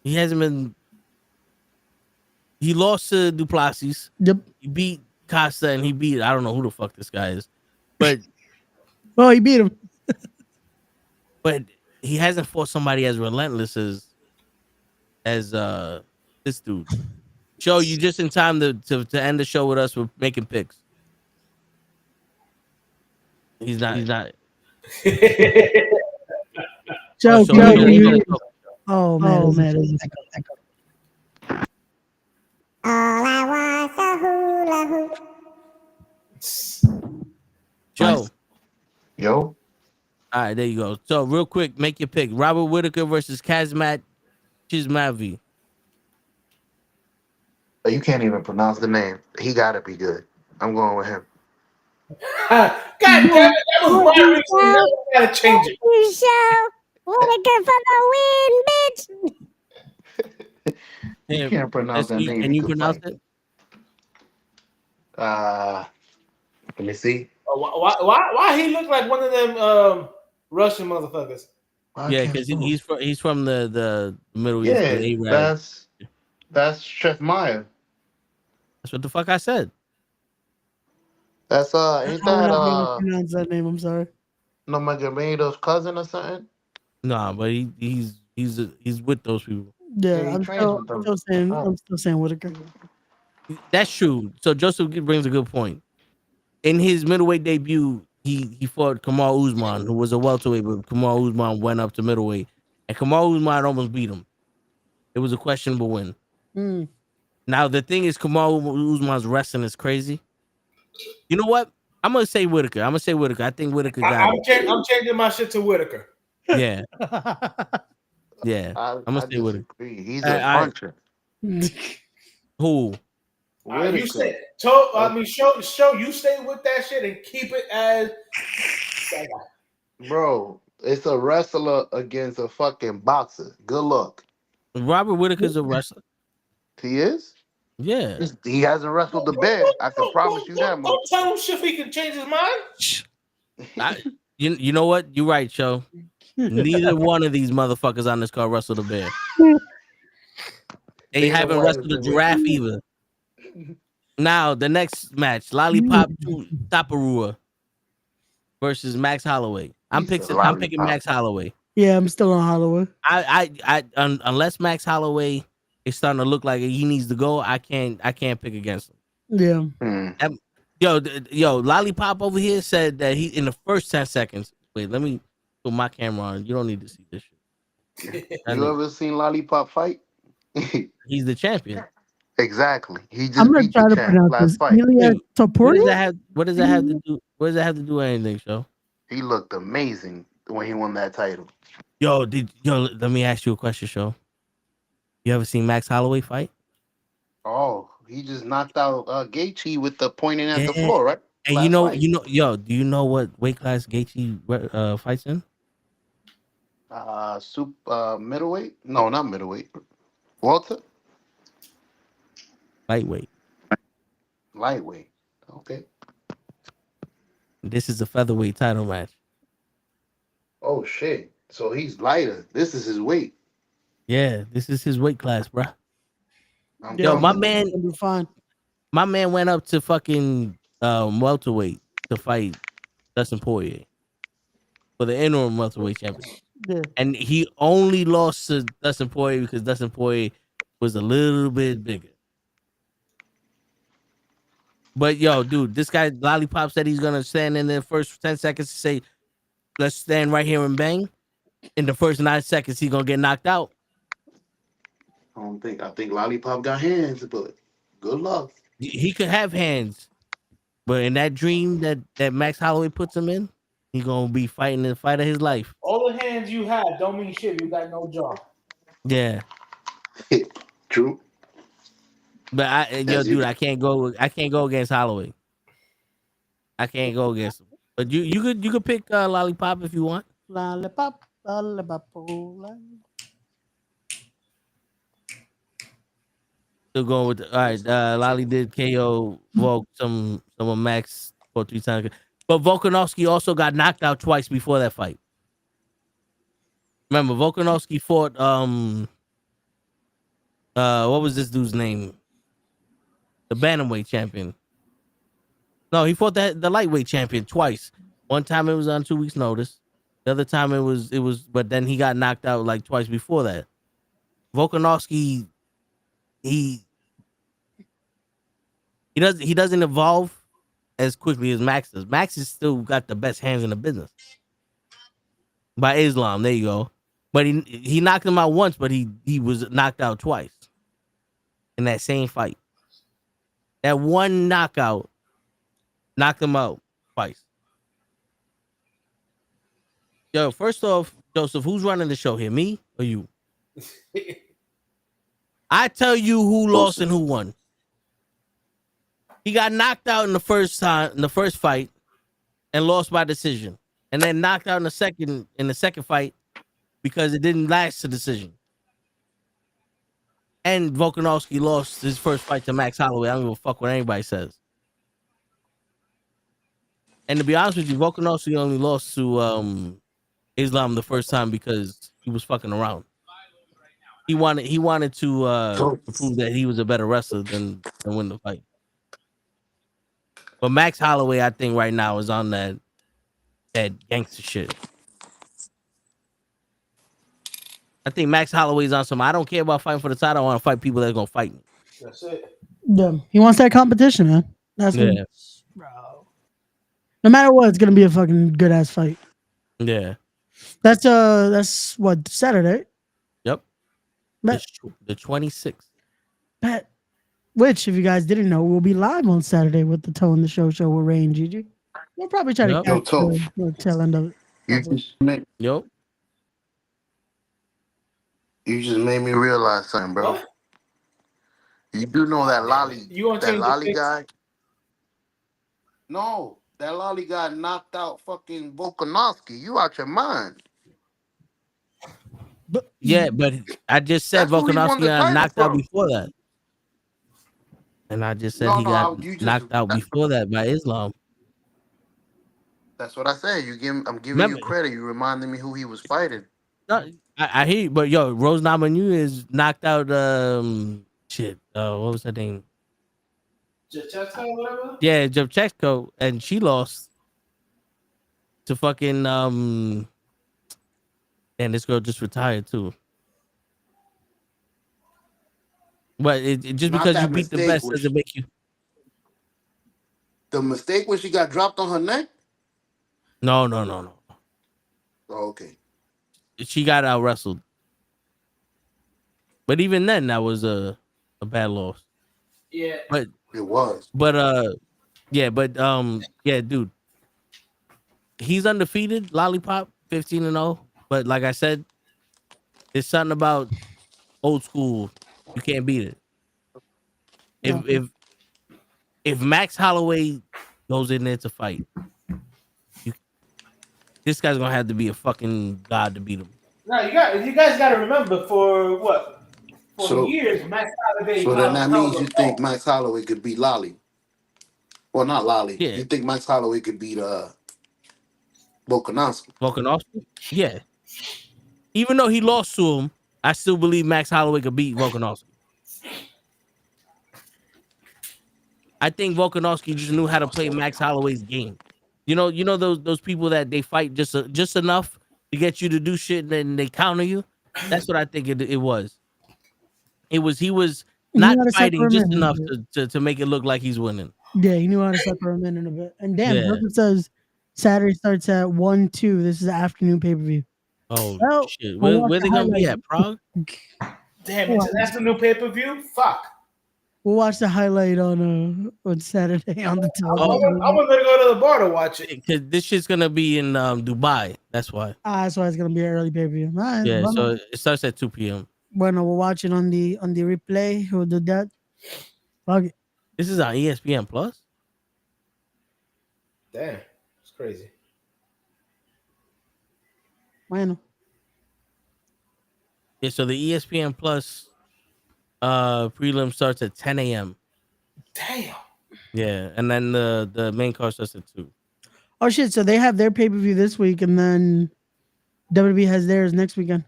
He hasn't been. He lost to Duplessis. Yep. He beat Costa, and he beat I don't know who the fuck this guy is, but Well, he beat him. he hasn't fought somebody as relentless as this dude. Joe, you just in time to end the show with us with making picks. He's not. Joe, so Joe, we're gonna oh man, it's echo. All I want's a hula hoop. Joe. Yo, All right, there you go. So real quick, make your pick. Robert Whitaker versus Kazmat Chismavi. you can't even pronounce the name. He gotta be good. I'm going with him. God damn it, that was my reason. Now we gotta change it. You show Whitaker for the win, bitch. You can't pronounce that name. Can you pronounce it? Let me see. Why he look like one of them Russian motherfuckers? Yeah, because he's from the Middle East. Yeah, the Arab. that's Chef Maya. That's what the fuck I said. That's ain't I would that not be able to pronounce that name. I'm sorry. Nurmagomedov's cousin or something? Nah, but he's with those people. Yeah, he I'm trains still, with them. I'm still saying Oh. I'm still saying Whitaker. That's true. So Joseph brings a good point. In his middleweight debut, he fought Kamal Usman, who was a welterweight, but Kamal Usman went up to middleweight, and Kamal Usman almost beat him. It was a questionable win. Mm. Now the thing is, Kamal Usman's wrestling is crazy. You know what? I'm gonna say Whitaker. I think Whitaker got I'm it. changing my shit to Whitaker. Yeah, yeah. I'm gonna say Whitaker. disagree. He's a puncher. Who? You say, show you stay with that shit and keep it as. Bro, it's a wrestler against a fucking boxer. Good luck. Robert Whitaker's a wrestler. He is? Yeah. He hasn't wrestled the bear. I can promise you that much. Don't tell him shit if he can change his mind. You know what? You're right, Joe. Neither one of these motherfuckers on this card wrestled a bear. They haven't wrestled a giraffe either. Now the next match, Lollipop Taparua versus Max Holloway. I'm picking Max Holloway. Yeah, I'm still on Holloway. Unless Max Holloway is starting to look like he needs to go, I can't pick against him. Yeah. Yo, Lollipop over here said that he in the first 10 seconds. Wait, let me put my camera on. You don't need to see this shit. You ever seen Lollipop fight? He's the champion. Exactly. He just I'm gonna beat try the to champ pronounce last this. fight. Ilya What does Topuria? that have? What does that have to do? What does that have to do with anything, Joe? He looked amazing when he won that title. Yo, let me ask you a question, Joe. You ever seen Max Holloway fight? Oh, he just knocked out Gaethje with the pointing at the floor, right? And Last fight. do you know what weight class Gaethje fights in? Middleweight? No, not middleweight. Walter? Lightweight. Lightweight. Okay. This is a featherweight title match. Oh shit. So he's lighter. This is his weight. Yeah, this is his weight class, bro. Yeah, my man, it'll be fine. my man went up to fucking welterweight to fight Dustin Poirier for the interim welterweight champion. Yeah. And he only lost to Dustin Poirier because Dustin Poirier was a little bit bigger. But yo, dude, this guy Lollipop said he's gonna stand in the first 10 seconds to say, "Let's stand right here and bang." In the first 9 seconds, he's gonna get knocked out. I think Lollipop got hands, but good luck. He could have hands, But in that dream that Max Holloway puts him in, he gonna be fighting the fight of his life. All the hands you have don't mean shit. You got no jaw. Yeah. True. But As dude, you- I can't go against Holloway. I can't go against him. But you could pick Lollipop if you want. Lollipop, lollipop, lollipop. Still going with all right. Lolly did KO Volk some of Max 4-3 times. But Volkanovski also got knocked out twice before that fight. Remember, Volkanovski fought what was this dude's name? The bantamweight champion. No, he fought the lightweight champion twice. One time it was on 2 weeks' notice. The other time it was, but then he got knocked out like twice before that. Volkanovski, he doesn't evolve as quickly as Max does. Max has still got the best hands in the business. By Islam, there you go. But he knocked him out once, but he was knocked out twice in that same fight. That one knockout knocked him out twice. Yo, first off, Joseph, who's running the show here? Me or you? I tell you who lost and who won. He got knocked out in the first fight and lost by decision. And then knocked out in the second fight because it didn't last to decision. And Volkanovski lost his first fight to Max Holloway. I don't give a fuck what anybody says. And to be honest with you, Volkanovski only lost to Islam the first time because he was fucking around. He wanted to prove that he was a better wrestler than win the fight. But Max Holloway, I think right now is on that gangster shit. I think Max Holloway's on some. I don't care about fighting for the title. I want to fight people that are gonna fight me. That's it. Yeah, he wants that competition, man. That's what, Yeah. bro. No matter what, it's gonna be a fucking good ass fight. Yeah. That's what, Saturday. Yep. Bet. The 26th. Bet. Which, if you guys didn't know, will be live on Saturday with the Toe in the Show with Ray and Gigi. We'll probably try to Yep. catch the tail end of it. Yep. You just made me realize something, bro. What? You do know that Lolly, You gonna that change the Lolly picks? guy? No, that Lolly guy knocked out fucking Volkanovski. You out your mind. Yeah, but I just said That's who he won Volkanovski the got title knocked out from. before that. And I just said No, he no, got you just- knocked out before that by Islam. That's what I said. I'm giving Remember- you credit. You reminded me who he was fighting. No, I hear you, but yo, Rose Namajunas knocked out what was her name? Jachetko or whatever? Yeah, Jevchenko, and she lost to fucking and this girl just retired too. But it just Not because you that beat the mistake best was- doesn't make you. The mistake when she got dropped on her neck? No. Oh, okay. She got out wrestled. But even then, that was a bad loss. Yeah. But It was. yeah, dude. He's undefeated, Lollipop, 15-0. But like I said, there's something about old school. You can't beat it. If Max Holloway goes in there to fight, this guy's gonna have to be a fucking god to beat him. Now you guys got to remember for what? For So- years, Max Holloway. So then that held means you the think belt. Max Holloway could beat Lolly. Well, not Lolly. Yeah. You think Max Holloway could beat Volkanovski? Volkanovski? Yeah. Even though he lost to him, I still believe Max Holloway could beat Volkanovski. I think Volkanovski just knew how to play Max Holloway's game. You know those people that they fight just enough to get you to do shit and then they counter you. That's what I think it was. He was He not knew how to fighting separate just him enough in. to make it look like he's winning. Yeah, he knew how to separate him in a bit. And damn, Yeah. Brooklyn says Saturday starts at 1-2. This is an afternoon pay-per-view. Oh Well, shit! we'll Where watch they the gonna be highlights. at? Prague? Damn, that's the new pay-per-view? Fuck. We'll watch the highlight on Saturday on the I television. was gonna go to the bar to watch it. Because this shit's gonna be in Dubai. That's why. That's why it's gonna be an early pay-per-view. All right, Yeah, bueno. so it starts at 2 p.m. Bueno, we'll watch it on the replay. We'll do that. Fuck it. This is on ESPN Plus. Damn, it's crazy. Bueno. Yeah, so the ESPN Plus prelim starts at 10 a.m. Damn. Yeah, and then the main card starts at 2. Oh shit! So they have their pay-per-view this week, and then WWE has theirs next weekend.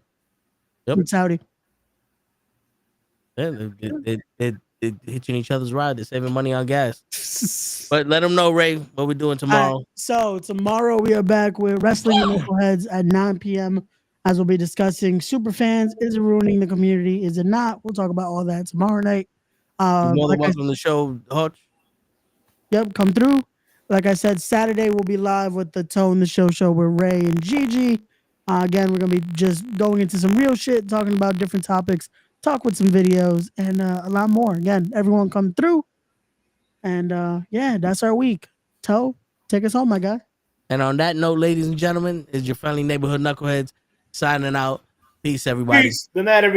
Yep. With Saudi. Yeah, they're hitching each other's ride. They're saving money on gas. But let them know, Ray, what we're doing tomorrow. Right, so tomorrow we are back with Wrestling Knuckleheads at 9 p.m. as we'll be discussing Superfans. Is it ruining the community? Is it not? We'll talk about all that tomorrow night. You're more than Like welcome to the show, Hutch. Yep, come through. Like I said, Saturday we'll be live with the Tone the Show with Ray and Gigi. Again, we're gonna be just going into some real shit, talking about different topics, talk with some videos, and a lot more. Again, everyone come through. And yeah, that's our week. Toe, take us home, my guy. And on that note, ladies and gentlemen, is your friendly neighborhood knuckleheads signing out. Peace, everybody. Peace. Good night, everybody.